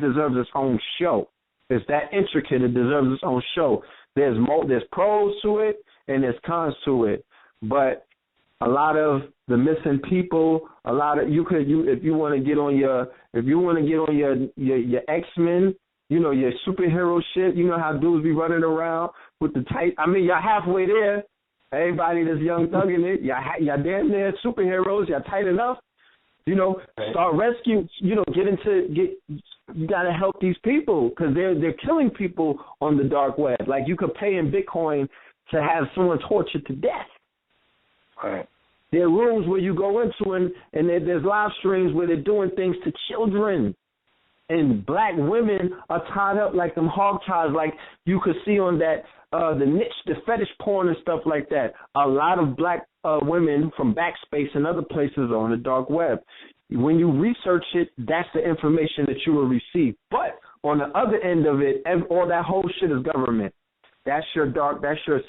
deserves its own show. It's that intricate. It deserves its own show. There's pros to it and there's cons to it. But a lot of the missing people, if you want to get on your X-Men, your superhero shit. You know how dudes be running around with the tight. I mean, y'all halfway there. Everybody that's young thugging it, y'all damn near superheroes. Y'all tight enough. You know, start rescue. You know, you got to help these people because they're killing people on the dark web. Like you could pay in Bitcoin to have someone tortured to death. Right. There are rooms where you go into and there's live streams where they're doing things to children. And black women are tied up like them hog ties, like you could see on that, the niche, the fetish porn and stuff like that. A lot of black women from Backspace and other places are on the dark web. When you research it, that's the information that you will receive. But on the other end of it, all that whole shit is government. That's your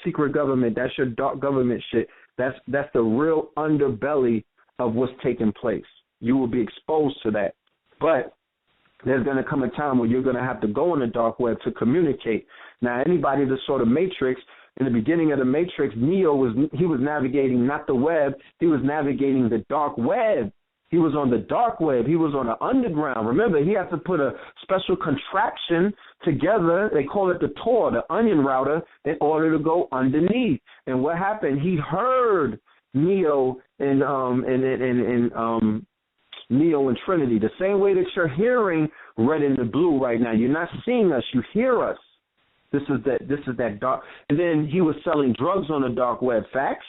secret government. That's your dark government shit. That's the real underbelly of what's taking place. You will be exposed to that. But there's going to come a time where you're going to have to go on the dark web to communicate. Now, anybody that saw the Matrix, in the beginning of the Matrix, Neo was navigating not the web, he was navigating the dark web. He was on the dark web. He was on the underground. Remember, he had to put a special contraption together. They call it the Tor, the onion router, in order to go underneath. And what happened? He heard Neo and Neo and Trinity, the same way that you're hearing Red and the Blue right now. You're not seeing us. You hear us. This is that dark. And then he was selling drugs on the dark web. Facts?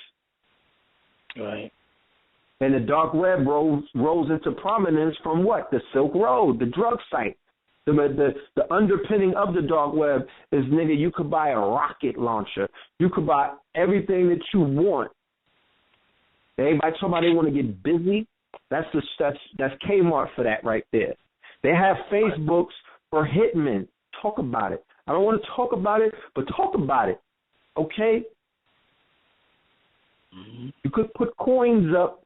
Right. And the dark web rose into prominence from what? The Silk Road, the drug site. The underpinning of the dark web is, nigga, you could buy a rocket launcher. You could buy everything that you want. Everybody talking about they want to get busy. That's Kmart for that right there. They have Facebooks for hitmen. Talk about it. I don't want to talk about it, but talk about it. Okay? Mm-hmm. You could put coins up.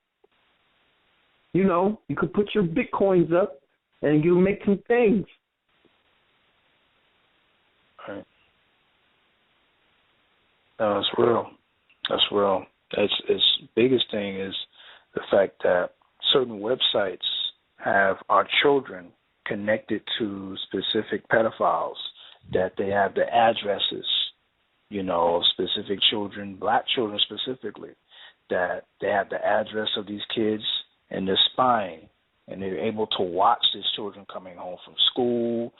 You know, you could put your Bitcoins up and you make some things. Right. No, that's real. That's real. Its biggest thing is the fact that certain websites have our children connected to specific pedophiles, that they have the addresses, you know, of specific children, black children specifically, that they have the address of these kids and they're spying, and they're able to watch these children coming home from school,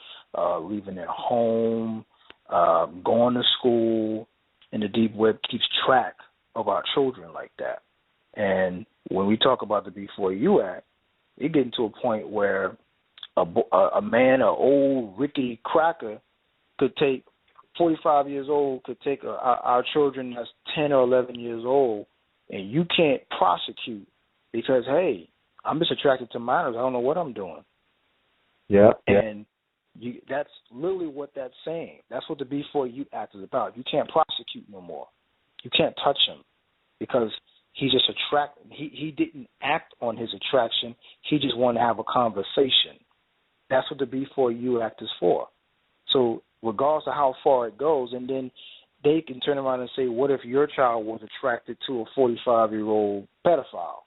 leaving their home, going to school, and the deep web keeps track of our children like that. And when we talk about the B4U Act, it getting to a point where a man, an old rickety cracker, could take 45 years old, could take our children that's 10 or 11 years old, and you can't prosecute because, hey, I'm just attracted to minors. I don't know what I'm doing. Yeah. And that's literally what that's saying. That's what the B4U Act is about. You can't prosecute no more. You can't touch him because he's just attracted. He didn't act on his attraction. He just wanted to have a conversation. That's what the B4U Act is for. So regardless of how far it goes, and then they can turn around and say, what if your child was attracted to a 45-year-old pedophile?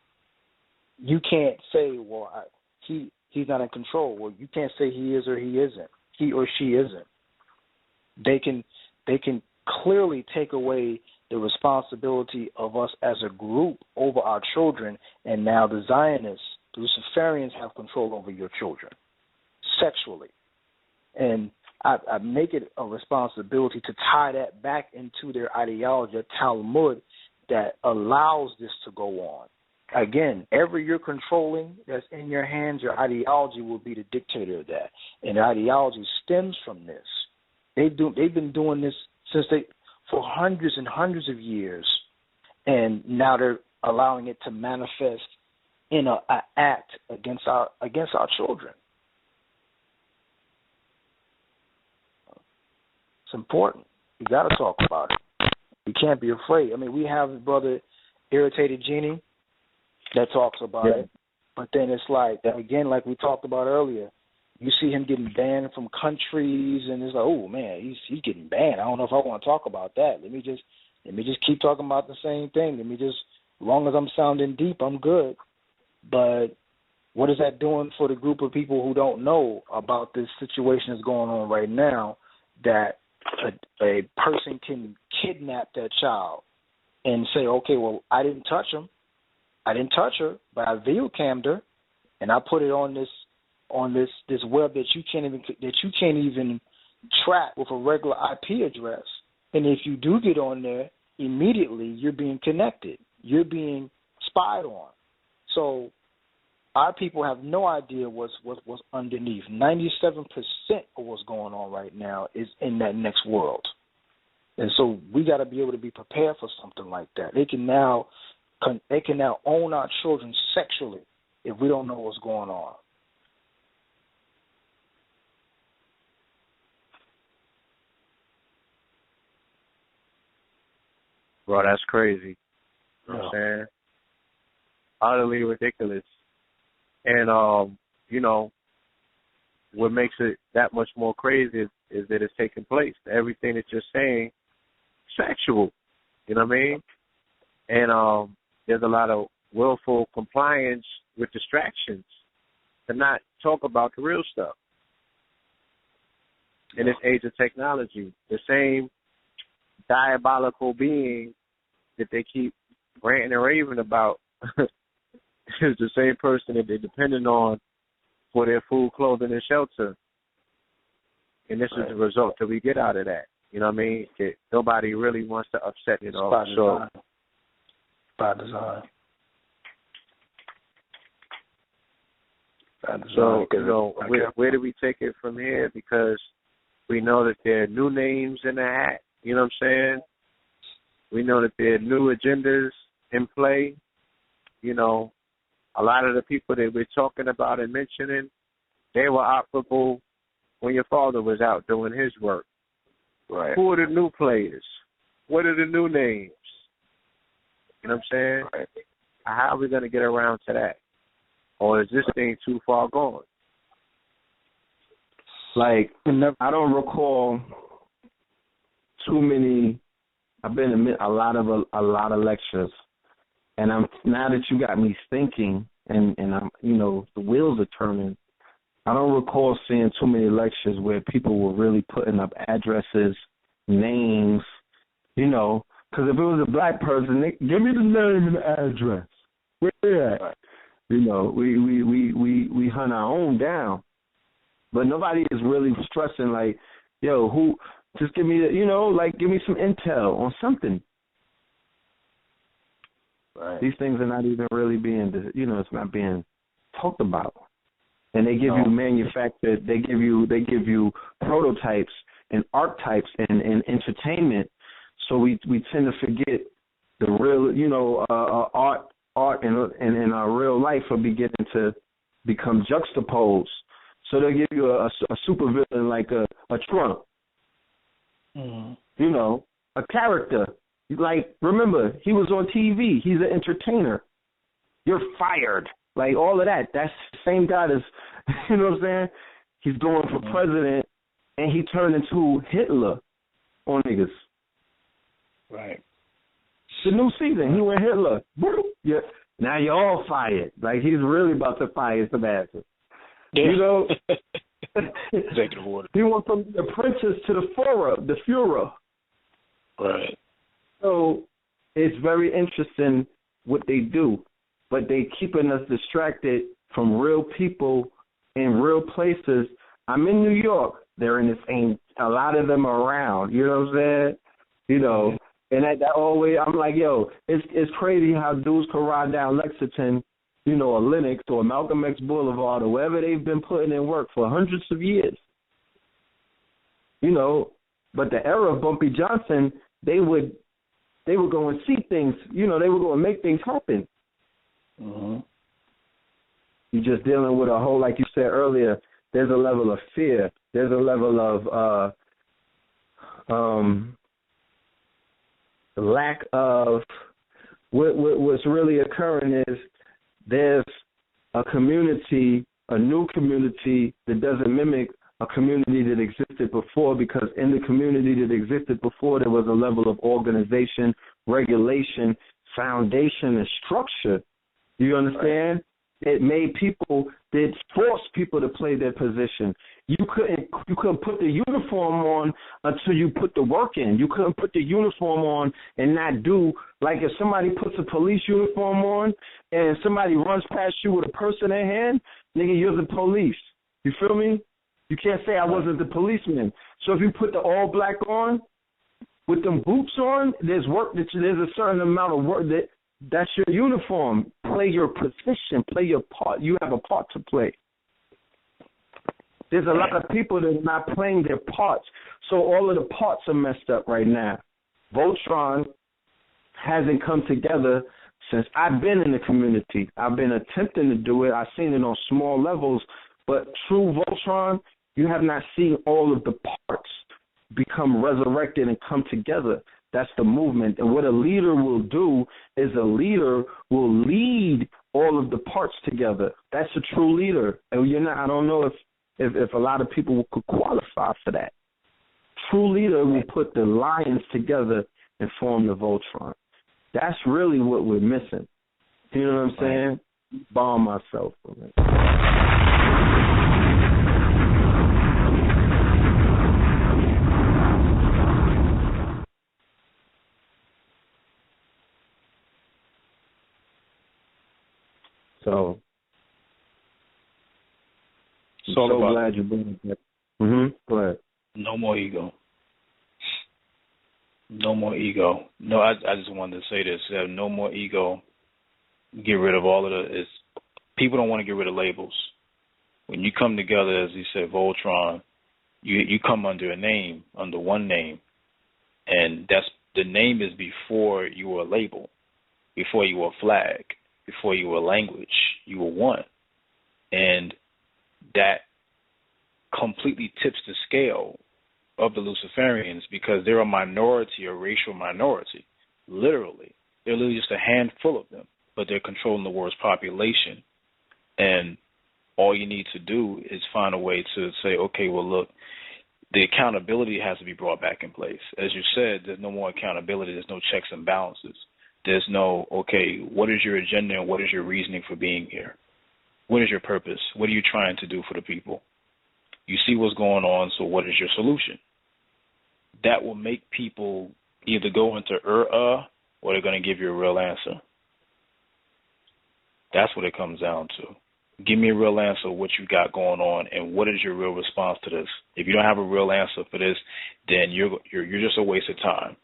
You can't say, well, he's not in control. Well, you can't say he is or he isn't. He or she isn't. They can clearly take away the responsibility of us as a group over our children, and now the Zionists, the Luciferians, have control over your children sexually. And I make it a responsibility to tie that back into their ideology, a Talmud that allows this to go on. Again, ever you're controlling that's in your hands, your ideology will be the dictator of that. And the ideology stems from this. They've been doing this for hundreds and hundreds of years, and now they're allowing it to manifest in an act against our children. It's important. You got to talk about it. You can't be afraid. I mean, we have brother Irritated Genie that talks about it, but then it's like, again, like we talked about earlier, you see him getting banned from countries, and it's like, oh man, he's getting banned. I don't know if I want to talk about that. Let me just keep talking about the same thing. As long as I'm sounding deep, I'm good. But what is that doing for the group of people who don't know about this situation that's going on right now, that a person can kidnap that child and say, okay, well, I didn't touch him. I didn't touch her, but I video cammed her. and I put it on this web that you can't even track with a regular IP address. And if you do get on there, immediately you're being connected. You're being spied on. So our people have no idea what's underneath. 97% of what's going on right now is in that next world. And so we got to be able to be prepared for something like that. They can now own our children sexually if we don't know what's going on. Bro, that's crazy. You know what I'm saying? Utterly ridiculous. And, you know, what makes it that much more crazy is that it's taking place. Everything that you're saying, sexual. You know what I mean? And there's a lot of willful compliance with distractions to not talk about the real stuff. In this age of technology, the same diabolical being that they keep ranting and raving about is the same person that they're depending on for their food, clothing, and shelter. And this is the result that we get out of that. You know what I mean? That nobody really wants to upset it all. By design. So, you know, where do we take it from here? Because we know that there are new names in the hat. You know what I'm saying? We know that there are new agendas in play. You know, a lot of the people that we're talking about and mentioning, they were operable when your father was out doing his work. Right. Who are the new players? What are the new names? You know what I'm saying? Right. How are we going to get around to that? Or is this thing too far gone? Like, I don't recall too many. I've been in a lot of lectures, and now that you got me thinking, and I'm, you know, the wheels are turning. I don't recall seeing too many lectures where people were really putting up addresses, names, you know, because if it was a black person, give me the name and the address. Where they at? You know, we hunt our own down, but nobody is really stressing like, yo, who? Just give me, you know, like give me some intel on something. Right. These things are not even really being, you know, it's not being talked about. And they give you manufactured, they give you prototypes and archetypes and entertainment. So we tend to forget the real, you know, art and our real life are beginning to become juxtaposed. So they'll give you a supervillain like a Trump. Mm-hmm. You know, a character. Like, remember, he was on TV. He's an entertainer. You're fired. Like, all of that. That's the same guy as, you know what I'm saying? He's going for president, and he turned into Hitler on niggas. Right. The new season, he went Hitler. Yeah. Now you're all fired. Like, he's really about to fire some asses. Yeah. You know? Executive order. He went from the apprentice to the Führer. Right. So it's very interesting what they do, but they keeping us distracted from real people in real places. I'm in New York. They're in the same, a lot of them around. You know what I'm saying? You know, and that always, I'm like, yo, it's crazy how dudes can ride down Lexington, you know, or Lenox or Malcolm X Boulevard or wherever they've been putting in work for hundreds of years. You know, but the era of Bumpy Johnson, they would go and see things, you know, they would go and make things happen. Mm-hmm. You're just dealing with a whole, like you said earlier, there's a level of fear. There's a level of lack of what's really occurring is there's a community, a new community that doesn't mimic a community that existed before, because in the community that existed before there was a level of organization, regulation, foundation, and structure. You understand? Right. It made people, it forced people to play their position. You couldn't put the uniform on until you put the work in. You couldn't put the uniform on and not do, like if somebody puts a police uniform on and somebody runs past you with a purse in their hand, nigga, you're the police. You feel me? You can't say I wasn't the policeman. So if you put the all black on with them boots on, there's a certain amount of work that's your uniform. Play your position, play your part. You have a part to play. There's a lot of people that are not playing their parts, so all of the parts are messed up right now. Voltron hasn't come together since I've been in the community. I've been attempting to do it. I've seen it on small levels, but true Voltron, you have not seen all of the parts become resurrected and come together. That's the movement. And what a leader will do is a leader will lead all of the parts together. That's a true leader. And I don't know if a lot of people could qualify for that. True leader will put the lions together and form the Voltron. That's really what we're missing. You know what I'm saying? Bomb myself from it. So I'm so glad you brought it up. Go ahead. No more ego. No more ego. No, I just wanted to say this. No more ego. Get rid of all of people don't want to get rid of labels. When you come together, as you said, Voltron, you come under a name, under one name. And the name is before you were a label, before you were a flag, before you were a language. You were one. And that completely tips the scale of the Luciferians because they're a minority, a racial minority, literally. They're literally just a handful of them, but they're controlling the world's population. And all you need to do is find a way to say, okay, well, look, the accountability has to be brought back in place. As you said, there's no more accountability. There's no checks and balances. There's no, okay, what is your agenda and what is your reasoning for being here? What is your purpose? What are you trying to do for the people? You see what's going on, so what is your solution? That will make people either go into or they're going to give you a real answer. That's what it comes down to. Give me a real answer of what you got going on and what is your real response to this. If you don't have a real answer for this, then you're just a waste of time.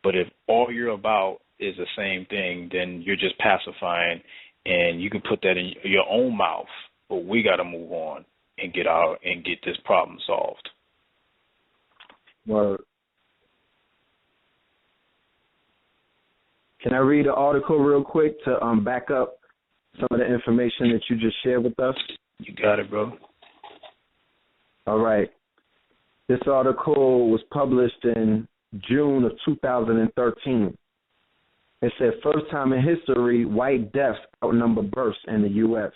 But if all you're about is the same thing, then you're just pacifying, and you can put that in your own mouth. But we got to move on and get this problem solved. Well, can I read an article real quick to back up some of the information that you just shared with us? You got it, bro. All right. This article was published in June of 2013. It said, first time in history, white deaths outnumber births in the U.S.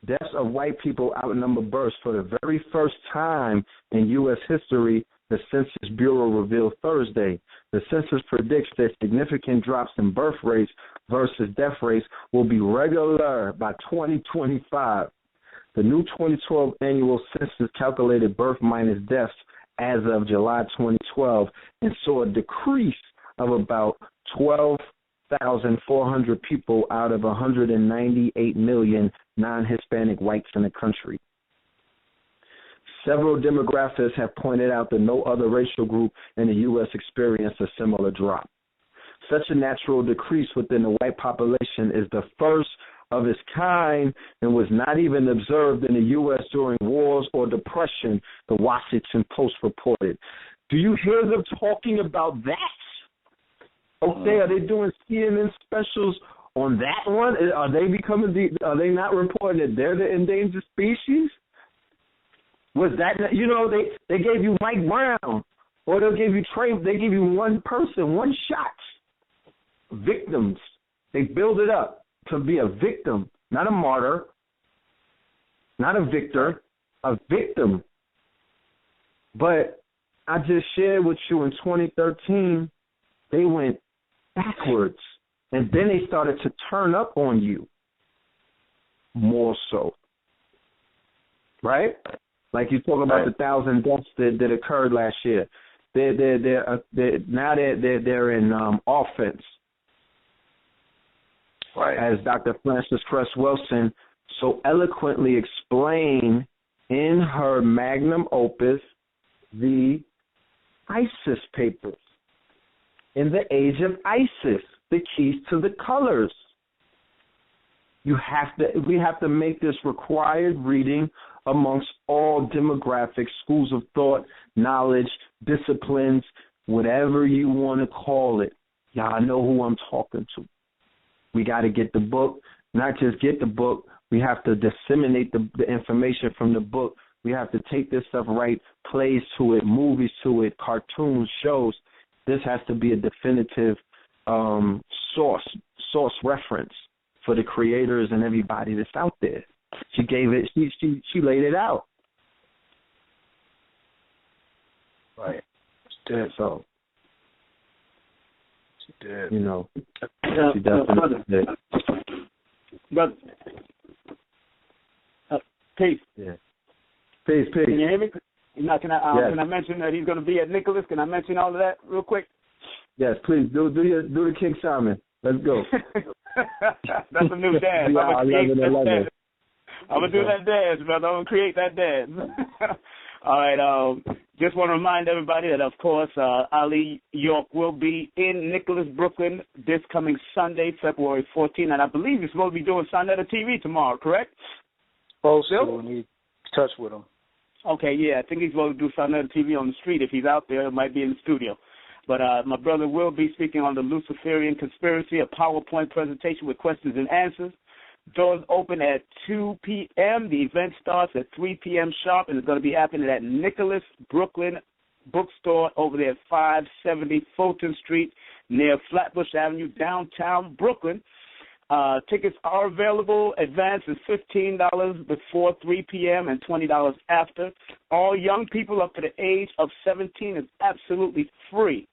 Deaths of white people outnumber births for the very first time in U.S. history, the Census Bureau revealed Thursday. The census predicts that significant drops in birth rates versus death rates will be regular by 2025. The new 2012 annual census calculated birth minus deaths as of July 2012 and saw a decrease of about 12,400 people out of 198 million non-Hispanic whites in the country. Several demographers have pointed out that no other racial group in the U.S. experienced a similar drop. Such a natural decrease within the white population is the first of its kind and was not even observed in the U.S. during wars or depression, the Washington Post reported. Do you hear them talking about that? Okay, are they doing CNN specials on that one? Are they not reporting that they're the endangered species? Was that, they gave you Mike Brown, or they gave you one person, one shot. Victims. They build it up to be a victim, not a martyr, not a victor, a victim. But I just shared with you in 2013, they went backwards, and then they started to turn up on you more so. Right? Like you talk about the 1,000 deaths that occurred last year. They're in offense. Right. As Dr. Frances Cress Wilson so eloquently explained in her magnum opus, the ISIS Papers. In the age of ISIS, the keys to the colors. We have to make this required reading amongst all demographics, schools of thought, knowledge, disciplines, whatever you want to call it. Y'all know who I'm talking to. We got to get the book, not just get the book. We have to disseminate the information from the book. We have to take this stuff right, plays to it, movies to it, cartoons, shows. This has to be a definitive source reference for the creators and everybody that's out there. She gave it. She laid it out. Right. She did. So. She did. You know. She definitely did. Brother. Peace. Yeah. Peace. Can you hear me? Can I mention that he's going to be at Nicholas? Can I mention all of that real quick? Yes, please do the King Simon. Let's go. That's a new dance. I'm gonna do that dance, brother. I'm gonna create that dance. All right. Just want to remind everybody that, of course, Ali York will be in Nicholas, Brooklyn this coming Sunday, February 14th, and I believe he's supposed to be doing Sunday TV tomorrow. Correct? Supposed to. We need to touch with him. Okay, yeah, I think he's going to do Sunday TV on the street. If he's out there, it might be in the studio. But my brother will be speaking on the Luciferian Conspiracy, a PowerPoint presentation with questions and answers. Doors open at 2 p.m. The event starts at 3 p.m. sharp, and it's going to be happening at Nicholas, Brooklyn Bookstore over there at 570 Fulton Street near Flatbush Avenue, downtown Brooklyn. Tickets are available. Advance is $15 before 3 p.m. and $20 after. All young people up to the age of 17 is absolutely free.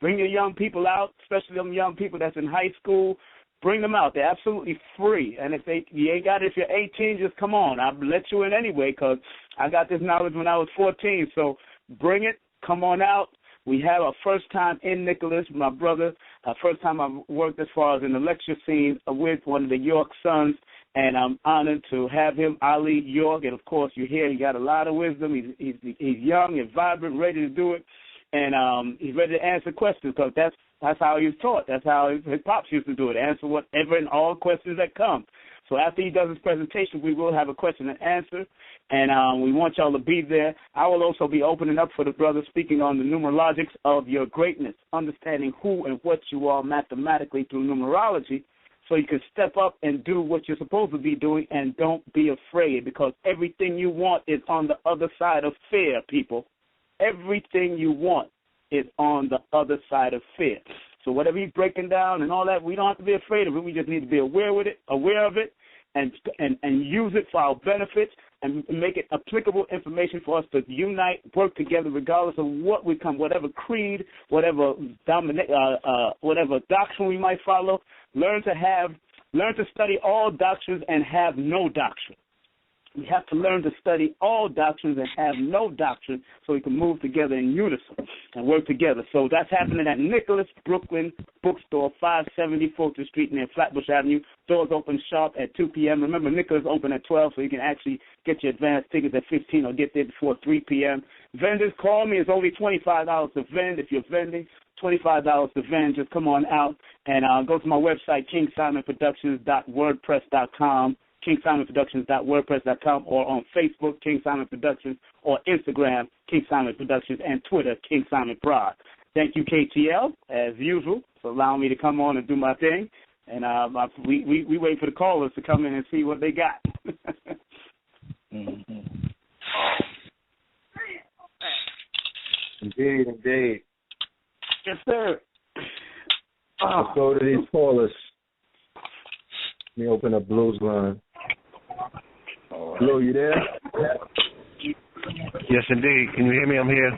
Bring your young people out, especially them young people that's in high school. Bring them out. They're absolutely free. And if you ain't got it, if you're 18, just come on. I'll let you in anyway because I got this knowledge when I was 14. So bring it. Come on out. We have our first time in Nicholas, my brother. First time I've worked as far as in the lecture scene with one of the York sons, and I'm honored to have him, Ali York. And, of course, you hear he got a lot of wisdom. He's young and vibrant, ready to do it. And he's ready to answer questions because that's how he was taught. That's how his pops used to do it, answer whatever and all questions that come. So after he does his presentation, we will have a question and answer, and we want y'all to be there. I will also be opening up for the brother speaking on the numerologics of your greatness, understanding who and what you are mathematically through numerology, so you can step up and do what you're supposed to be doing and don't be afraid, because everything you want is on the other side of fear, people. Everything you want is on the other side of fear. So whatever he's breaking down and all that, we don't have to be afraid of it. We just need to be aware of it, and use it for our benefits and make it applicable information for us to unite, work together, regardless of what we come, whatever creed, whatever doctrine we might follow. Learn to study all doctrines and have no doctrine. We have to learn to study all doctrines and have no doctrine so we can move together in unison and work together. So that's happening at Nicholas, Brooklyn Bookstore, 570 Fulton Street near Flatbush Avenue. Doors open sharp at 2 p.m. Remember, Nicholas open at 12, so you can actually get your advance tickets at 15 or get there before 3 p.m. Vendors, call me. It's only $25 to vend if you're vending. $25 to vend. Just come on out and go to my website, KingSimonProductions.wordpress.com. KingSimonProductions.wordpress.com, or on Facebook, King Simon Productions, or Instagram, King Simon Productions, and Twitter, King Simon Prod. Thank you, KTL, as usual, for allowing me to come on and do my thing. And we wait for the callers to come in and see what they got. Indeed. Yes, sir. Let's go to these callers. Let me open up Blue's line. Blue, you there? Yes, indeed. Can you hear me? I'm here.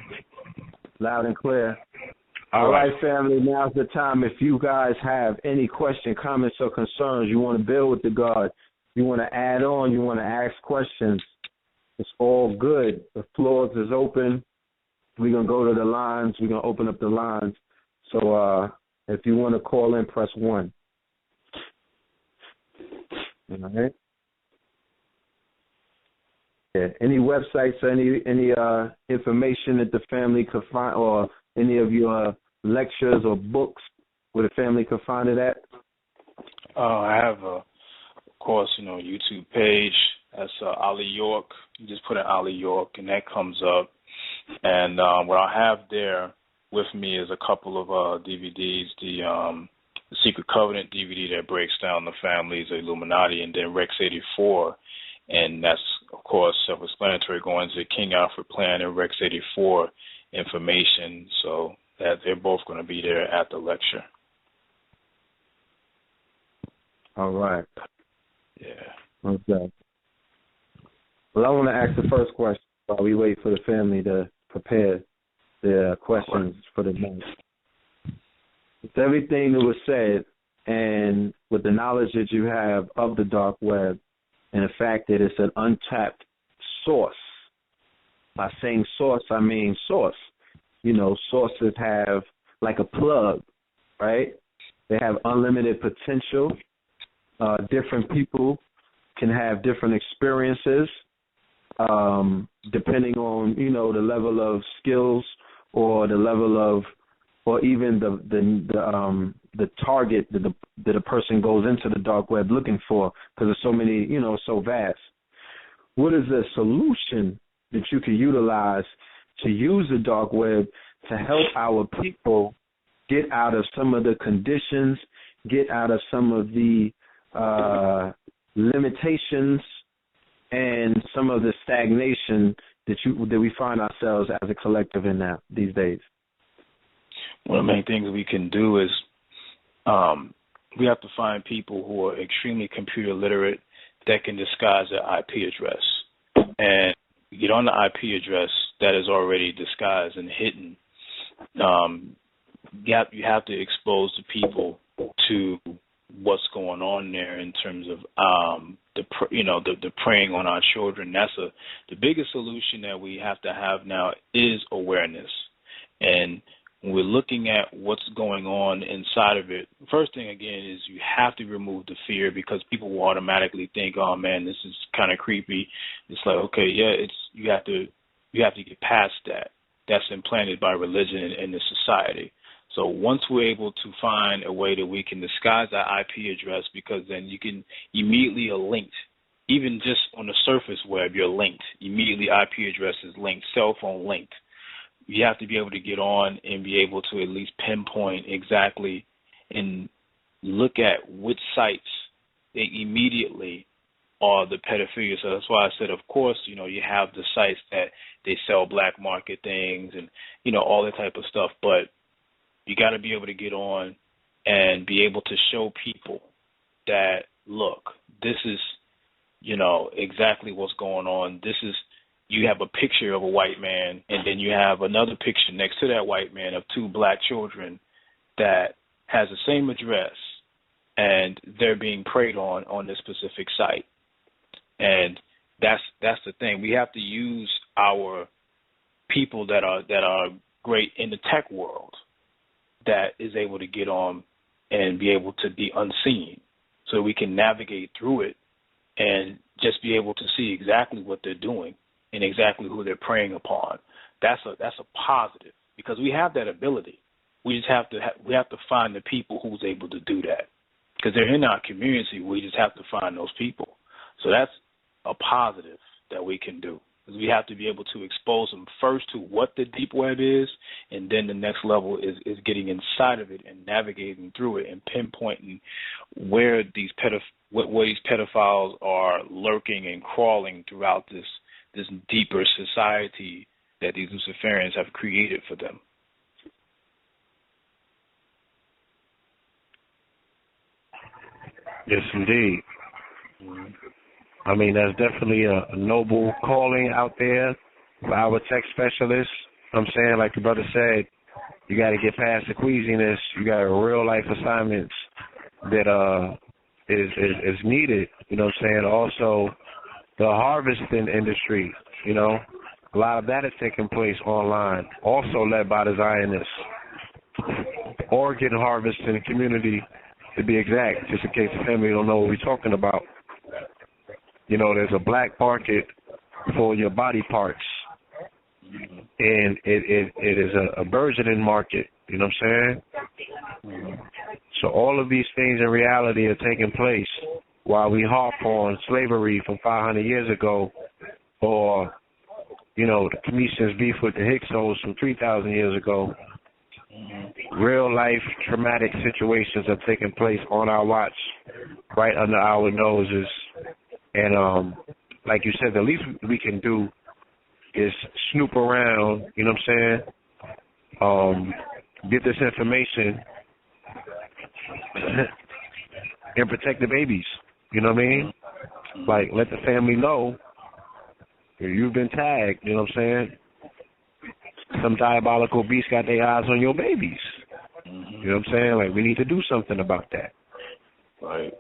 Loud and clear. All right, family, now's the time. If you guys have any question, comments, or concerns, you want to build with the God, you want to add on, you want to ask questions, It's all good. The floors is open. We're going to go to the lines. We're going to open up the lines. So if you want to call in, press 1. All right. Yeah. Any websites or any information that the family could find, or any of your lectures or books where the family could find it at? I have of course, YouTube page. That's Ali York. You just put in Ali York, and that comes up. And what I have there with me is a couple of DVDs. The Secret Covenant DVD that breaks down the families of Illuminati, and then Rex 84. And that's, of course, self-explanatory, going to King Alfred Plan and Rex 84 information. So that they're both going to be there at the lecture. All right. Yeah. Okay. Well, I want to ask the first question while we wait for the family to prepare their questions for the night. With everything that was said, and with the knowledge that you have of the dark web, and the fact that it's an untapped source. By saying source, I mean source. Sources have like a plug, right? They have unlimited potential. Different people can have different experiences depending on, the level of skills or the level of, or even the target that a person goes into the dark web looking for, because there's so many, so vast. What is the solution that you can utilize to use the dark web to help our people get out of some of the conditions, get out of some of the limitations and some of the stagnation that we find ourselves as a collective in now these days? One of the main things we can do is we have to find people who are extremely computer literate that can disguise their IP address. And get on the IP address that is already disguised and hidden. You have to expose the people to what's going on there in terms of the preying on our children. That's the biggest solution that we have to have now is awareness. And when we're looking at what's going on inside of it, first thing, again, is you have to remove the fear, because people will automatically think, oh, man, this is kind of creepy. It's like, okay, yeah, you have to get past that. That's implanted by religion and the society. So once we're able to find a way that we can disguise our IP address, because then you can immediately are linked. Even just on the surface web, you're linked. Immediately IP address is linked, cell phone linked. You have to be able to get on and be able to at least pinpoint exactly and look at which sites they immediately are the pedophilia. So that's why I said, of course, you have the sites that they sell black market things and, all that type of stuff. But you got to be able to get on and be able to show people that, look, this is, exactly what's going on. This is, you have a picture of a white man, and then you have another picture next to that white man of two black children that has the same address, and they're being preyed on this specific site. And that's the thing. We have to use our people that are great in the tech world that is able to get on and be able to be unseen, so we can navigate through it and just be able to see exactly what they're doing and exactly who they're preying upon. That's a positive, because we have that ability. We just have to find the people who's able to do that, because they're in our community. We just have to find those people. So that's a positive that we can do, because we have to be able to expose them first to what the deep web is, and then the next level is getting inside of it and navigating through it and pinpointing where these pedophiles are lurking and crawling throughout this deeper society that these Luciferians have created for them. Yes, indeed. I mean, that's definitely a noble calling out there for our tech specialists. I'm saying, like the brother said, you got to get past the queasiness. You got real life assignments that is needed. You know what I'm saying? Also, the harvesting industry, you know, a lot of that is taking place online, also led by the Zionists. Organ harvesting community, to be exact, just in case the family don't know what we're talking about. You know, there's a black market for your body parts, and it is a burgeoning market, you know what I'm saying? So all of these things in reality are taking place while we harp on slavery from 500 years ago, or, you know, the Commission's beef with the Hyksos from 3,000 years ago. Real life traumatic situations are taking place on our watch, right under our noses. And like you said, the least we can do is snoop around, you know what I'm saying? Get this information and protect the babies. You know what I mean? Like, let the family know you've been tagged, you know what I'm saying? Some diabolical beast got their eyes on your babies. You know what I'm saying? Like, we need to do something about that. Right.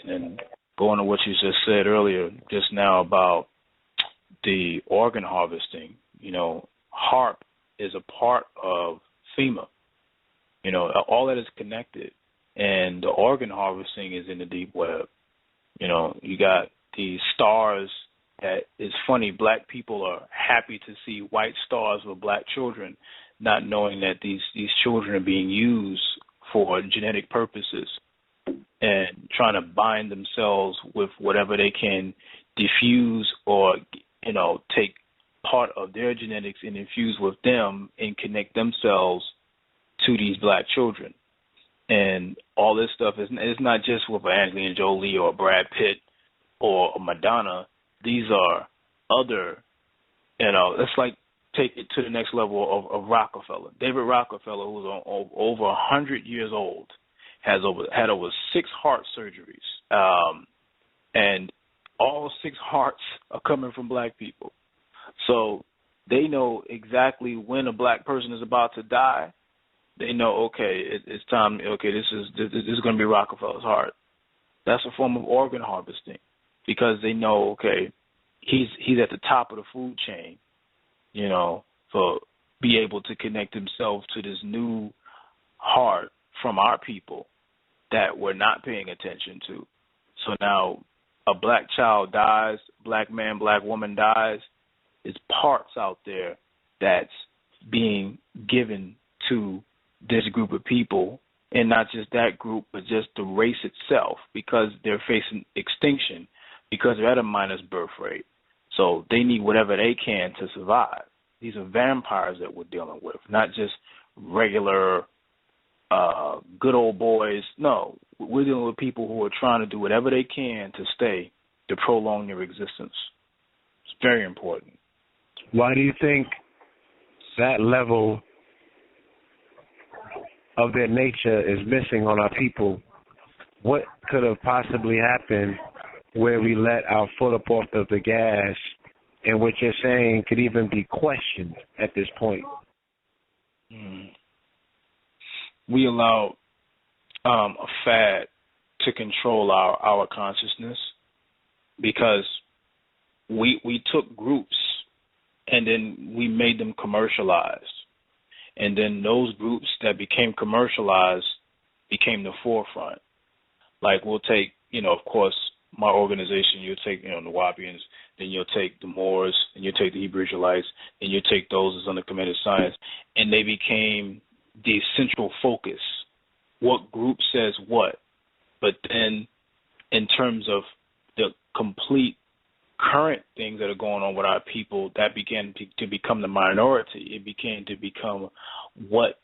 And going to what you just said earlier, just now about the organ harvesting, you know, HARP is a part of FEMA. You know, all that is connected. And the organ harvesting is in the deep web. You know, you got these stars that is funny. Black people are happy to see white stars with black children, not knowing that these children are being used for genetic purposes and trying to bind themselves with whatever they can diffuse or, you know, take part of their genetics and infuse with them and connect themselves to these black children. And all this stuff is not just with Angelina Jolie or Brad Pitt or Madonna. These are other, you know, it's like take it to the next level of Rockefeller. David Rockefeller, who's over 100 years old, had over 6 heart surgeries. And all 6 hearts are coming from black people. So they know exactly when a black person is about to die. They know, okay, it's time. Okay, this is going to be Rockefeller's heart. That's a form of organ harvesting, because they know, okay, he's at the top of the food chain, you know, for be able to connect himself to this new heart from our people that we're not paying attention to. So now a black child dies, black man, black woman dies. There's parts out there that's being given to this group of people, and not just that group, but just the race itself, because they're facing extinction, because they're at a minus birth rate. So they need whatever they can to survive. These are vampires that we're dealing with, not just regular good old boys. No, we're dealing with people who are trying to do whatever they can to stay, to prolong their existence. It's very important. Why do you think that level of their nature is missing on our people? What could have possibly happened where we let our foot up off of the gas, and what you're saying could even be questioned at this point? We allow a fad to control our consciousness, because we took groups and then we made them commercialized. And then those groups that became commercialized became the forefront. Like, we'll take, you know, of course, my organization, you'll take, you know, the Wapians, then you'll take the Moors, and you'll take the Hebrew Israelites, and you'll take those that's under committed science, and they became the central focus. What group says what? But then in terms of the complete current things that are going on with our people, that began to become the minority. It began to become what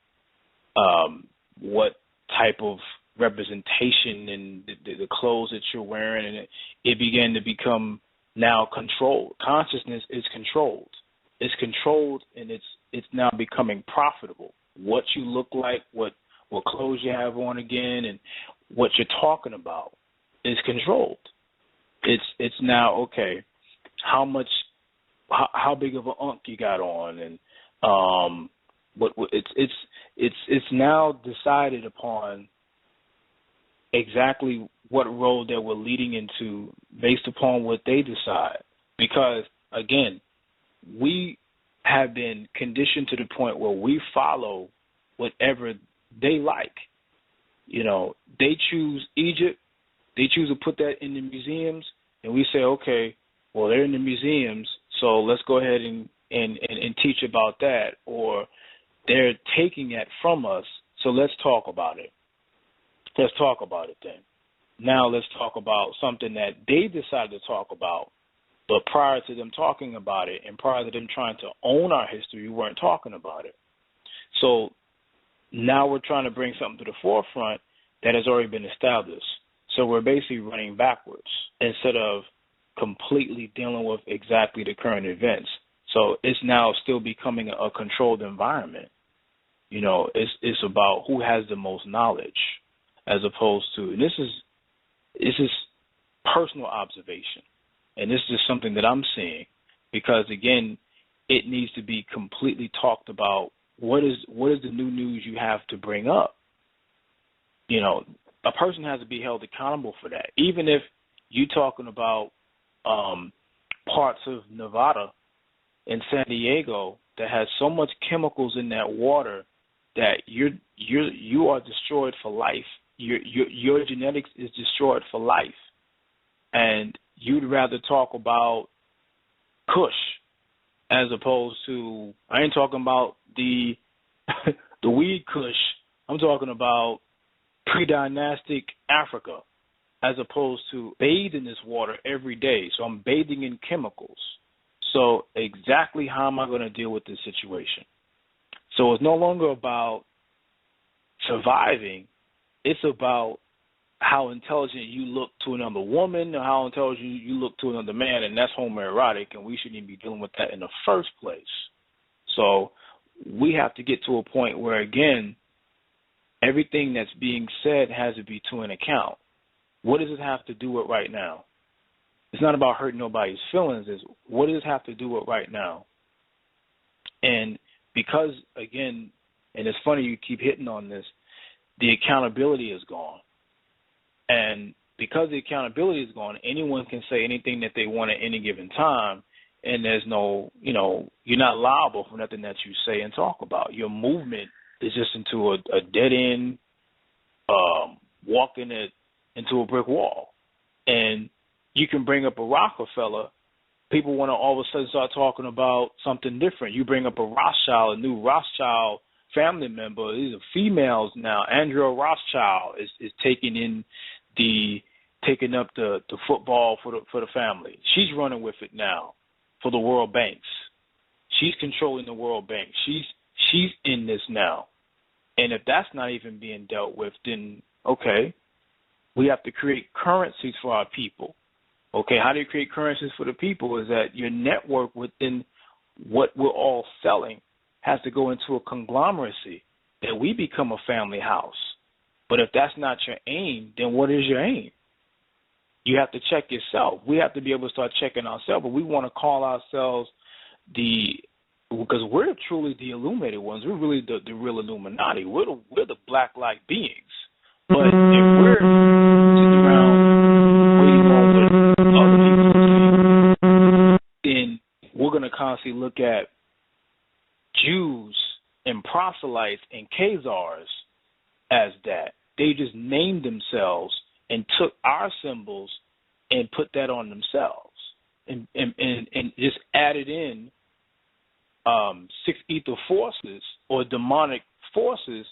type of representation and the clothes that you're wearing, and it began to become now controlled. Consciousness is controlled. It's controlled, and it's now becoming profitable. What you look like, what clothes you have on again, and what you're talking about is controlled. It's now, okay, how big of an unk you got on, and it's now decided upon exactly what road that we're leading into based upon what they decide. Because, again, we have been conditioned to the point where we follow whatever they like. You know, they choose Egypt, they choose to put that in the museums, and we say, okay, well, they're in the museums, so let's go ahead and teach about that. Or they're taking that from us, so let's talk about it. Let's talk about it then. Now let's talk about something that they decided to talk about, but prior to them talking about it and prior to them trying to own our history, we weren't talking about it. So now we're trying to bring something to the forefront that has already been established. So we're basically running backwards instead of completely dealing with exactly the current events. So it's now still becoming a controlled environment. You know, it's about who has the most knowledge, as opposed to, and this is personal observation, and this is just something that I'm seeing, because again, it needs to be completely talked about. What is the new news you have to bring up? You know, a person has to be held accountable for that. Even if you're talking about parts of Nevada and San Diego that has so much chemicals in that water that you are destroyed for life. Your genetics is destroyed for life, and you'd rather talk about Kush as opposed to, I ain't talking about the weed Kush. I'm talking about pre-dynastic Africa, as opposed to bathe in this water every day. So I'm bathing in chemicals. So exactly how am I going to deal with this situation? So it's no longer about surviving. It's about how intelligent you look to another woman or how intelligent you look to another man, and that's homoerotic, and we shouldn't even be dealing with that in the first place. So we have to get to a point where, again, everything that's being said has to be to an account. What does it have to do with right now? It's not about hurting nobody's feelings. It's what does it have to do with right now? And because, again, and it's funny you keep hitting on this, the accountability is gone. And because the accountability is gone, anyone can say anything that they want at any given time, and there's no, you're not liable for nothing that you say and talk about. Your movement is just into a dead end, walking it into a brick wall. And you can bring up a Rockefeller, people want to all of a sudden start talking about something different. You bring up a Rothschild, a new Rothschild family member. These are females now. Andrea Rothschild is taking up the football for the family. She's running with it now for the world banks. She's controlling the world bank. She's in this now. And if that's not even being dealt with, then okay, we have to create currencies for our people. Okay, how do you create currencies for the people? Is that your network within what we're all selling has to go into a conglomeracy, that we become a family house. But if that's not your aim, then what is your aim? You have to check yourself. We have to be able to start checking ourselves, but we want to call ourselves because we're truly the illuminated ones. We're really the real Illuminati. We're the black light beings. But if we're sitting around waiting on what other people say, then we're going to constantly look at Jews and proselytes and Khazars as that. They just named themselves and took our symbols and put that on themselves and just added in six ether forces or demonic forces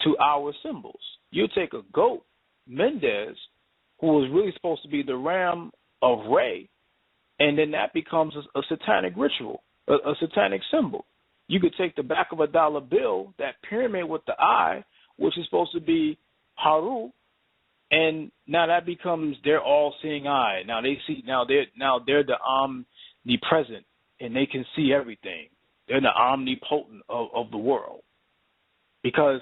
to our symbols. You take a goat, Mendez, who was really supposed to be the ram of Re, and then that becomes a satanic ritual, a satanic symbol. You could take the back of a dollar bill, that pyramid with the eye, which is supposed to be Haru, and now that becomes their all-seeing eye. Now they're the omnipresent, and they can see everything. They're the omnipotent of the world, because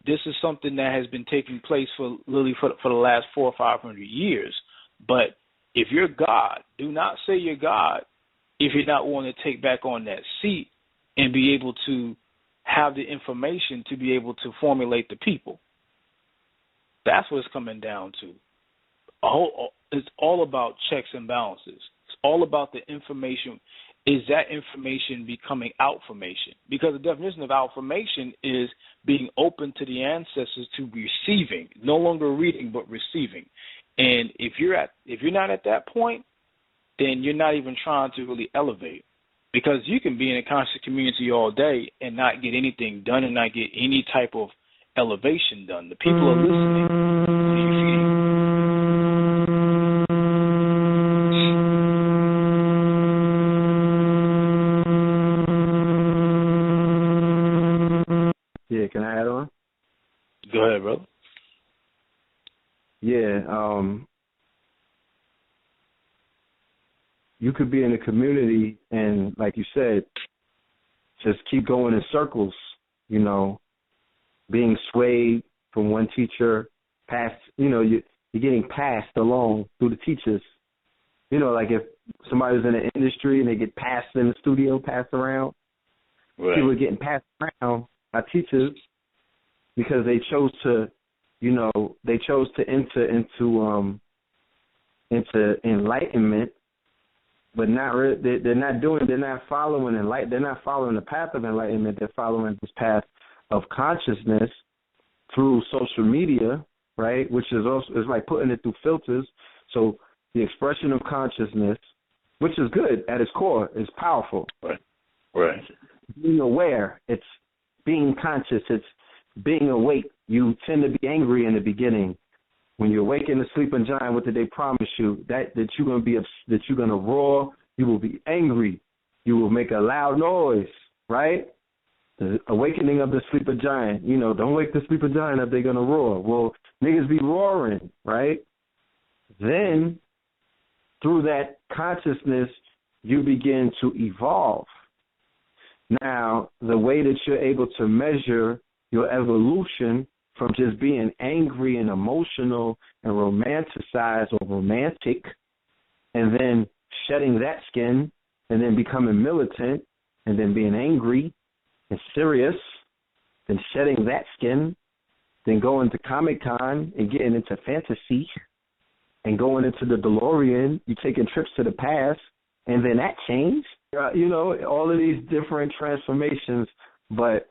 this is something that has been taking place for the last 400 or 500 years. But if you're God, do not say you're God if you're not willing to take back on that seat and be able to have the information to be able to formulate the people. That's what it's coming down to. It's all about checks and balances. It's all about the information. Is that information becoming outformation? Because the definition of outformation is being open to the ancestors to receiving, no longer reading but receiving. And if you're not at that point, then you're not even trying to really elevate. Because you can be in a conscious community all day and not get anything done and not get any type of elevation done. The people are listening to you feeding. Yeah, can I add on? Go ahead, brother. Yeah, you could be in a community and, like you said, just keep going in circles, you know, being swayed from one teacher past, you know, you're getting passed along through the teachers. You know, like if somebody was in the industry and they get passed in the studio, passed around, right. People are getting passed around by teachers because they chose to, you know, enter into enlightenment. But they're not following the path of enlightenment. They're following this path of consciousness through social media, right? Which is like putting it through filters. So the expression of consciousness, which is good at its core, is powerful. Right. Being aware, it's being conscious, it's being awake. You tend to be angry in the beginning. When you awaken the sleeping giant, what did they promise you? That you're gonna roar. You will be angry. You will make a loud noise, right? The awakening of the sleeping giant. You know, don't wake the sleeping giant up. They're gonna roar. Well, niggas be roaring, right? Then, through that consciousness, you begin to evolve. Now, the way that you're able to measure your evolution from just being angry and emotional and romanticized or romantic, and then shedding that skin, and then becoming militant, and then being angry and serious, then shedding that skin, then going to Comic-Con and getting into fantasy, and going into the DeLorean, you taking trips to the past, and then that changed. You know, all of these different transformations, but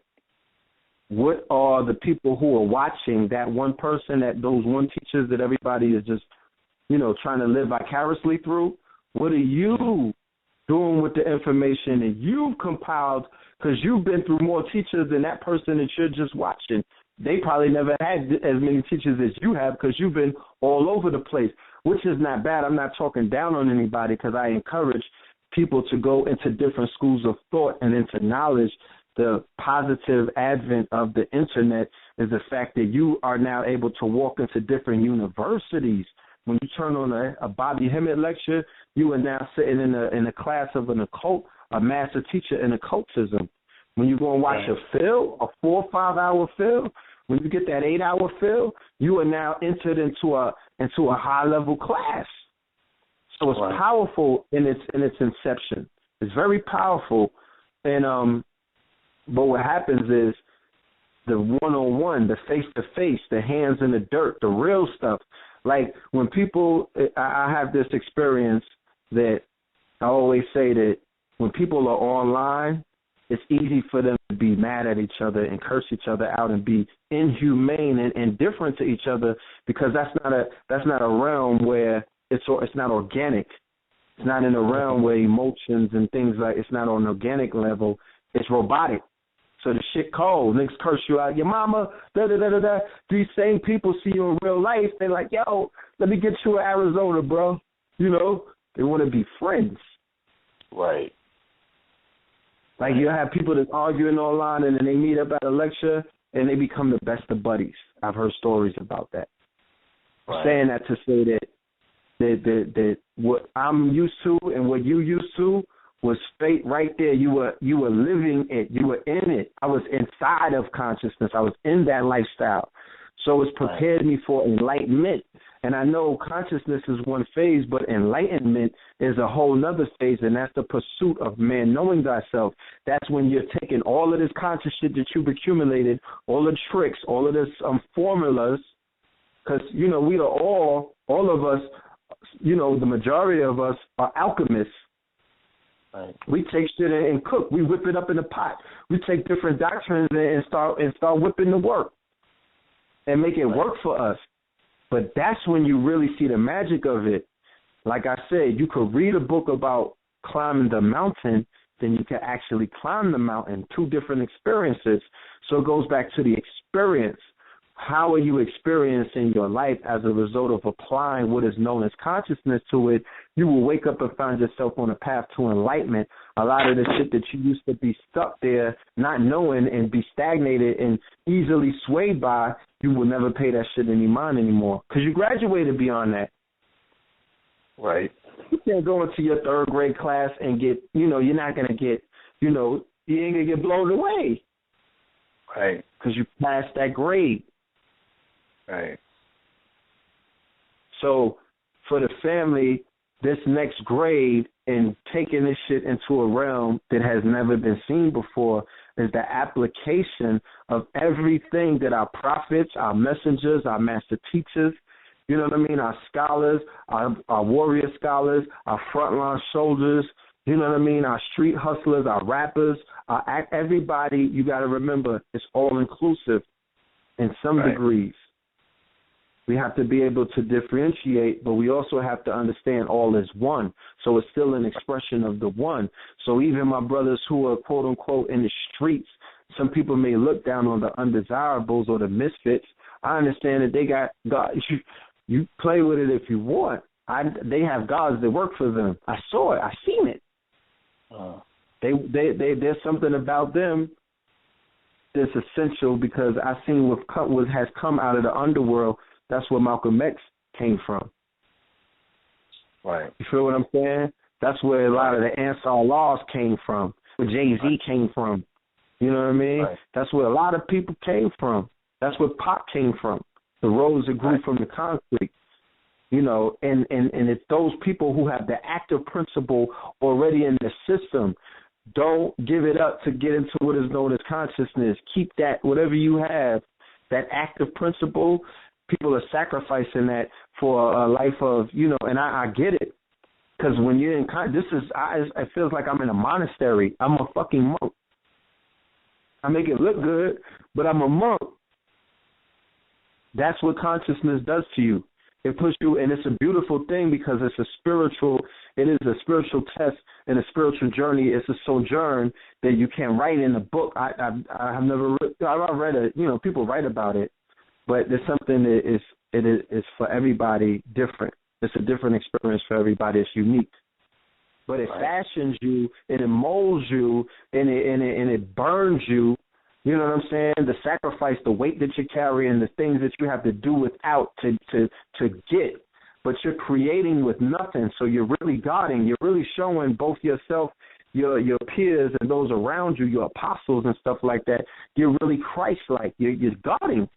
what are the people who are watching that one person, that those one teachers that everybody is just, you know, trying to live vicariously through? What are you doing with the information that you've compiled? Because you've been through more teachers than that person that you're just watching. They probably never had as many teachers as you have because you've been all over the place, which is not bad. I'm not talking down on anybody because I encourage people to go into different schools of thought and into knowledge. The positive advent of the internet is the fact that you are now able to walk into different universities. When you turn on a Bobby Hemmett lecture, you are now sitting in a class of an occult, a master teacher in occultism. When you go and watch a 4 or 5 hour film, when you get that 8 hour film, you are now entered into a high level class. So it's powerful in its inception. It's very powerful, and but what happens is the one-on-one, the face-to-face, the hands in the dirt, the real stuff. Like when people, I have this experience that I always say that when people are online, it's easy for them to be mad at each other and curse each other out and be inhumane and indifferent to each other because that's not a realm where it's not organic. It's not in a realm where emotions and things like it's not on an organic level. It's robotic. So the shit cold. Niggas curse you out. Your mama, da-da-da-da-da. These same people see you in real life. They're like, yo, let me get you to Arizona, bro. You know, they want to be friends. Right. Like you have people that's arguing online and then they meet up at a lecture and they become the best of buddies. I've heard stories about that. Right. Saying that to say that what I'm used to and what you used to was straight right there. You were living it. You were in it. I was inside of consciousness. I was in that lifestyle. So it's prepared me for enlightenment. And I know consciousness is one phase, but enlightenment is a whole nother phase, and that's the pursuit of man knowing thyself. That's when you're taking all of this conscious shit that you've accumulated, all the tricks, all of this formulas, Because, you know, we are all of us, you know, the majority of us are alchemists. Right. We take shit and cook. We whip it up in a pot. We take different doctrines and start whipping the work and make it work for us. But that's when you really see the magic of it. Like I said, you could read a book about climbing the mountain, then you can actually climb the mountain. Two different experiences. So it goes back to the experience. How are you experiencing your life as a result of applying what is known as consciousness to it? You will wake up and find yourself on a path to enlightenment. A lot of the shit that you used to be stuck there, not knowing and be stagnated and easily swayed by, you will never pay that shit any mind anymore because you graduated beyond that. Right. You can't go into your third grade class and get, you know, you're not going to get, you know, you ain't going to get blown away. Right. Because you passed that grade. Right. So for the family, this next grade and taking this shit into a realm that has never been seen before is the application of everything that our prophets, our messengers, our master teachers, you know what I mean, our scholars, our warrior scholars, our frontline soldiers, you know what I mean, our street hustlers, our rappers, everybody, you got to remember, it's all inclusive in some degrees. We have to be able to differentiate, but we also have to understand all is one. So it's still an expression of the one. So even my brothers who are, quote, unquote, in the streets, some people may look down on the undesirables or the misfits. I understand that they got God. You play with it if you want. They have gods that work for them. I saw it. I seen it. There's something about them that's essential because I seen what has come out of the underworld. That's where Malcolm X came from. Right. You feel what I'm saying? That's where a lot of the Ansar laws came from, where Jay-Z came from. You know what I mean? Right. That's where a lot of people came from. That's where pop came from, the rose that grew from the concrete. You know, and it's those people who have the active principle already in the system. Don't give it up to get into what is known as consciousness. Keep that, whatever you have, that active principle. People are sacrificing that for a life of, you know, and I get it. Because when you're in, it feels like I'm in a monastery. I'm a fucking monk. I make it look good, but I'm a monk. That's what consciousness does to you. It puts you, and it's a beautiful thing because it is a spiritual test and a spiritual journey. It's a sojourn that you can write in a book. I've read it, you know, people write about it. But there's something that is for everybody different. It's a different experience for everybody. It's unique. But it fashions you, and it molds you, and it burns you. You know what I'm saying? The sacrifice, the weight that you carry, and the things that you have to do without to get. But you're creating with nothing. So you're really guarding. You're really showing both yourself, your peers, and those around you, your apostles and stuff like that. You're really Christ-like. You're guarding.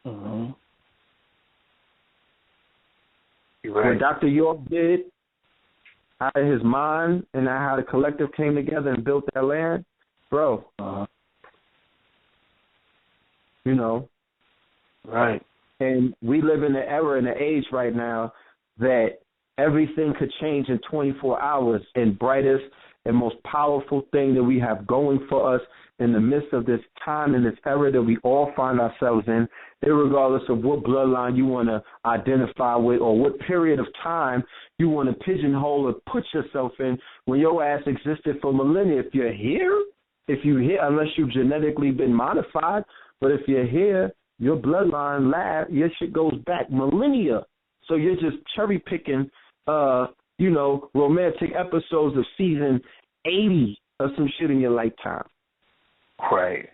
Mm-hmm. You're What right. Dr. York did out of his mind and how the collective came together and built that land, bro. You know. Right. And we live in an era and an age right now that everything could change in 24 hours. And brightest and most powerful thing that we have going for us in the midst of this time and this era that we all find ourselves in, irregardless of what bloodline you want to identify with or what period of time you want to pigeonhole or put yourself in when your ass existed for millennia. If you're here, unless you've genetically been modified, but if you're here, your bloodline your shit goes back millennia. So you're just cherry picking, romantic episodes of season 80 of some shit in your lifetime. Right.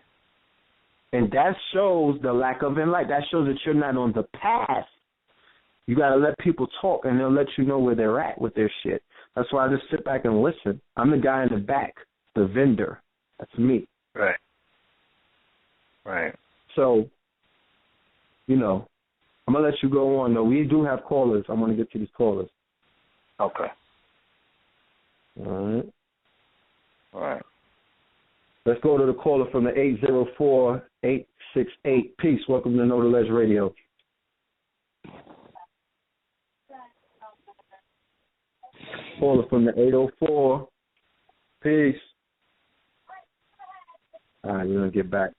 And that shows the lack of enlightenment. That shows that you're not on the path. You got to let people talk, and they'll let you know where they're at with their shit. That's why I just sit back and listen. I'm the guy in the back, the vendor. That's me. Right. Right. So, I'm going to let you go on, though. We do have callers. I want to get to these callers. Okay. All right. Let's go to the caller from the 804-868. Peace. Welcome to Know the Ledge Radio. Caller from the 804. Peace. All right, we're going to get back.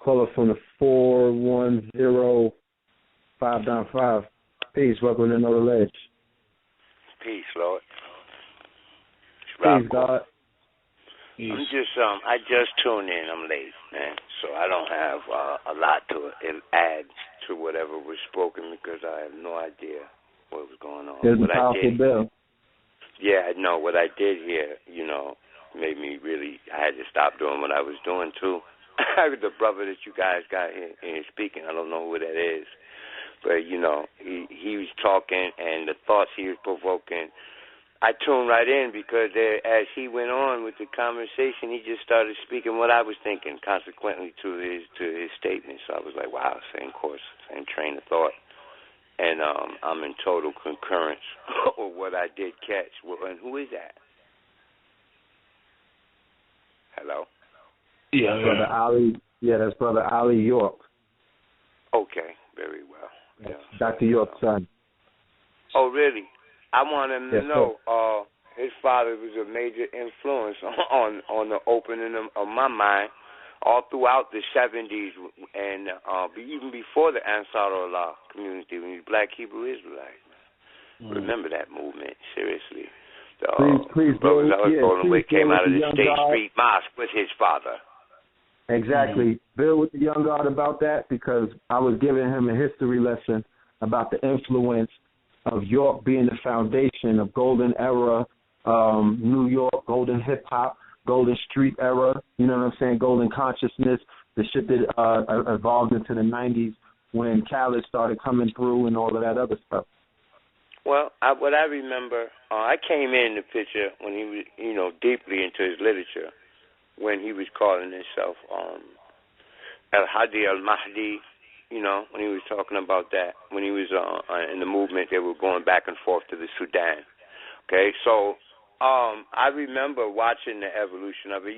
Caller from the 410-595. Peace. Welcome to Know the Ledge. Peace, Lord. Peace, God. I'm just, I just tuned in. I'm late, man, so I don't have a lot to add to whatever was spoken because I have no idea what was going on. There's what a powerful bill. Yeah, I know. What I did here, made me really, I had to stop doing what I was doing, too. The brother that you guys got in speaking, I don't know who that is, but, he was talking, and the thoughts he was provoking, I tuned right in because as he went on with the conversation, he just started speaking what I was thinking, consequently to his statement. So I was like, wow, same course, same train of thought. And I'm in total concurrence with what I did catch. And who is that? Hello? Yeah, Brother Ali. Yeah, that's Brother Ali York. Okay, very well. Yeah. Dr. York's son. Oh, really? I want him to know his father was a major influence on the opening of my mind all throughout the 70s and even before the Asaru community when he was Black Hebrew Israelite. Remember that movement, seriously. Please, brothers I was rolling with came out of the State God. Street Mosque with his father. Exactly. Bill with the young God about that because I was giving him a history lesson about the influence of York being the foundation of golden era, New York, golden hip-hop, golden street era, you know what I'm saying, golden consciousness, the shit that evolved into the 90s when Khaled started coming through and all of that other stuff. Well, what I remember, I came in the picture when he was, deeply into his literature, when he was calling himself Al-Hadi Al-Mahdi, when he was talking about that, when he was in the movement, they were going back and forth to the Sudan. Okay, so I remember watching the evolution of it.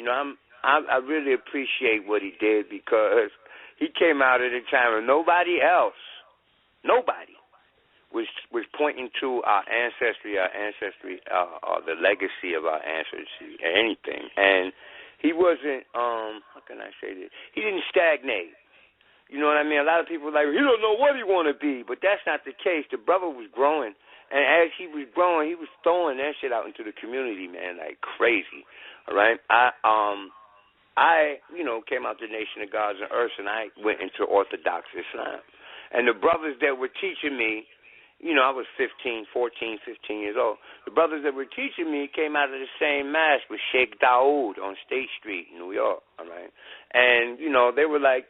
I really appreciate what he did because he came out at a time when nobody was pointing to our ancestry, the legacy of our ancestry, anything. And he wasn't, how can I say this? He didn't stagnate. You know what I mean? A lot of people are like, he don't know what he want to be, but that's not the case. The brother was growing, and as he was growing, he was throwing that shit out into the community, man, like crazy. All right? I came out the Nation of Gods and Earths, and I went into Orthodox Islam. And the brothers that were teaching me, I was 15 years old. The brothers that were teaching me came out of the same mosque with Sheikh Daoud on State Street in New York, all right? And, they were like,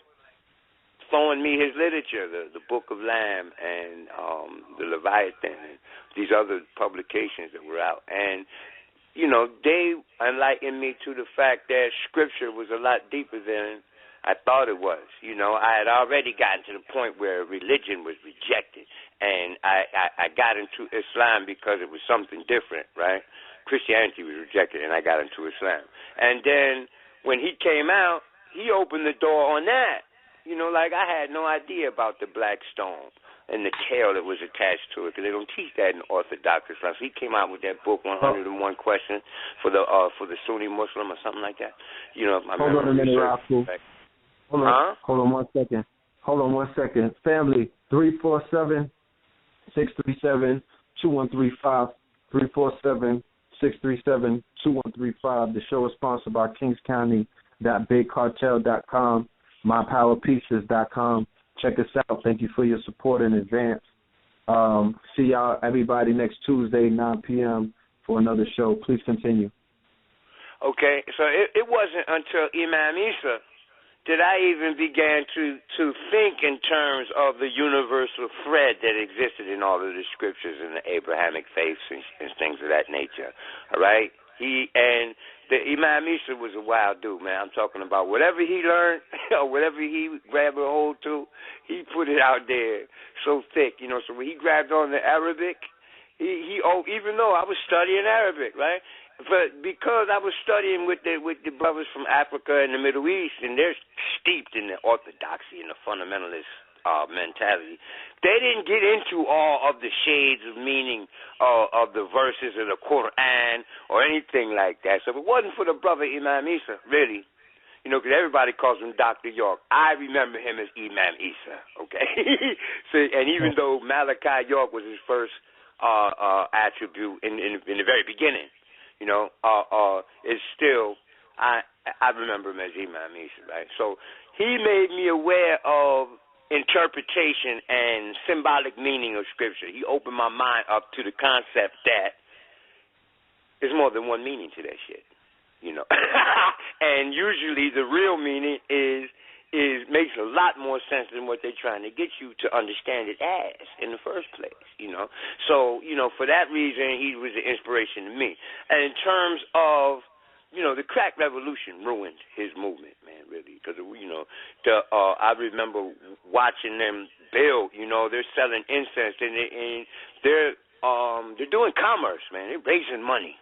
throwing me his literature, the Book of Lamb and the Leviathan and these other publications that were out. And, they enlightened me to the fact that Scripture was a lot deeper than I thought it was. I had already gotten to the point where religion was rejected, and I got into Islam because it was something different, right? Christianity was rejected, and I got into Islam. And then when he came out, he opened the door on that. I had no idea about the black stone and the tail that was attached to it, because they don't teach that in Orthodox Islam. So he came out with that book, 101 Questions for the Sunni Muslim or something like that. Hold on a minute, Rafu. Hold on 1 second. Hold on 1 second. Family, 347-637-2135. 347-637-2135. The show is sponsored by KingsCounty.BigCartel.com. MyPowerPieces.com. Check us out. Thank you for your support in advance. See y'all, everybody, next Tuesday, 9 p.m. for another show. Please continue. Okay, so it wasn't until Imam Isa that I even began to think in terms of the universal thread that existed in all of the scriptures and the Abrahamic faiths and things of that nature. All right? The Imam Isa was a wild dude, man. I'm talking about whatever he learned or whatever he grabbed a hold to, he put it out there so thick, So when he grabbed on the Arabic, he even though I was studying Arabic, right? But because I was studying with the brothers from Africa and the Middle East, and they're steeped in the orthodoxy and the fundamentalist mentality. They didn't get into all of the shades of meaning of the verses of the Quran or anything like that. So if it wasn't for the brother Imam Isa, really, because everybody calls him Dr. York, I remember him as Imam Isa, okay? So, and even though Malachi York was his first attribute in the very beginning, it's still, I remember him as Imam Isa, right? So he made me aware of interpretation and symbolic meaning of Scripture. He opened my mind up to the concept that there's more than one meaning to that shit, and usually the real meaning is makes a lot more sense than what they're trying to get you to understand it as in the first place, So, for that reason, he was an inspiration to me. And in terms of the crack revolution ruined his movement, man, really, because, I remember watching them build, they're selling incense, and they're doing commerce, man. They're raising money,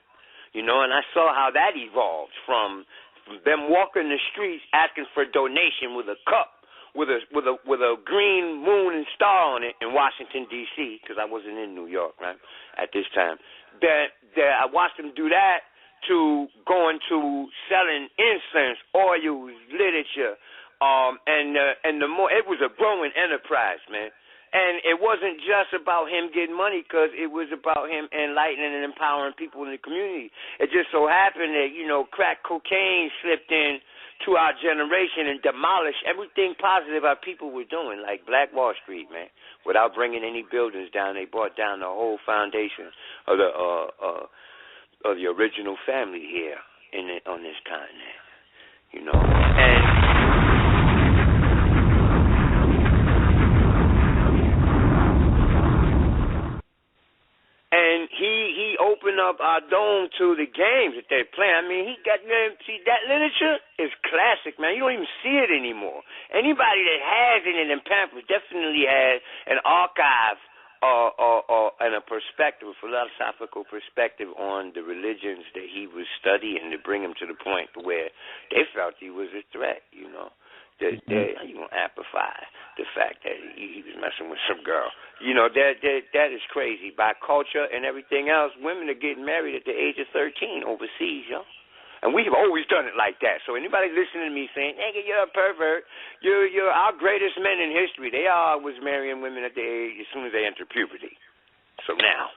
and I saw how that evolved from them walking the streets asking for a donation with a cup with a green moon and star on it in Washington, D.C., because I wasn't in New York, right, at this time. That I watched them do that, to going to selling incense, oils, literature, and the more it was a growing enterprise, man. And it wasn't just about him getting money, because it was about him enlightening and empowering people in the community. It just so happened that crack cocaine slipped in to our generation and demolished everything positive our people were doing, like Black Wall Street, man. Without bringing any buildings down, they brought down the whole foundation of the original family here on this continent, and he opened up our dome to the games that they're playing. I mean, see, that literature is classic, man. You don't even see it anymore. Anybody that has it in them pamphlets definitely has an archive and a perspective, a philosophical perspective on the religions that he was studying to bring him to the point where they felt he was a threat, That you gonna amplify the fact that he was messing with some girl. That is crazy. By culture and everything else, women are getting married at the age of 13 overseas, And we've always done it like that. So anybody listening to me saying, nigga, you're a pervert, you're our greatest men in history. They always marrying women at the age as soon as they enter puberty. So now,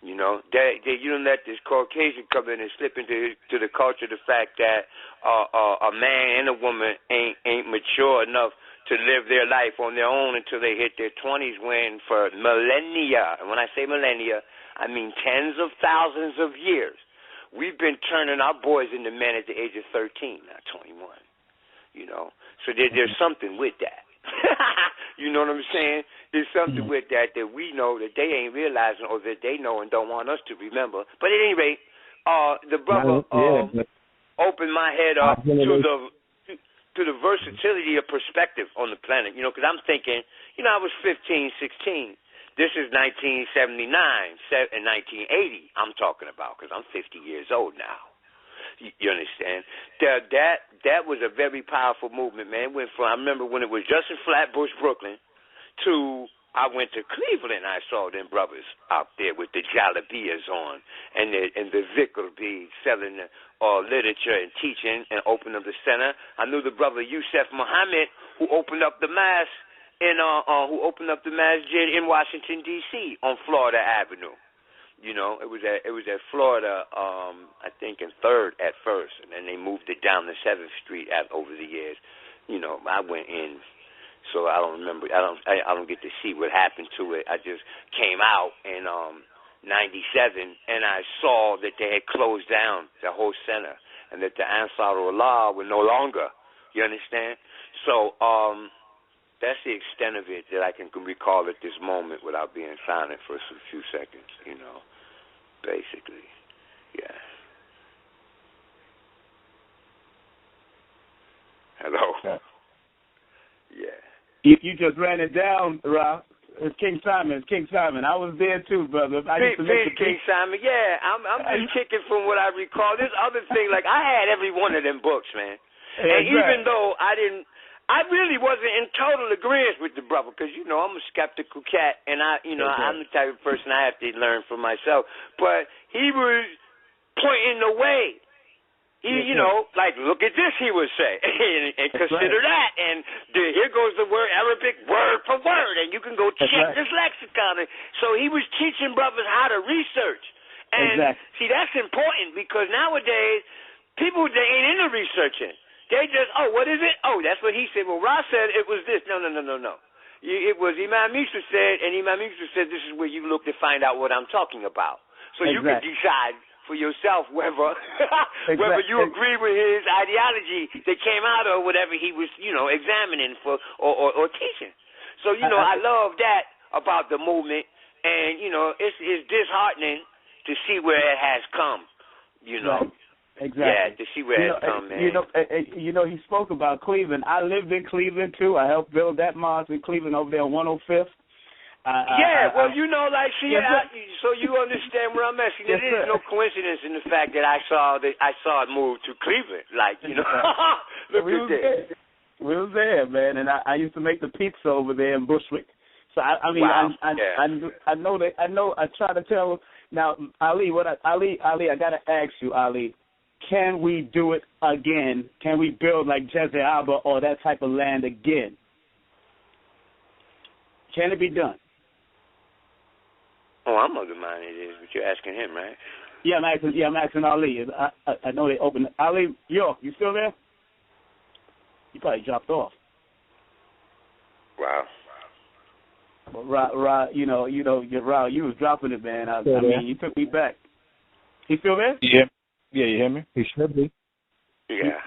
you don't let this Caucasian come in and slip into the culture the fact that a man and a woman ain't mature enough to live their life on their own until they hit their 20s, when for millennia, and when I say millennia, I mean tens of thousands of years, we've been turning our boys into men at the age of 13, not 21, So there's something with that. You know what I'm saying? There's something with that we know that they ain't realizing, or that they know and don't want us to remember. But at any rate, the brother opened my head up to the versatility of perspective on the planet, because I'm thinking, I was 15, 16. This is 1979 and 1980 I'm talking about, because I'm 50 years old now. You understand? That was a very powerful movement, man. It went from, I remember when it was just in Flatbush, Brooklyn, to I went to Cleveland. I saw them brothers out there with the jalabiyas on and the zikr beads, selling literature and teaching, and opened up the center. I knew the brother Yusef Muhammad, who opened up the masjid in Washington D.C. on Florida Avenue. It was at Florida, I think in 3rd at first, and then they moved it down to 7th Street over the years. I went in, so I don't remember. I don't get to see what happened to it. I just came out in 97, and I saw that they had closed down the whole center, and that the Asaru were no longer. You understand? So that's the extent of it that I can recall at this moment without being silent for a few seconds, basically. Yeah. Hello? Yeah. You just ran it down, Ralph. It's King Simon. I was there too, brother. Big King Simon. Yeah, I'm just kicking from what I recall. This other thing, like I had every one of them books, man. And even though I I really wasn't in total agreement with the brother because, you know, I'm a skeptical cat, and I'm the type of person I have to learn for myself. But he was pointing the way. You know, like, look at this, he would say, and consider that. And here goes the word Arabic word for word, and you can go check this lexicon. So he was teaching brothers how to research. And see, that's important because nowadays, people, they ain't into researching. They just, what is it? Oh, that's what he said. Well, Ra said it was this. No. It was Imam Isa said, and Imam Isa said this is where you look to find out what I'm talking about. So you can decide for yourself whether you agree with his ideology that came out of whatever he was, you know, examining for or teaching. So, you know, I love that about the movement, and, you know, it's disheartening to see where it has come, you know. Exactly. Yeah, to see where it's come, man. You know, he spoke about Cleveland. I lived in Cleveland, too. I helped build that mosque in Cleveland over there on 105th. You know, like, see, so you understand where I'm at. See, there is no coincidence in the fact that I saw it move to Cleveland. Like, you know, look at that. We was there, man, and I used to make the pizza over there in Bushwick. So I mean, wow. I know that I try to tell now, Ali. I gotta ask you, Ali. Can we do it again? Can we build like Jezebel or that type of land again? Can it be done? Oh, I'm of the mind it is, but you're asking him, right? Yeah, I'm asking Ali. I know they opened. Ali, you still there? You probably dropped off. Wow. But Ra, you was dropping it, man. I mean, you took me back. He still there? Yeah, you hear me? He should be. Yeah.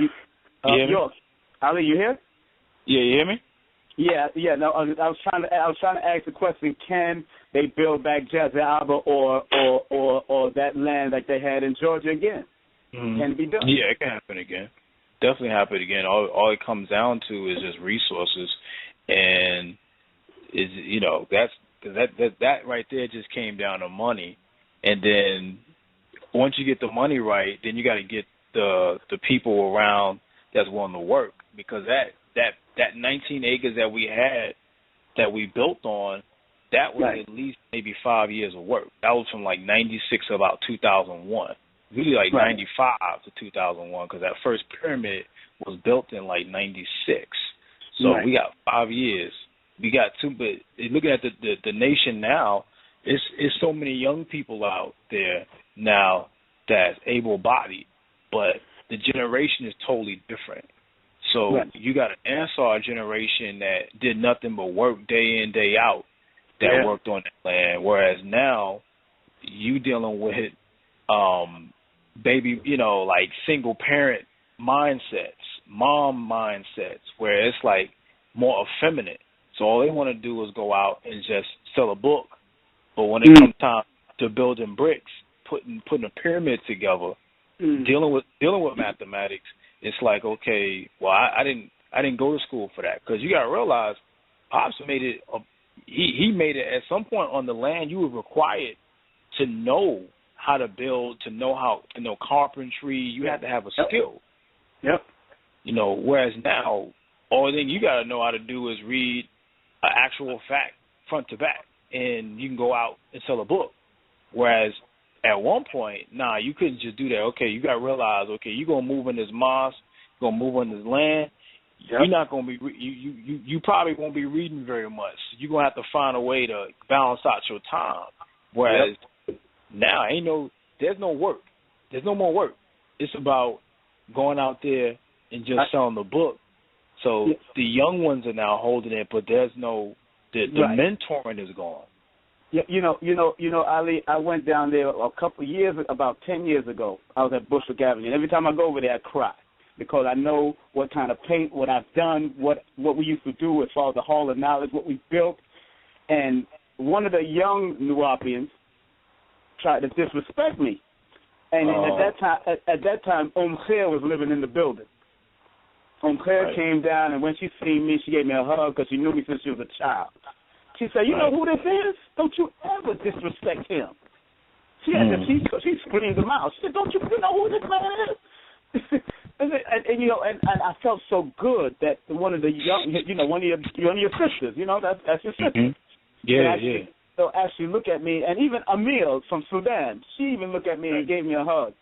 Ali, you here? Yeah, you hear me? Yeah. No, I was trying to ask the question: can they build back Jezebel or that land like they had in Georgia again? Mm-hmm. Can it be done? Yeah, it can happen again. Definitely happen again. All it comes down to is just resources, and is that right there just came down to money, and then once you get the money right, then you got to get the people around that's willing to work, because that 19 acres that we had, that we built on, that was at least maybe 5 years of work. That was from like 96 to about 2001. Really like 95 to 2001, because that first pyramid was built in like 96. So we got 5 years. We got two, but looking at the nation now, it's so many young people out there now that's able-bodied, but the generation is totally different. So you got an Ansar generation that did nothing but work day in, day out, that worked on that land, whereas now you dealing with baby, like single parent mindsets, mom mindsets, where it's like more effeminate. So all they want to do is go out and just sell a book. But when it comes time to building bricks, putting a pyramid together, dealing with mathematics, it's like, okay, well, I didn't go to school for that, because you got to realize, Pops made it. He made it at some point on the land. You were required to know how to build, to know carpentry. You had to have a skill. Yep. Whereas now, all thing you got to know how to do is read an actual fact front to back, and you can go out and sell a book. Whereas at one point, you couldn't just do that. Okay, you got to realize, okay, you're gonna move in this mosque, you're gonna move on this land. Yep. You're not gonna be you probably won't be reading very much. You're gonna have to find a way to balance out your time. Whereas now there's no work. There's no more work. It's about going out there and just selling the book. So the young ones are now holding it, but there's no the mentoring is gone. Yeah, Ali, I went down there about 10 years ago. I was at Bushwick Avenue, and every time I go over there, I cry, because I know what kind of paint, what I've done, what we used to do as far as the Hall of Knowledge, what we built. And one of the young wu-nuwaupians tried to disrespect me. And at that time, Khair was living in the building. Khair came down, and when she seen me, she gave me a hug, because she knew me since she was a child. She said, you know who this is? Don't you ever disrespect him. She screamed him out. She said, don't you know who this man is? And I felt so good that one of the young, one of your sisters, that's your sister. Mm-hmm. Yeah. So actually look at me, and even Emil from Sudan, she even looked at me and gave me a hug.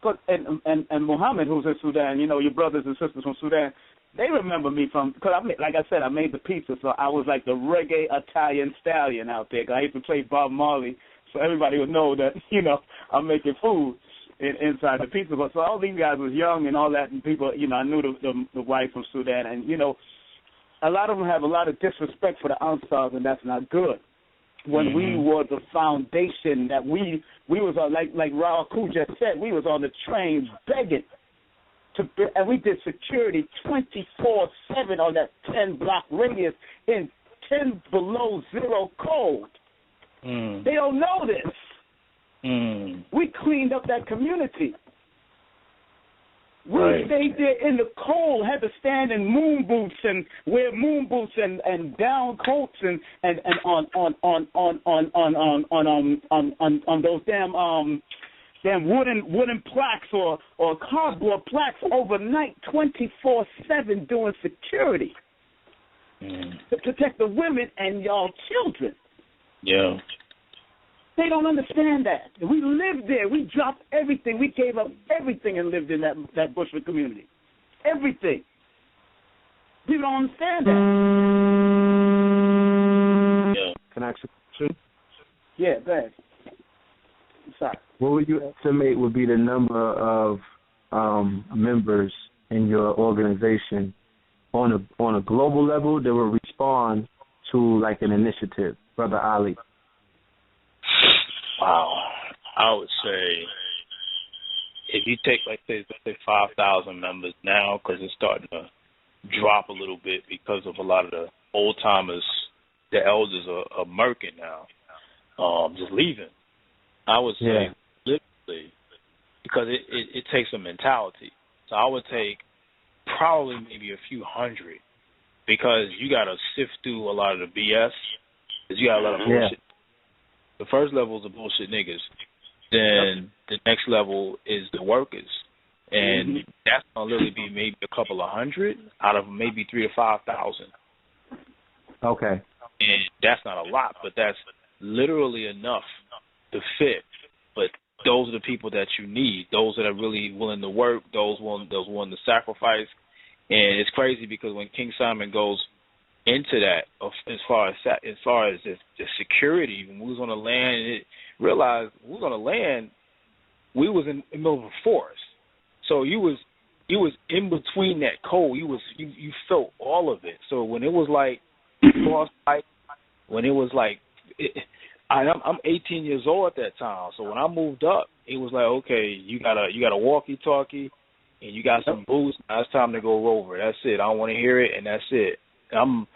But and Muhammad, who's in Sudan, your brothers and sisters from Sudan, they remember me because like I said, I made the pizza, so I was like the reggae Italian stallion out there. Cause I used to play Bob Marley, so everybody would know that I'm making food inside the pizza. But so all these guys was young and all that, and people, I knew the wife from Sudan, and a lot of them have a lot of disrespect for the Ansars, and that's not good. When we were the foundation that we was on, like Raul just said, we was on the train begging and we did security 24/7 on that 10-block radius in 10 below zero cold. They don't know this. We cleaned up that community. We stayed there in the cold, had to stand in moon boots and wear moon boots and down coats and on those damn wooden plaques or cardboard plaques overnight 24/7 doing security to protect the women and y'all children. Yeah. They don't understand that. We lived there. We dropped everything. We gave up everything and lived in that Bushwick community. Everything. People don't understand that. Yeah. Can I ask a question? Yeah, go ahead. Sorry. What would you estimate would be the number of members in your organization on a global level that will respond to like an initiative, Brother Ali? Wow. I would say if you take, like, say 5,000 members now, because it's starting to drop a little bit because of a lot of the old-timers, the elders are murking now, just leaving. I would say literally, because it takes a mentality. So I would take probably maybe a few hundred, because you got to sift through a lot of the BS, because you got a lot of bullshit. The first level is the bullshit niggas. Then the next level is the workers. And that's going to literally be maybe a couple of hundred out of maybe 3,000 to 5,000. Okay. And that's not a lot, but that's literally enough to fit. But those are the people that you need. Those that are really willing to work, those willing to sacrifice. And it's crazy because when King Simon goes into that, as far as the security, when we was on the land, realized we was on the land, we was in the middle of a forest. So you was in between that cold. You felt all of it. So when it was like frostbite, when it was like, I'm 18 years old at that time. So when I moved up, it was like, okay, you got a walkie-talkie, and you got some boots. Now it's time to go rover. That's it. I don't want to hear it, and that's it. I'm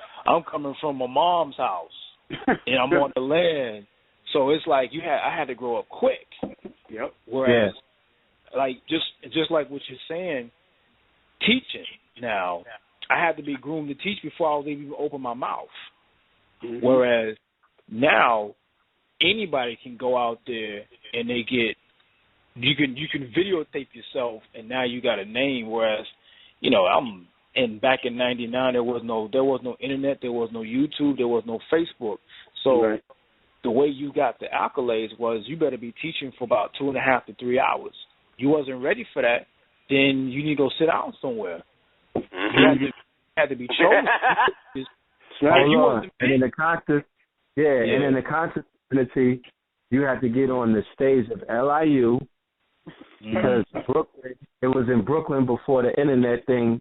coming from my mom's house, and I'm on the land. So it's like I had to grow up quick. Yep. Whereas, like just like what you're saying, teaching now, I had to be groomed to teach before I was even open my mouth. Whereas now, anybody can go out there and you can videotape yourself, and now you got a name. Whereas, back in '99 there was no internet, there was no YouTube, there was no Facebook. So the way you got the accolades was you better be teaching for about 2.5 to 3 hours. You wasn't ready for that, then you need to go sit down somewhere. You had to be chosen. And in the conscious, and in the conscious community, you had to get on the stage of LIU, because Brooklyn, it was in Brooklyn before the internet thing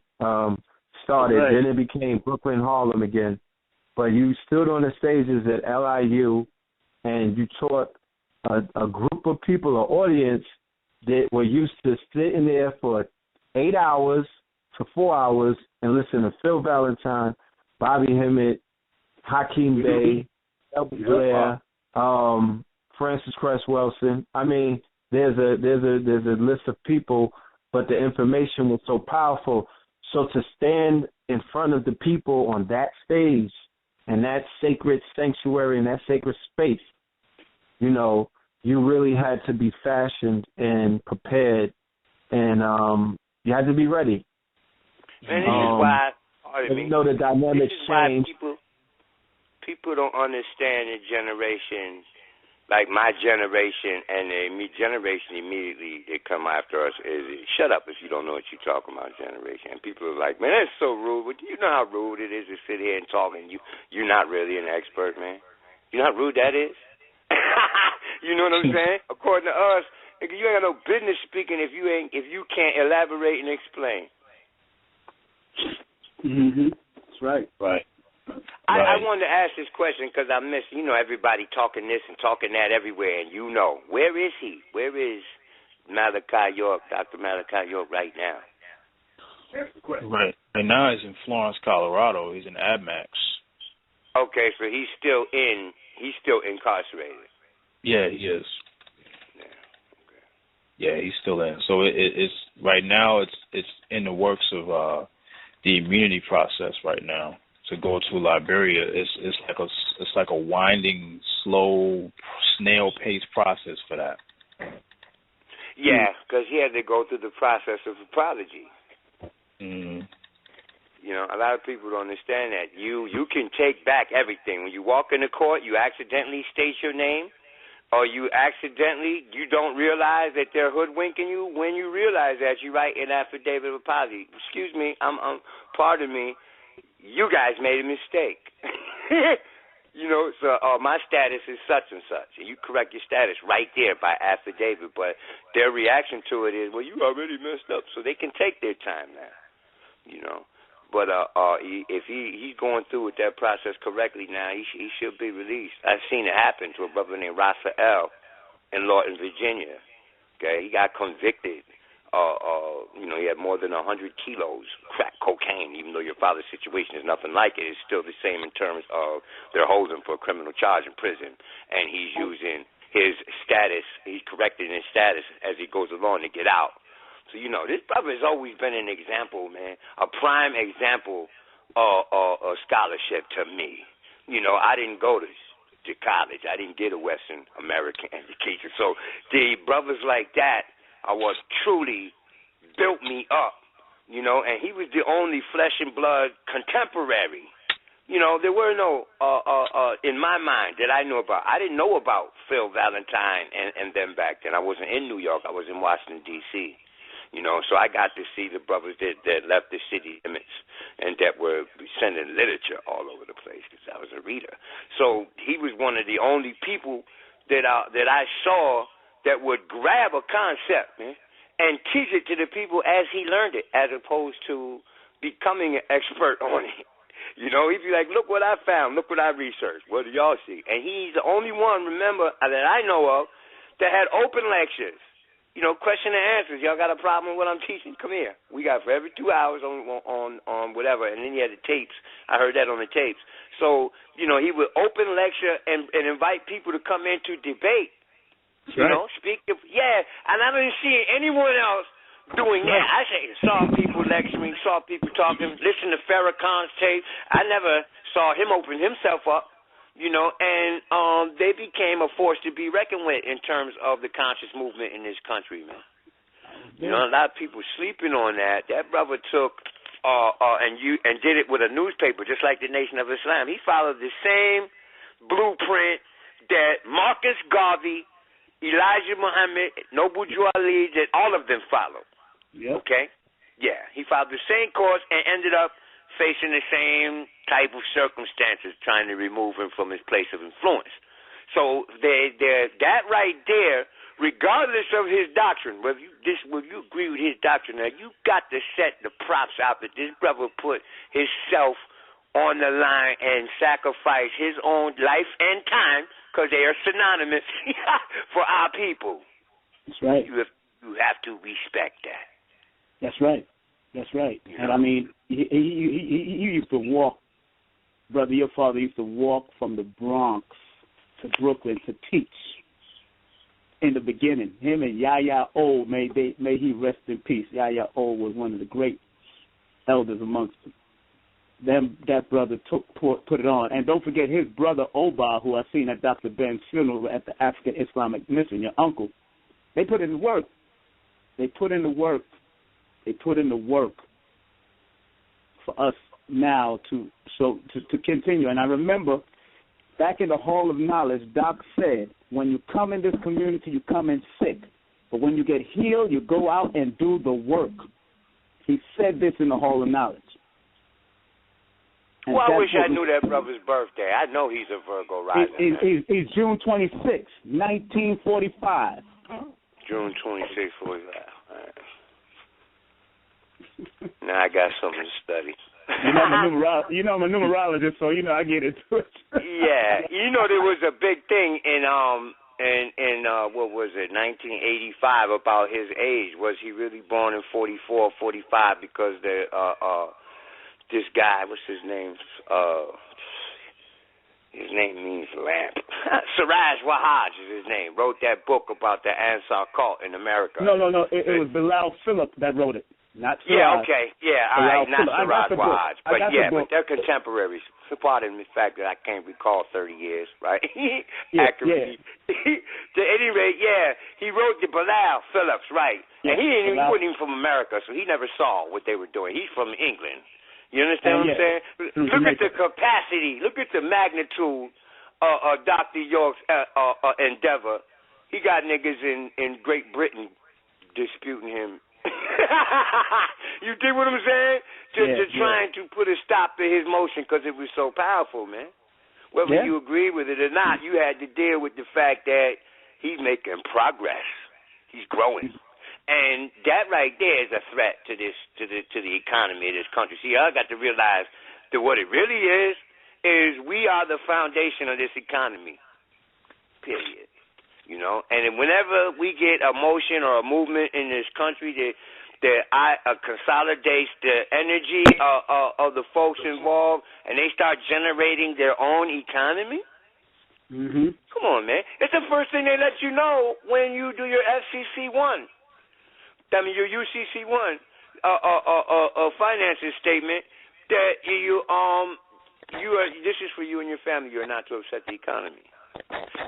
started. Then it became Brooklyn Harlem again. But you stood on the stages at LIU, and you taught a group of people, an audience that were used to sitting there for 8 hours to 4 hours and listen to Phil Valentine, Bobby Hemmett, Hakeem Bey, Elvis Blair, Francis Cress Wilson. I mean, there's a list of people, but the information was so powerful. So to stand in front of the people on that stage and that sacred sanctuary and that sacred space, you really had to be fashioned and prepared. And You had to be ready. And this is why, pardon me, you know the dynamics this is why change. people don't understand the generation, like my generation and the generation immediately that come after us is, shut up if you don't know what you're talking about, generation. And people are like, man, that's so rude. But do you know how rude it is to sit here and talk and you're not really an expert, man? You know how rude that is? You know what I'm saying? According to us, you ain't got no business speaking if you can't elaborate and explain. That's right. Right. I wanted to ask this question because I miss, everybody talking this and talking that everywhere, and where is he? Where is Malachi York, Dr. Malachi York right now? Right. And now he's in Florence, Colorado. He's in AdMax. Okay, so he's still incarcerated. Yeah, he is. Yeah, he's still in. So it's right now. It's in the works of the immunity process right now to go to Liberia. It's like a winding, slow, snail-paced process for that. Yeah, because he had to go through the process of a prodigy. Mm. A lot of people don't understand that. You can take back everything. When you walk into court, you accidentally state your name, or you don't realize that they're hoodwinking you. When you realize that, you write an affidavit of apology. Excuse me, pardon me, you guys made a mistake. So my status is such and such, and you correct your status right there by affidavit. But their reaction to it is, well, you already messed up, so they can take their time now. But if he's going through with that process correctly now, he should be released. I've seen it happen to a brother named Raphael in Lawton, Virginia. Okay, he got convicted. He had more than 100 kilos crack cocaine. Even though your father's situation is nothing like it, it's still the same in terms of they're holding him for a criminal charge in prison, and he's using his status. He's correcting his status as he goes along to get out. So, this brother has always been an example, man, a prime example of scholarship to me. I didn't go to college. I didn't get a Western American education. So the brothers like that are what truly built me up, and he was the only flesh and blood contemporary. There were no, in my mind, that I knew about. I didn't know about Phil Valentine and them back then. I wasn't in New York. I was in Washington, D.C., so I got to see the brothers that left the city limits and that were sending literature all over the place because I was a reader. So he was one of the only people that I saw that would grab a concept, man, and teach it to the people as he learned it, as opposed to becoming an expert on it. He'd be like, look what I found, look what I researched. What do y'all see? And he's the only one, remember, that I know of that had open lectures. Question and answers. Y'all got a problem with what I'm teaching? Come here. We got for every 2 hours on whatever. And then you had the tapes. I heard that on the tapes. So, he would open lecture and invite people to come in to debate. Speak. And I didn't see anyone else doing that. I saw people lecturing, saw people talking, listened to Farrakhan's tape. I never saw him open himself up. And they became a force to be reckoned with in terms of the conscious movement in this country, man. A lot of people sleeping on that. That brother took and did it with a newspaper, just like the Nation of Islam. He followed the same blueprint that Marcus Garvey, Elijah Muhammad, Noble Drew Ali, that all of them followed. Yep. Okay? Yeah. He followed the same course and ended up facing the same type of circumstances, trying to remove him from his place of influence. So that right there, regardless of his doctrine, whether you agree with his doctrine, now you got to set the props out that this brother put himself on the line and sacrifice his own life and time, because they are synonymous for our people. That's right. You have to respect that. That's right. That's right. And I mean, he used to walk, brother, your father used to walk from the Bronx to Brooklyn to teach. In the beginning, him and Yahya O, may he rest in peace. Yahya O was one of the great elders amongst them. That brother put it on. And don't forget his brother Oba, who I seen at Dr. Ben's funeral at the African Islamic Mission, your uncle. They put in the work. They put in the work They put in the work for us now to continue. And I remember back in the Hall of Knowledge, Doc said, when you come in this community, you come in sick. But when you get healed, you go out and do the work. He said this in the Hall of Knowledge. And well, I wish I knew that brother's birthday. I know he's a Virgo rising. He's June 26, 1945. June 26, 45. Now I got something to study. You know I'm a numerologist, so you know I get into it. Yeah, you know there was a big thing in what was it, 1985 about his age. Was he really born in 44, 45? Because this guy, what's his name? His name means lamp. Siraj Wahaj is his name. Wrote that book about the Ansar cult in America. No. It was Bilal Philip that wrote it. Not Siraj. Yeah, okay. Yeah, all right. Not Siraj Wahaj. But yeah, but they're contemporaries. Pardon the fact that I can't recall 30 years, right? Accurately. Yeah. To any rate, yeah, he wrote the Bilal Phillips, right? Yeah, and he wasn't even from America, so he never saw what they were doing. He's from England. You understand what I'm saying? Look at the capacity. Look at the magnitude of Dr. York's endeavor. He got niggas in Great Britain disputing him. You dig what I'm saying? Just trying to put a stop to his motion because it was so powerful, man. Whether you agree with it or not, you had to deal with the fact that he's making progress. He's growing. And that right there is a threat to the economy of this country. See, I got to realize that what it really is we are the foundation of this economy. Period. You know, and whenever we get a motion or a movement in this country that consolidates the energy of the folks involved, and they start generating their own economy. Mm-hmm. Come on, man! It's the first thing they let you know when you do your FCC1. I mean, your UCC1 finances statement that you are. This is for you and your family. You are not to upset the economy.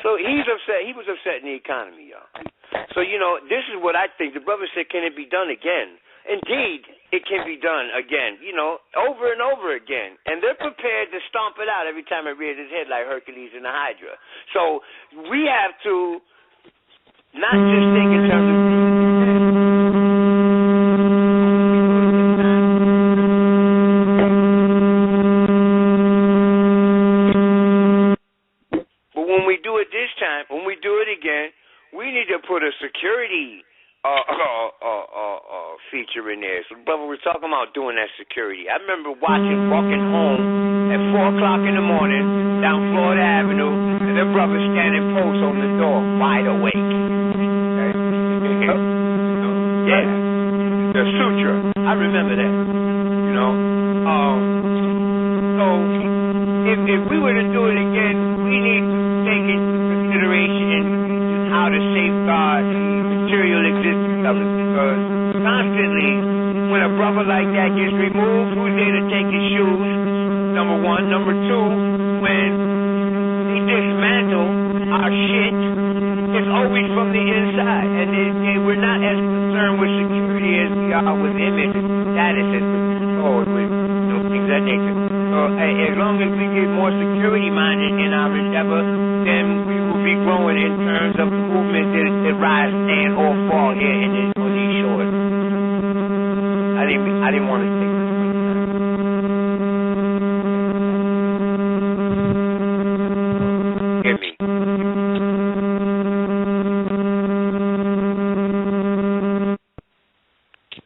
So he's upset. He was upsetting the economy, y'all. So, you know, this is what I think. The brother said, can it be done again? Indeed, it can be done again, you know, over and over again. And they're prepared to stomp it out every time it rears its head like Hercules and the Hydra. So we have to not just think in terms of... When we do it again, we need to put a security feature in there. So, brother, we're talking about doing that security. I remember walking home at 4 o'clock in the morning down Florida Avenue, and the brother standing post on the door, wide awake. Okay? Yeah, the suture. I remember that. You know. So if we were to do it again, we need to take into consideration how to safeguard the material existence of it, because constantly when a brother like that gets removed, who's there to take his shoes? Number one. Number two, when they dismantle our shit, it's always from the inside, and we're not as concerned with security as we are with image, status, and control, with things of that nature. So as long as we get more security-minded in our endeavor, then we will be growing in terms of the movement that rise, stand, or fall here on these shores. I didn't want to take this much time. Hear me.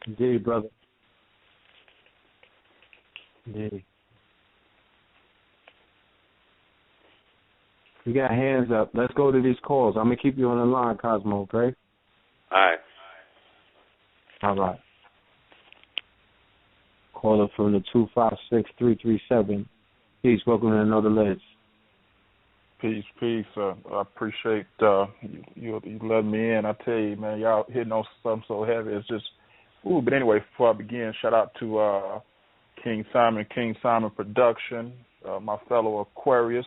Indeed, brother. Indeed. We got hands up. Let's go to these calls. I'm going to keep you on the line, Cosmo, okay? All right. All right. Caller from the 256-337. Peace. Welcome to Another List. Peace. I appreciate you letting me in. I tell you, man, y'all hitting on something so heavy. It's just, ooh. But anyway, before I begin, shout out to King Simon Production, my fellow Aquarius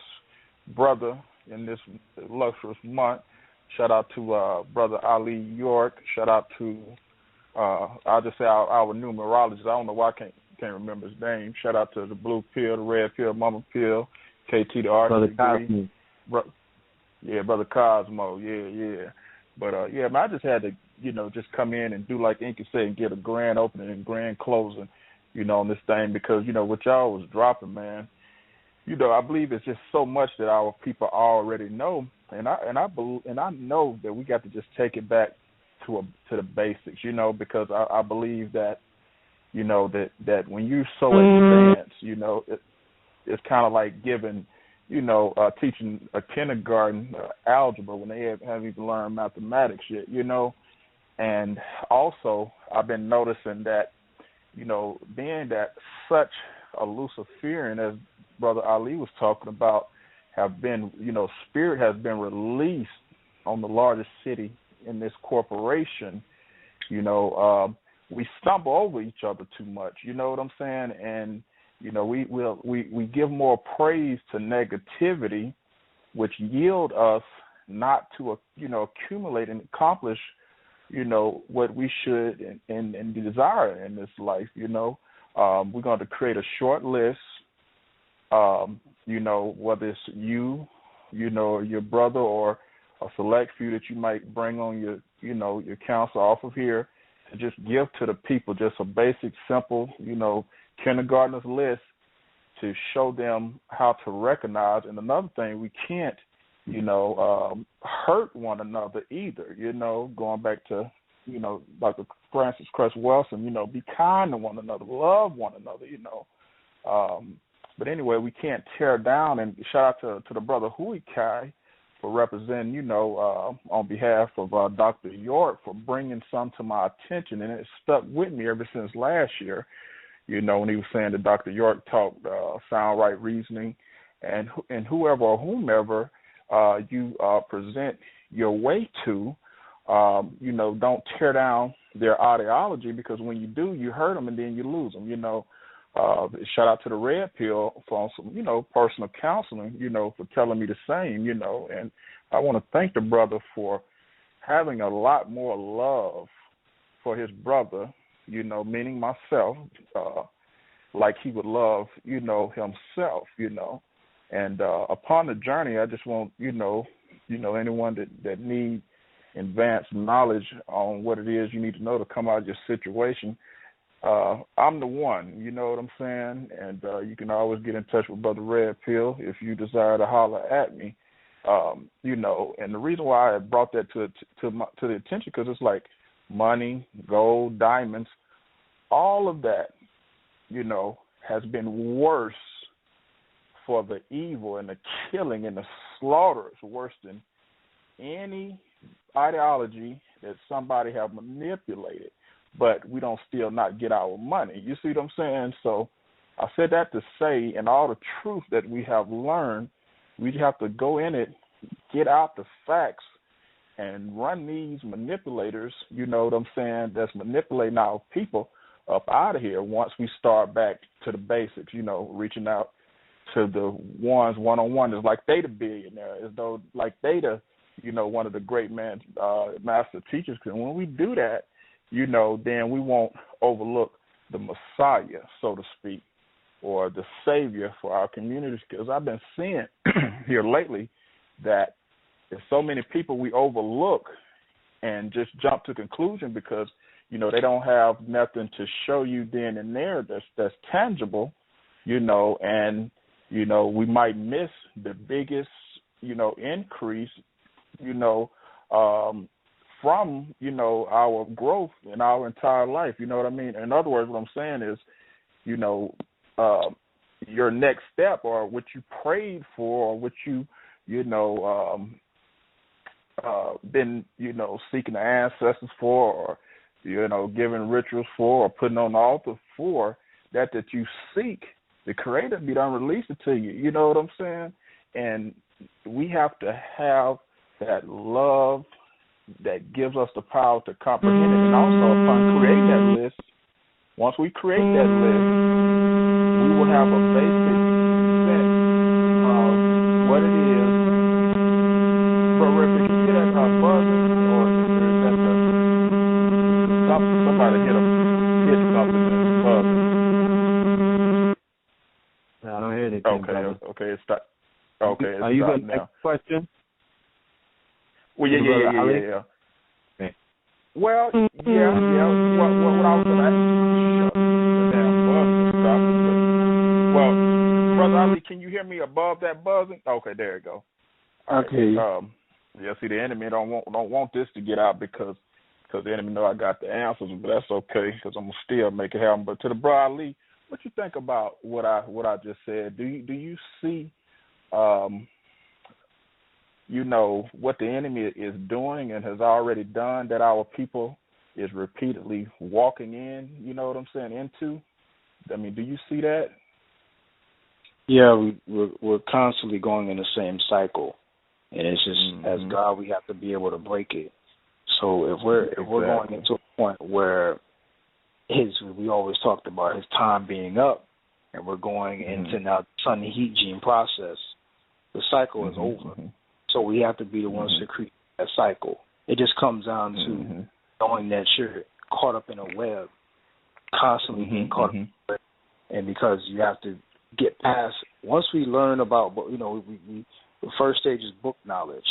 brother in this luxurious month. Shout out to Brother Ali York. Shout out to I'll just say our numerologist. I don't know why I can't remember his name. Shout out to the blue pill, the red pill, mama pill, KT, the artist degree. Brother Cosmo. Yeah. But man, I just had to, just come in and do like Inky said and get a grand opening and grand closing, on this thing because, what y'all was dropping, man. I believe it's just so much that our people already know, and I know that we got to just take it back to the basics, because I believe that, that when you so advanced, it's kind of like giving, teaching a kindergarten algebra when they haven't even learned mathematics yet, and also I've been noticing that, being that such a Luciferian, as Brother Ali was talking about, have been, spirit has been released on the largest city in this corporation, we stumble over each other too much, you know what I'm saying? And, we give more praise to negativity, which yield us not to, accumulate and accomplish, what we should and desire in this life, we're going to create a short list, whether it's you, your brother or a select few that you might bring on your council off of here to just give to the people just a basic, simple, kindergartner's list to show them how to recognize. And another thing, we can't, hurt one another either, going back to, Dr. Francis Cress Wilson, be kind to one another, love one another, But anyway, we can't tear down, and shout out to the brother Hui Kai for representing, on behalf of Dr. York for bringing some to my attention, and it stuck with me ever since last year, when he was saying that Dr. York taught sound right reasoning, and whoever or whomever you present your way to, don't tear down their ideology, because when you do, you hurt them and then you lose them, shout out to the red pill for some, personal counseling, for telling me the same, and I want to thank the brother for having a lot more love for his brother, meaning myself, like he would love, himself, and upon the journey, I just want, anyone that needs advanced knowledge on what it is you need to know to come out of your situation, I'm the one, you know what I'm saying? And you can always get in touch with Brother Red Pill if you desire to holler at me, and the reason why I brought that to the attention, because it's like money, gold, diamonds, all of that, has been worse for the evil and the killing and the slaughter. It's worse than any ideology that somebody have manipulated, but we don't still not get our money. You see what I'm saying? So I said that to say, in all the truth that we have learned, we have to go in it, get out the facts, and run these manipulators, you know what I'm saying, that's manipulating our people up out of here once we start back to the basics, reaching out to the ones one-on-one. It's like they the billionaire, as though like they the, one of the great master teachers. And when we do that, then we won't overlook the Messiah, so to speak, or the Savior for our communities. Because I've been seeing here lately that there's so many people we overlook and just jump to conclusion because, they don't have nothing to show you then and there that's tangible, and, we might miss the biggest, increase, from, our growth in our entire life. You know what I mean? In other words, what I'm saying is, your next step or what you prayed for or what you, been, seeking the ancestors for or, giving rituals for or putting on the altar for, that you seek, the Creator be done release it to you. You know what I'm saying? And we have to have that love that gives us the power to comprehend it. And also, upon creating that list, once we create that list, we will have a basic set of what it is. Bro, Rick, can you get that buzzer? Or is that the Somebody hit something and it's buzzing. I don't hear anything. Okay, it's stopped. Okay, it's Are you stopped going to now. next question? Well, yeah. Okay. Well, yeah. What I was going to ask you, the damn buzz was stopping. Well, Brother Ali, can you hear me above that buzzing? Okay, there you go. Okay. Yeah. See, the enemy don't want this to get out because the enemy know I got the answers, but that's okay because I'm gonna still make it happen. But to the Brother Ali, what you think about what I just said? Do you see, what the enemy is doing and has already done that our people is repeatedly walking in? You know what I'm saying? Into. I mean, do you see that? Yeah, we're constantly going in the same cycle, and it's just as God, we have to be able to break it. So if we're going into a point where we always talked about his time being up, and we're going into now the sun and heat gene process, the cycle is over. So we have to be the ones to create that cycle. It just comes down to knowing that you're caught up in a web, constantly being caught up in a web, and because you have to get past. Once we learn about, the first stage is book knowledge.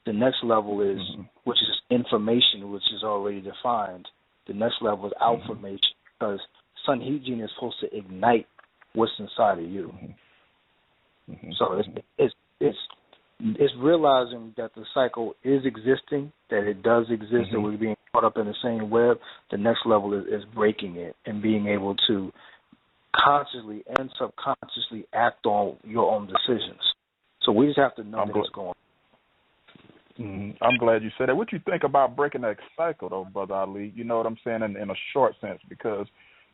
The next level is, which is information, which is already defined. The next level is outformation, because sun heat gene is supposed to ignite what's inside of you. So it's realizing that the cycle is existing, that it does exist, that we're being caught up in the same web. The next level is breaking it and being able to consciously and subconsciously act on your own decisions. So we just have to know that it's going on. I'm glad you said that. What you think about breaking that cycle, though, Brother Ali? You know what I'm saying, in a short sense, because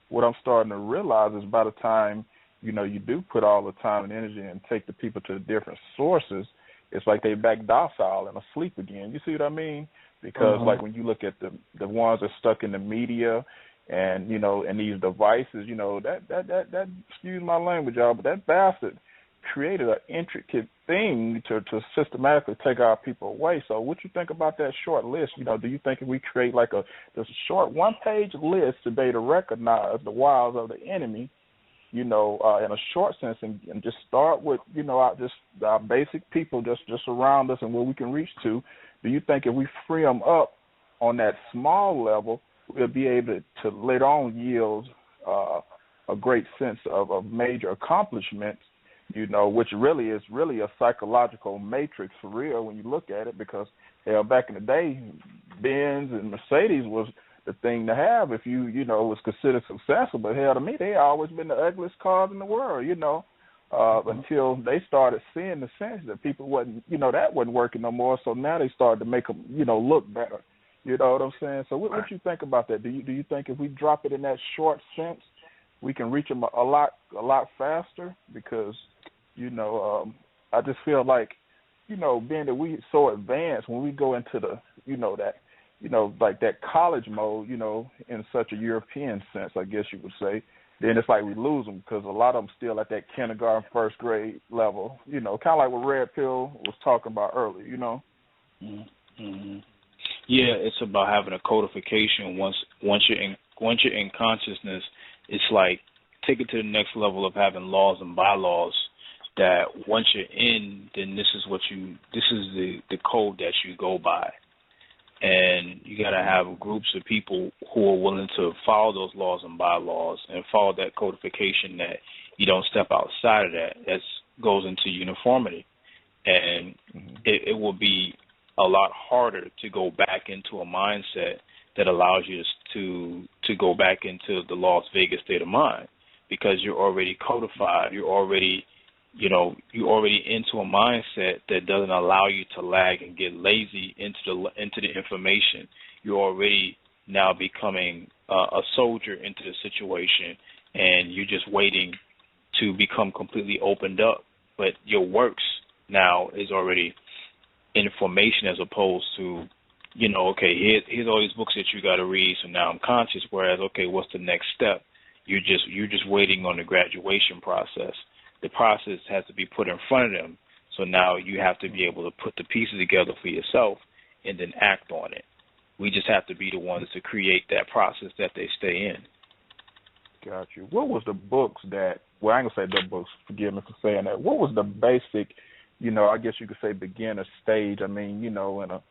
what I'm starting to realize is by the time, you do put all the time and energy and take the people to the different sources, it's like they back docile and asleep again. You see what I mean? Because, like, when you look at the ones that stuck in the media and, and these devices, that excuse my language, y'all, but that bastard created an intricate thing to systematically take our people away. So what you think about that short list? Do you think if we create like this short one-page list today to recognize the wiles of the enemy, in a short sense, and just start with, our basic people just around us and where we can reach to, do you think if we free them up on that small level, we'll be able to later on yield a great sense of major accomplishments, which really is a psychological matrix for real when you look at it, because hell, back in the day, Benz and Mercedes was the thing to have if you was considered successful. But hell, to me, they always been the ugliest cars in the world, until they started seeing the sense that people wasn't, that wasn't working no more. So now they started to make them, look better. You know what I'm saying? So what you think about that? Do you think if we drop it in that short sense, we can reach them a lot faster? Because I just feel like, being that we so advanced, when we go into the, like that college mode, in such a European sense, I guess you would say, then it's like we lose them because a lot of them still at that kindergarten, first grade level, kind of like what Red Pill was talking about earlier, Yeah, it's about having a codification. Once you're in consciousness, it's like take it to the next level of having laws and bylaws. That once you're in, then this is the code that you go by, and you got to have groups of people who are willing to follow those laws and bylaws and follow that codification. That you don't step outside of that. That goes into uniformity, and it will be a lot harder to go back into a mindset that allows you to go back into the Las Vegas state of mind, because you're already codified. You're already into a mindset that doesn't allow you to lag and get lazy into the information. You're already now becoming a soldier into the situation, and you're just waiting to become completely opened up. But your works now is already information, as opposed to, okay, here's all these books that you got to read, so now I'm conscious. Whereas, okay, what's the next step? You're just waiting on the graduation process. The process has to be put in front of them, so now you have to be able to put the pieces together for yourself and then act on it. We just have to be the ones to create that process that they stay in. Got you. What was the books that, well, I ain't going to say the books, forgive me for saying that. What was the basic, I guess you could say beginner stage, in a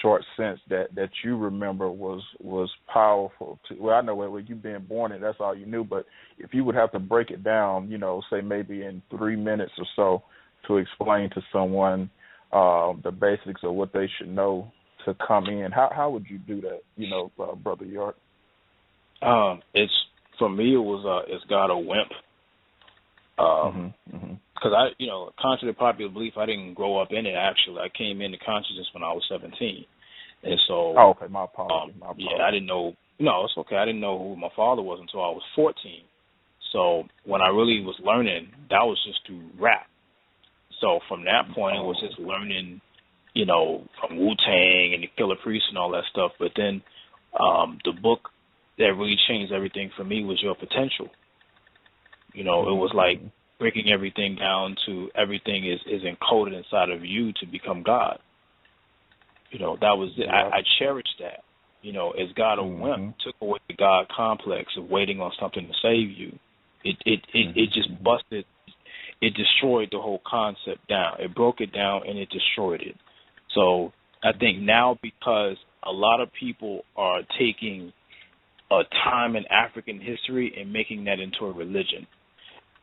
short sense that you remember was powerful? I know where you being born in, that's all you knew, but if you would have to break it down, say maybe in 3 minutes or so to explain to someone the basics of what they should know to come in, how would you do that, Brother York? For me, it's God a wimp. Because contrary to popular belief, I didn't grow up in it. Actually, I came into consciousness when I was 17, and so. Oh, okay, my apologies. Yeah, I didn't know. No, it's okay. I didn't know who my father was until I was 14. So when I really was learning, that was just through rap. So from that point, it was just learning, from Wu-Tang and the Killer Priest and all that stuff. But then the book that really changed everything for me was Your Potential. It was like breaking everything down to everything is encoded inside of you to become God. That was it. I cherished that. As God a wimp took away the God complex of waiting on something to save you. It just busted. It destroyed the whole concept down. It broke it down and it destroyed it. So I think now, because a lot of people are taking a time in African history and making that into a religion,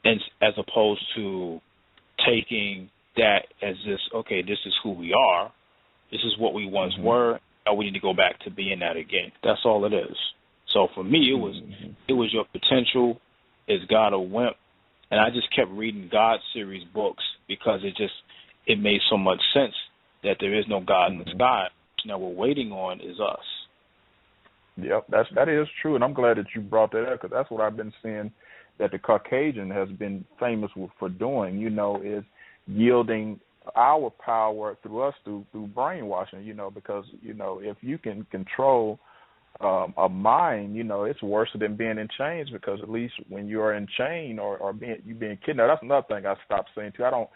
and as opposed to taking that as this is who we are, this is what we once were, and we need to go back to being that again. That's all it is. So for me, it was Your Potential, Is God a Wimp, and I just kept reading God series books because it made so much sense that there is no God in the sky. Now we're waiting on is us. Yep, that is true, and I'm glad that you brought that up, because that's what I've been seeing that the Caucasian has been famous for doing, is yielding our power through us through brainwashing, because, if you can control a mind, it's worse than being in chains, because at least when you're in chain or being kidnapped, that's another thing I stopped saying too.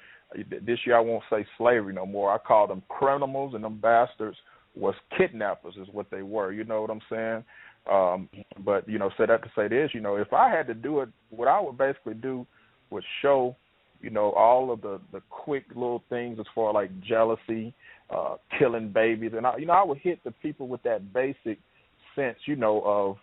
This year I won't say slavery no more. I call them criminals, and them bastards was kidnappers is what they were. You know what I'm saying? But, say that to say this, if I had to do it, what I would basically do was show, all of the quick little things as far like jealousy, killing babies. And, I would hit the people with that basic sense, of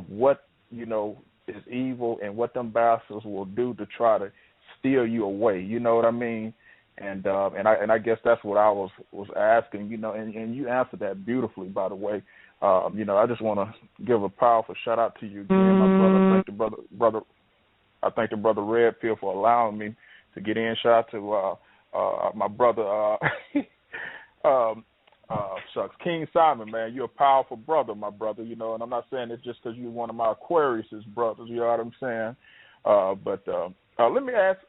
what, is evil and what them bastards will do to try to steal you away. You know what I mean? And I guess that's what I was asking, and you answered that beautifully, by the way. I just want to give a powerful shout out to you again, my brother. I thank the brother Redfield for allowing me to get in. Shout out to my brother, King Simon, man. You're a powerful brother, my brother. And I'm not saying it just because you're one of my Aquarius brothers. You know what I'm saying? But let me ask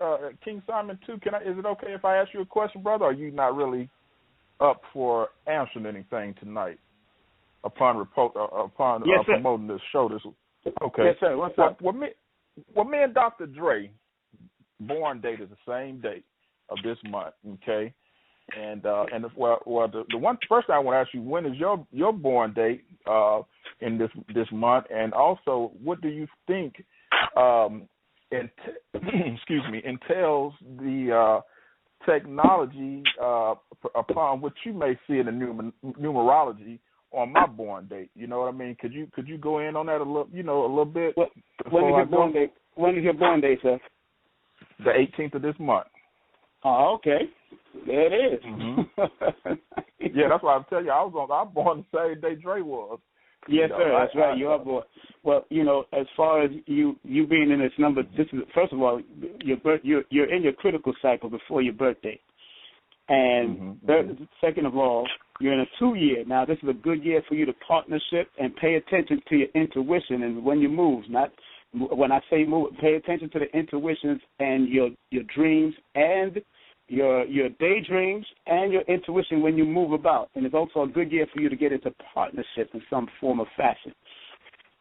King Simon too. Is it okay if I ask you a question, brother? Or are you not really up for answering anything tonight upon promoting this show? Okay. Yes, sir. What's up? Well, me and Dr. Dre born date is the same date of this month. Okay. And the one first thing I want to ask you, when is your born date in this month, and also what do you think entails the technology upon which you may see in the numerology on my born date? You know what I mean? Could you go in on that a little bit? When is your born date? When is your born date, sir? The 18th of this month. Oh, okay. There it is. Yeah, that's why I'm telling you. I was born the same day Dre was. Yes, sir. That's right. You are born. Well, as far as you being in this number, this is first of all, you're in your critical cycle before your birthday, and second of all, you're in a 2-year. Now, this is a good year for you to partnership and pay attention to your intuition and when you move. Not when I say move, pay attention to the intuitions and your dreams and your daydreams and your intuition when you move about. And it's also a good year for you to get into partnership in some form or fashion.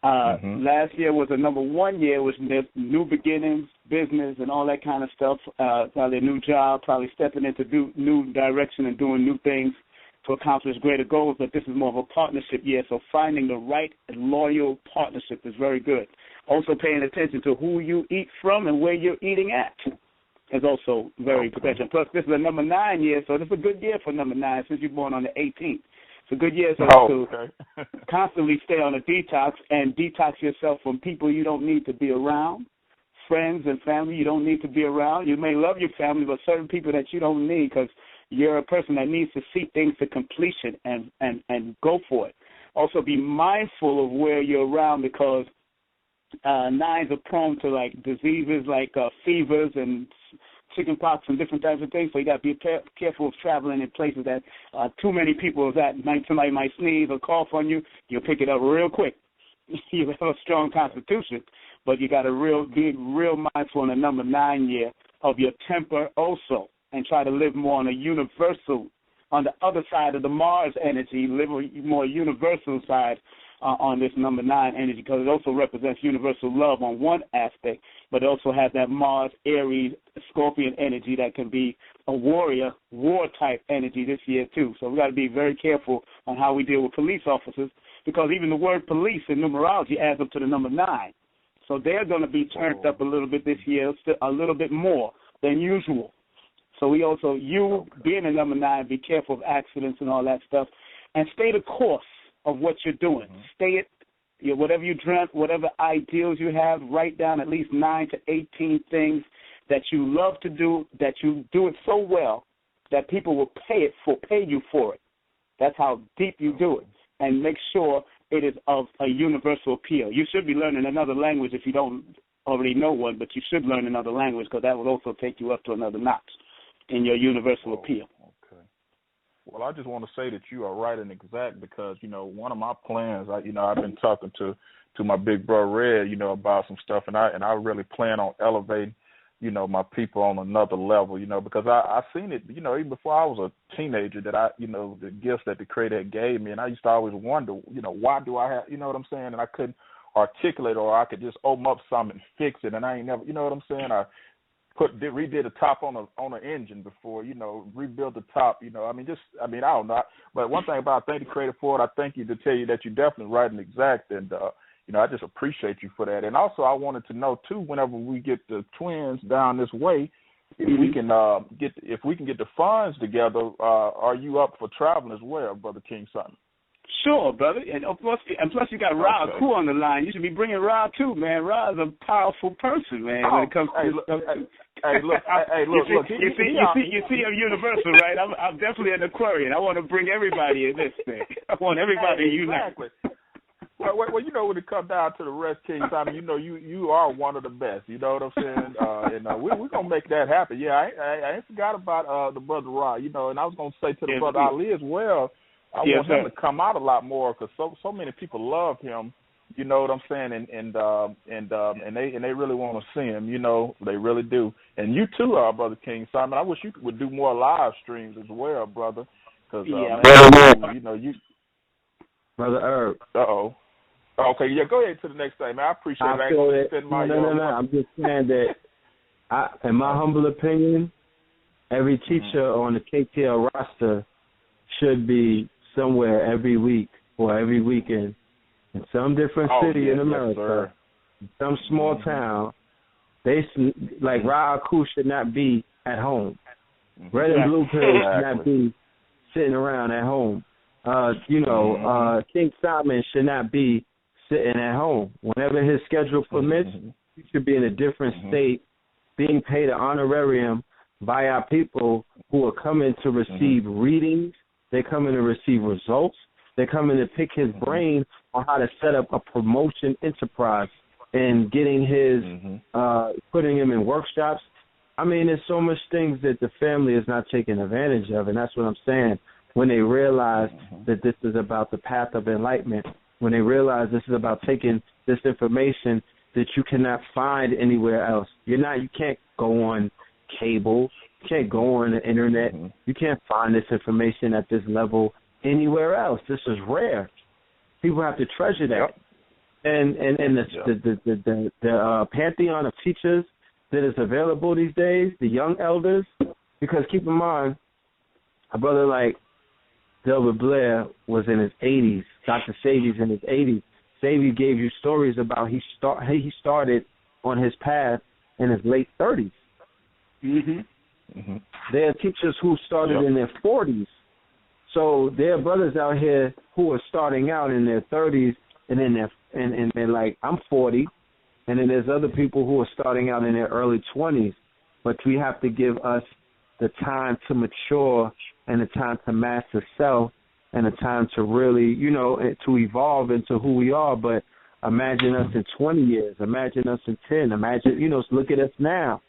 Last year was a number 1 year, which meant new beginnings, business, and all that kind of stuff. Probably a new job, probably stepping into new direction and doing new things. to accomplish greater goals, but this is more of a partnership year, so finding the right and loyal partnership is very good. Also paying attention to who you eat from and where you're eating at is also very potential. Plus, this is a number 9 year, so this is a good year for number 9 since you're born on the 18th. It's a good year to constantly stay on a detox and detox yourself from people you don't need to be around, friends and family you don't need to be around. You may love your family, but certain people that you don't need because you're a person that needs to see things to completion and go for it. Also, be mindful of where you're around because 9s are prone to like diseases like fevers and chicken pox and different types of things. So you got to be careful of traveling in places that too many people is at. Somebody might sneeze or cough on you, you'll pick it up real quick. You have a strong constitution, but you got to be real mindful in the number 9 year of your temper also. And try to live more on a universal, on the other side of the Mars energy, live a more universal side on this number 9 energy because it also represents universal love on one aspect, but it also has that Mars, Aries, Scorpion energy that can be a warrior, war-type energy this year too. So we got to be very careful on how we deal with police officers because even the word police in numerology adds up to the number 9. So they're going to be turned up a little bit this year, a little bit more than usual. So we also, you being a number 9, be careful of accidents and all that stuff, and stay the course of what you're doing. Stay it, whatever you dreamt, whatever ideals you have, write down at least 9 to 18 things that you love to do, that you do it so well that people will pay you for it. That's how deep you do it, and make sure it is of a universal appeal. You should be learning another language if you don't already know one, but you should learn another language because that will also take you up to another notch in your universal appeal. Okay. Well, I just want to say that you are right and exact because, one of my plans, I've been talking to my big brother Red, about some stuff, and I really plan on elevating, my people on another level, because I seen it, even before I was a teenager that the gifts that the Creator gave me, and I used to always wonder, why do I have, what I'm saying, and I couldn't articulate, or I could just open up something and fix it, and I ain't never, what I'm saying, I redid the top on an engine before, rebuilt the top, I don't know. But one thing about I thank the Creator for it, I thank you to tell you that you're definitely right and exact, and I just appreciate you for that. And also I wanted to know too, whenever we get the twins down this way, if we can get the funds together, are you up for traveling as well, Brother King Simon? Sure, brother. And plus you got Ra Ku on the line. You should be bringing Ra too, man. Ra is a powerful person, man. When it comes to look. You see, I'm universal, right? I'm definitely an Aquarian. I want to bring everybody in this thing. I want everybody to unite. Well, when it comes down to the rest, King Simon, you are one of the best. You know what I'm saying? And we're gonna make that happen. Yeah, I ain't forgot about the brother Ra. And I was gonna say to the brother Ali as well. I want him to come out a lot more because so many people love him. You know what I'm saying? And they really want to see him. They really do. And you too, Brother King Simon. I wish you would do more live streams as well, brother. Because you. Brother Herb. Okay, yeah. Go ahead to the next thing, man. I appreciate it. No. I'm just saying that, in my humble opinion, every teacher on the KTL roster should be somewhere every week or every weekend in some different city in America, in some small town. They like Ra Aku should not be at home. Red and Blue Pill should not be sitting around at home. King Simon should not be sitting at home. Whenever his schedule permits, he should be in a different state, being paid an honorarium by our people who are coming to receive readings. They're coming to receive results. They're coming to pick his brain on how to set up a promotion enterprise and getting his, putting him in workshops. I mean, there's so much things that the family is not taking advantage of, and that's what I'm saying. When they realize that this is about the path of enlightenment, when they realize this is about taking this information that you cannot find anywhere else. You can't go on cable. You can't go on the internet. You can't find this information at this level anywhere else. This is rare. People have to treasure that. And the pantheon of teachers that is available these days, the young elders, because keep in mind, a brother like Delbert Blair was in his 80s. Dr. Savi's in his 80s. Savi gave you stories about he started on his path in his late 30s. There are teachers who started in their 40s. So there are brothers out here who are starting out in their 30s, and they're like, I'm 40, and then there's other people who are starting out in their early 20s. But we have to give us the time to mature and the time to master self and the time to really, to evolve into who we are. But imagine us in 20 years. Imagine us in 10. Imagine, look at us now.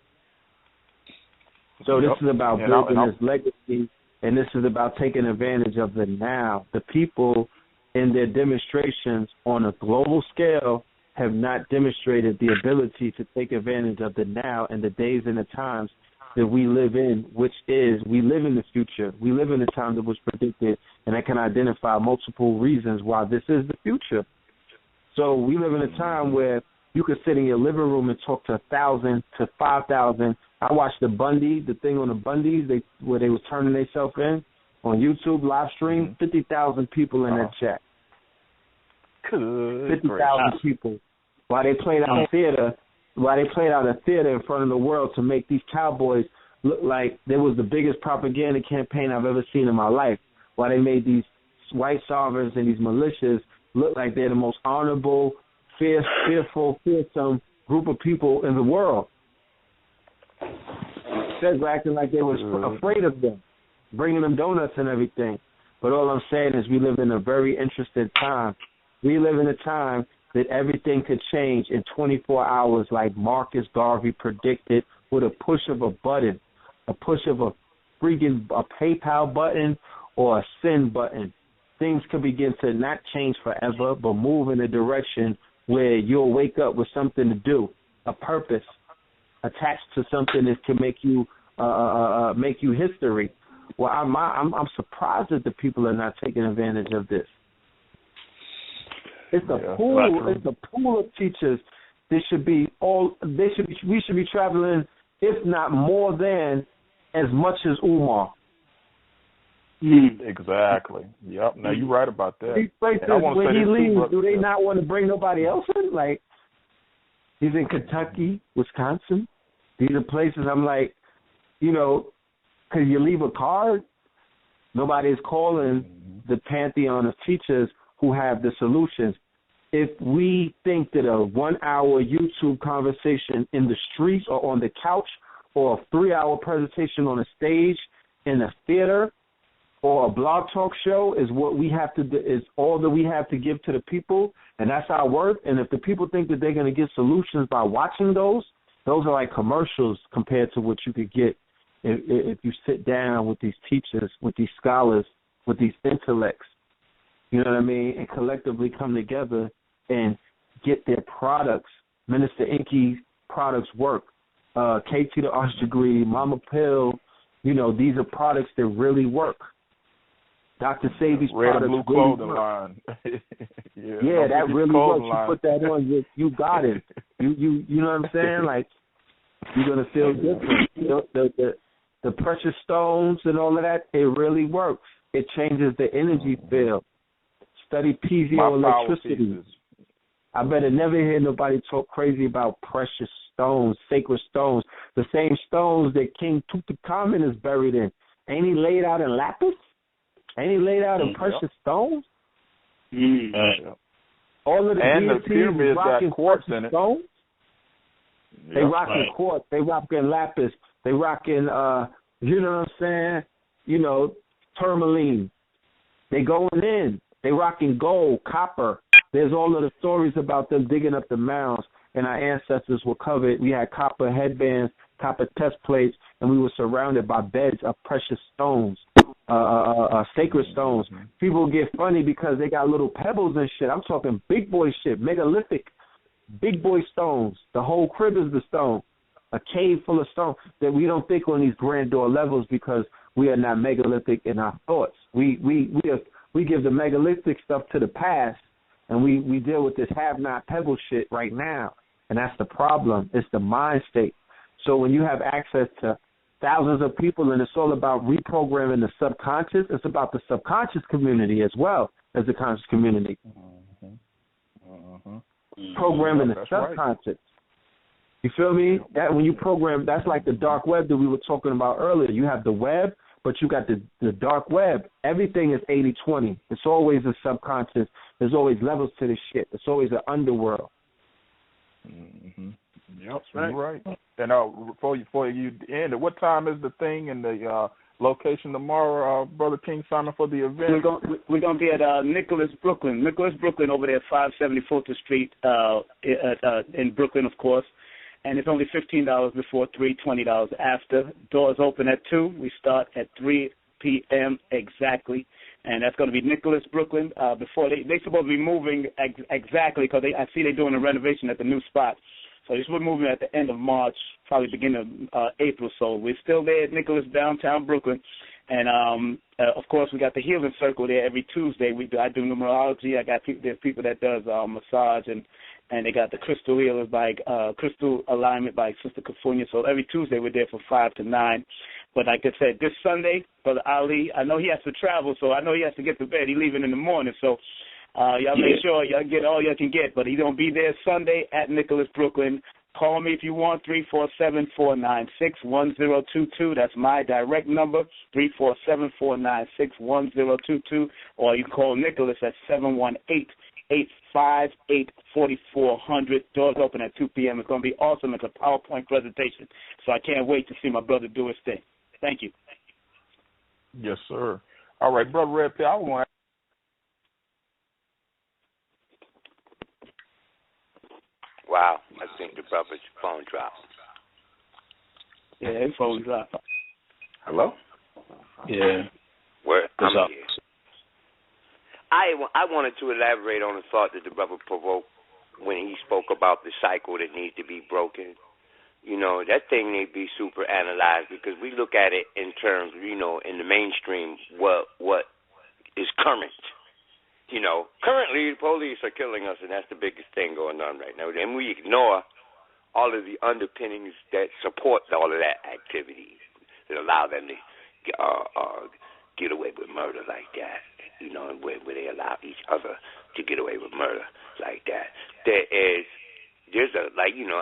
So this is about building this legacy, and this is about taking advantage of the now. The people in their demonstrations on a global scale have not demonstrated the ability to take advantage of the now and the days and the times that we live in, which is we live in the future. We live in the time that was predicted, and I can identify multiple reasons why this is the future. So we live in a time where you could sit in your living room and talk to 1,000 to 5,000. I watched the thing on the Bundys, where they were turning themselves in on YouTube live stream. 50,000 people in that chat. 50,000 people. While they played out a theater in front of the world to make these cowboys look like there was the biggest propaganda campaign I've ever seen in my life. While they made these white sovereigns and these militias look like they're the most honorable, fearsome group of people in the world. Instead of acting like they were afraid of them, bringing them donuts and everything. But all I'm saying is we live in a very interesting time. We live in a time that everything could change in 24 hours like Marcus Garvey predicted with a push of a button, a push of a PayPal button or a send button. Things could begin to not change forever, but move in a direction where you'll wake up with something to do, a purpose attached to something that can make you history. Well, I'm surprised that the people are not taking advantage of this. It's a pool. It's a pool of teachers. We should be traveling, if not more than, as much as Umar. Exactly. Yep. Now you're right about that. These places, when he leaves, do they not want to bring nobody else in? Like, he's in Kentucky, Wisconsin. These are places I'm like, because you leave a card, nobody is calling the pantheon of teachers who have the solutions. If we think that a 1-hour YouTube conversation in the streets or on the couch or a 3-hour presentation on a stage in a theater or a blog talk show is what we have to do, is all that we have to give to the people, and that's our worth. And if the people think that they're going to get solutions by watching those are like commercials compared to what you could get if you sit down with these teachers, with these scholars, with these intellects, you know what I mean, and collectively come together and get their products. Minister Inky's products work. KT the Arch Degree, Mama Pill, these are products that really work. Dr. Savi's products blue really clothing work. line. yeah, that really works. You put that on, you got it. You know what I'm saying? Like, you're gonna feel different. The precious stones and all of that, it really works. It changes the energy field. Study piezoelectricity. I better never hear nobody talk crazy about precious stones, sacred stones. The same stones that King Tutankhamun is buried in. Ain't he laid out in lapis? Ain't he laid out in precious stones? All of the deities rocking precious stones. They rocking quartz. They rocking lapis. They rocking, you know what I'm saying? Tourmaline. They going in. They rocking gold, copper. There's all of the stories about them digging up the mounds, and our ancestors were covered. We had copper headbands, copper test plates, and we were surrounded by beds of precious stones, sacred stones. People get funny because they got little pebbles and shit. I'm talking big boy shit, megalithic, big boy stones. The whole crib is the stone, a cave full of stone that we don't think on these grandeur levels because we are not megalithic in our thoughts. We give the megalithic stuff to the past, and we deal with this have-not pebble shit right now, and that's the problem. It's the mind state. So when you have access to thousands of people, and it's all about reprogramming the subconscious. It's about the subconscious community as well as the conscious community. Programming the subconscious. Right. You feel me? That when you program, that's like the dark web that we were talking about earlier. You have the web, but you got the dark web. Everything is 80-20. It's always a subconscious. There's always levels to this shit. It's always an underworld. Yep, right. You're right. And before you end, what time is the thing and the location tomorrow, Brother King Simon, for the event? We're gonna be at Nicholas, Brooklyn over there at 570 Fulton Street in Brooklyn, of course. And it's only $15 before 3, $20 after. Doors open at 2. We start at 3 p.m. exactly. And that's going to be Nicholas, Brooklyn. Before they're supposed to be moving exactly because I see they're doing a renovation at the new spot. So they're supposed to be moving at the end of March, probably beginning of April. So we're still there at Nicholas, downtown Brooklyn. And, of course, we got the Healing Circle there every Tuesday. I do numerology. There's people that does massage, and they got the crystal healers by crystal alignment by Sister Kafunya. So every Tuesday we're there from 5 to 9. But like I said, this Sunday, Brother Ali, I know he has to travel, so I know he has to get to bed. He's leaving in the morning, so y'all make sure y'all get all y'all can get. But he's going to be there Sunday at Nicholas, Brooklyn. Call me if you want, 347-496-1022. That's my direct number, 347-496-1022. Or you can call Nicholas at 718-858-4400. Doors open at 2 p.m. It's going to be awesome. It's a PowerPoint presentation. So I can't wait to see my brother do his thing. Thank you. Yes, sir. All right, Brother Red Pill, I want Wow, I think the brother's phone dropped. Yeah, his phone dropped. Hello? Yeah. I'm here. I wanted to elaborate on the thought that the brother provoked when he spoke about the cycle that needs to be broken. You know, that thing need to be super analyzed because we look at it in terms, you know, in the mainstream, what is current. You know, currently the police are killing us, and that's the biggest thing going on right now. And we ignore all of the underpinnings that support all of that activity that allow them to get away with murder like that. You know, and where they allow each other to get away with murder like that.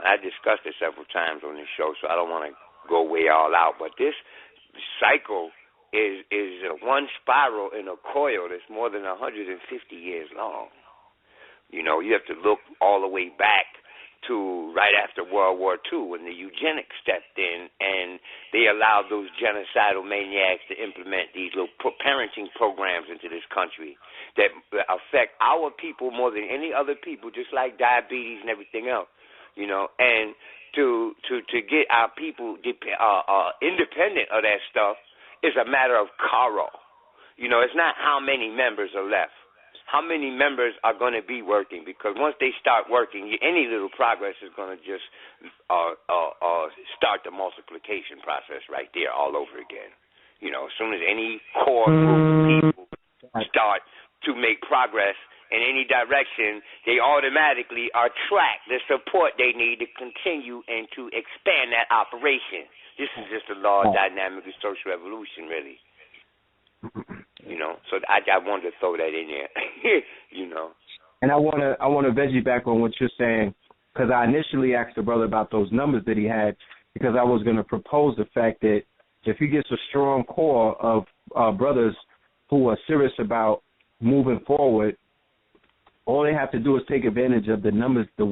I discussed it several times on this show, so I don't want to go way all out, but this cycle is one spiral in a coil that's more than 150 years long. You know, you have to look all the way back to right after World War II when the eugenics stepped in and they allowed those genocidal maniacs to implement these little parenting programs into this country that affect our people more than any other people, just like diabetes and everything else, you know, and to get our people independent of that stuff is a matter of karo. You know, it's not how many members are left. How many members are going to be working? Because once they start working, any little progress is going to just start the multiplication process right there all over again. You know, as soon as any core group of people start to make progress in any direction, they automatically attract the support they need to continue and to expand that operation. This is just the law of dynamic and social evolution, really. You know, so I wanted to throw that in there. You know. And I want to veggie back on what you're saying, because I initially asked the brother about those numbers that he had, because I was going to propose the fact that if he gets a strong core of brothers who are serious about moving forward, all they have to do is take advantage of the numbers, the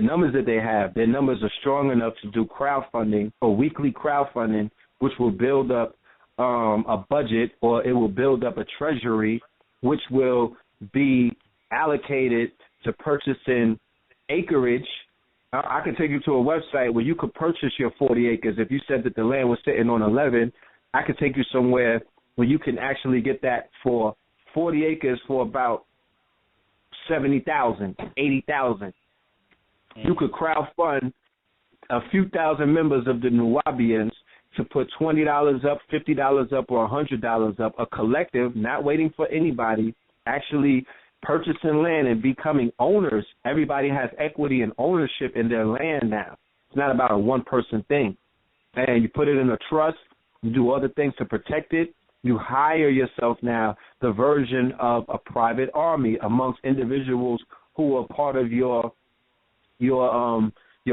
numbers that they have. Their numbers are strong enough to do crowdfunding or weekly crowdfunding, which will build up a budget, or it will build up a treasury, which will be allocated to purchasing acreage. I can take you to a website where you could purchase your 40 acres. If you said that the land was sitting on 11, I could take you somewhere where you can actually get that for 40 acres for about $70,000, $80,000. You could crowdfund a few thousand members of the Nuwaubians to put $20 up, $50 up, or $100 up, a collective, not waiting for anybody, actually purchasing land and becoming owners. Everybody has equity and ownership in their land now. It's not about a one-person thing. and you put it in a trust. You do other things to protect it. You hire yourself now the version of a private army amongst individuals who are part of your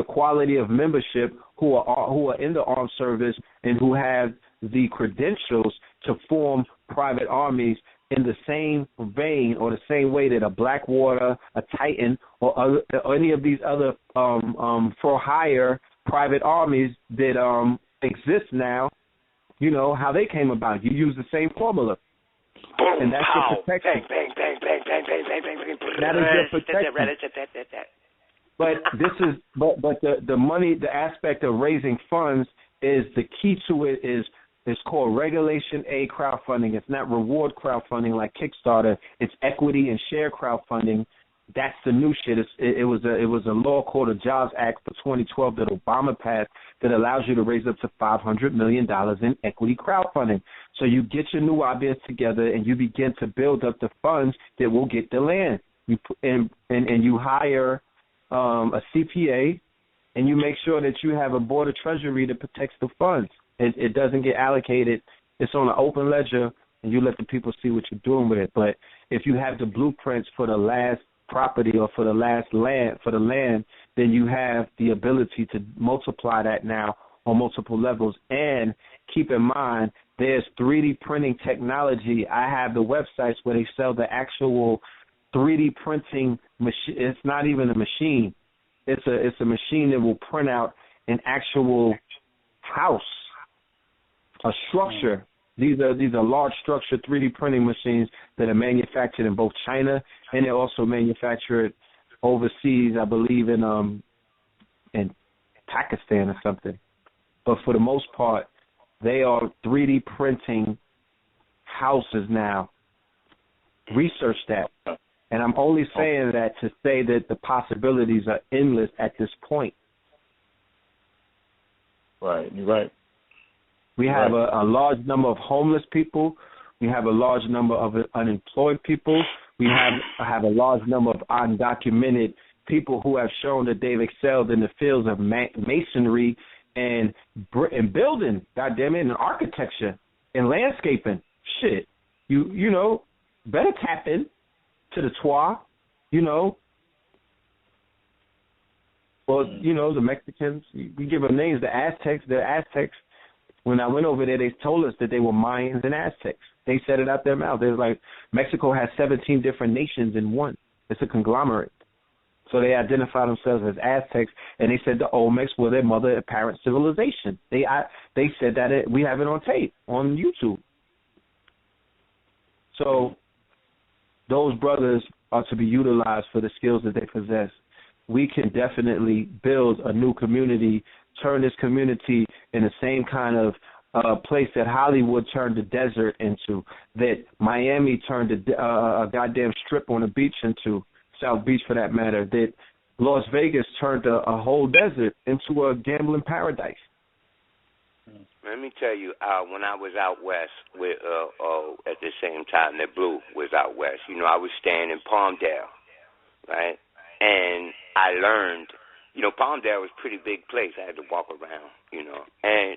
quality of membership, who are in the armed service and who have the credentials to form private armies in the same vein or the same way that a Blackwater, a Titan, or any of these other for hire private armies that exist now. You know how they came about. You use the same formula. Boom, and that's pow, your protection. bang, bang, bang, bang, bang, bang, bang, bang, bang. That is your protection. But this is but the money, the aspect of raising funds is the key to it is called Regulation A crowdfunding. It's not reward crowdfunding like Kickstarter. It's equity and share crowdfunding. That's the new shit. It was a law called the Jobs Act for 2012 that Obama passed that allows you to raise up to $500 million in equity crowdfunding. So you get your new ideas together and you begin to build up the funds that will get the land. And you hire a CPA and you make sure that you have a board of treasury that protects the funds. It doesn't get allocated. It's on an open ledger and you let the people see what you're doing with it. But if you have the blueprints for the last property or for the land, then you have the ability to multiply that now on multiple levels. And keep in mind, there's 3D printing technology. I have the websites where they sell the actual 3D printing machine. It's not even a machine. It's a machine that will print out an actual house, a structure. These are large structure 3D printing machines that are manufactured in both China and they're also manufactured overseas, I believe in Pakistan or something. But for the most part, they are 3D printing houses now. Research that. And I'm only saying that to say that the possibilities are endless at this point. Right, you're right. We have a large number of homeless people. We have a large number of unemployed people. We have a large number of undocumented people who have shown that they've excelled in the fields of masonry and building, goddammit, and architecture and landscaping. Shit, you know, better tap in to the Twa, you know. Well, you know, the Mexicans, we give them names, the Aztecs. When I went over there, they told us that they were Mayans and Aztecs. They said it out their mouth. They were like, Mexico has 17 different nations in one. It's a conglomerate. So they identify themselves as Aztecs, and they said the Olmecs were their mother and parent civilization. They said that we have it on tape, on YouTube. So those brothers are to be utilized for the skills that they possess. We can definitely build a new community, turn this community in the same kind of place that Hollywood turned the desert into, that Miami turned a goddamn strip on the beach into, South Beach for that matter, that Las Vegas turned a whole desert into a gambling paradise. Let me tell you, when I was out west with at the same time that Blue was out west, you know, I was staying in Palmdale, right? And I learned, you know, Palmdale was a pretty big place. I had to walk around, you know. And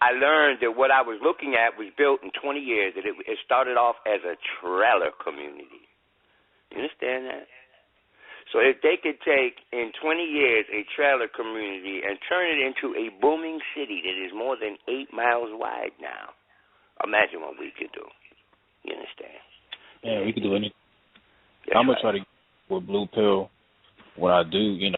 I learned that what I was looking at was built in 20 years, that it started off as a trailer community. You understand that? So if they could take, in 20 years, a trailer community and turn it into a booming city that is more than 8 miles wide now, imagine what we could do. You understand? Yeah, we could do anything. I'm going to try to get with Blue Pill. What I do, you know,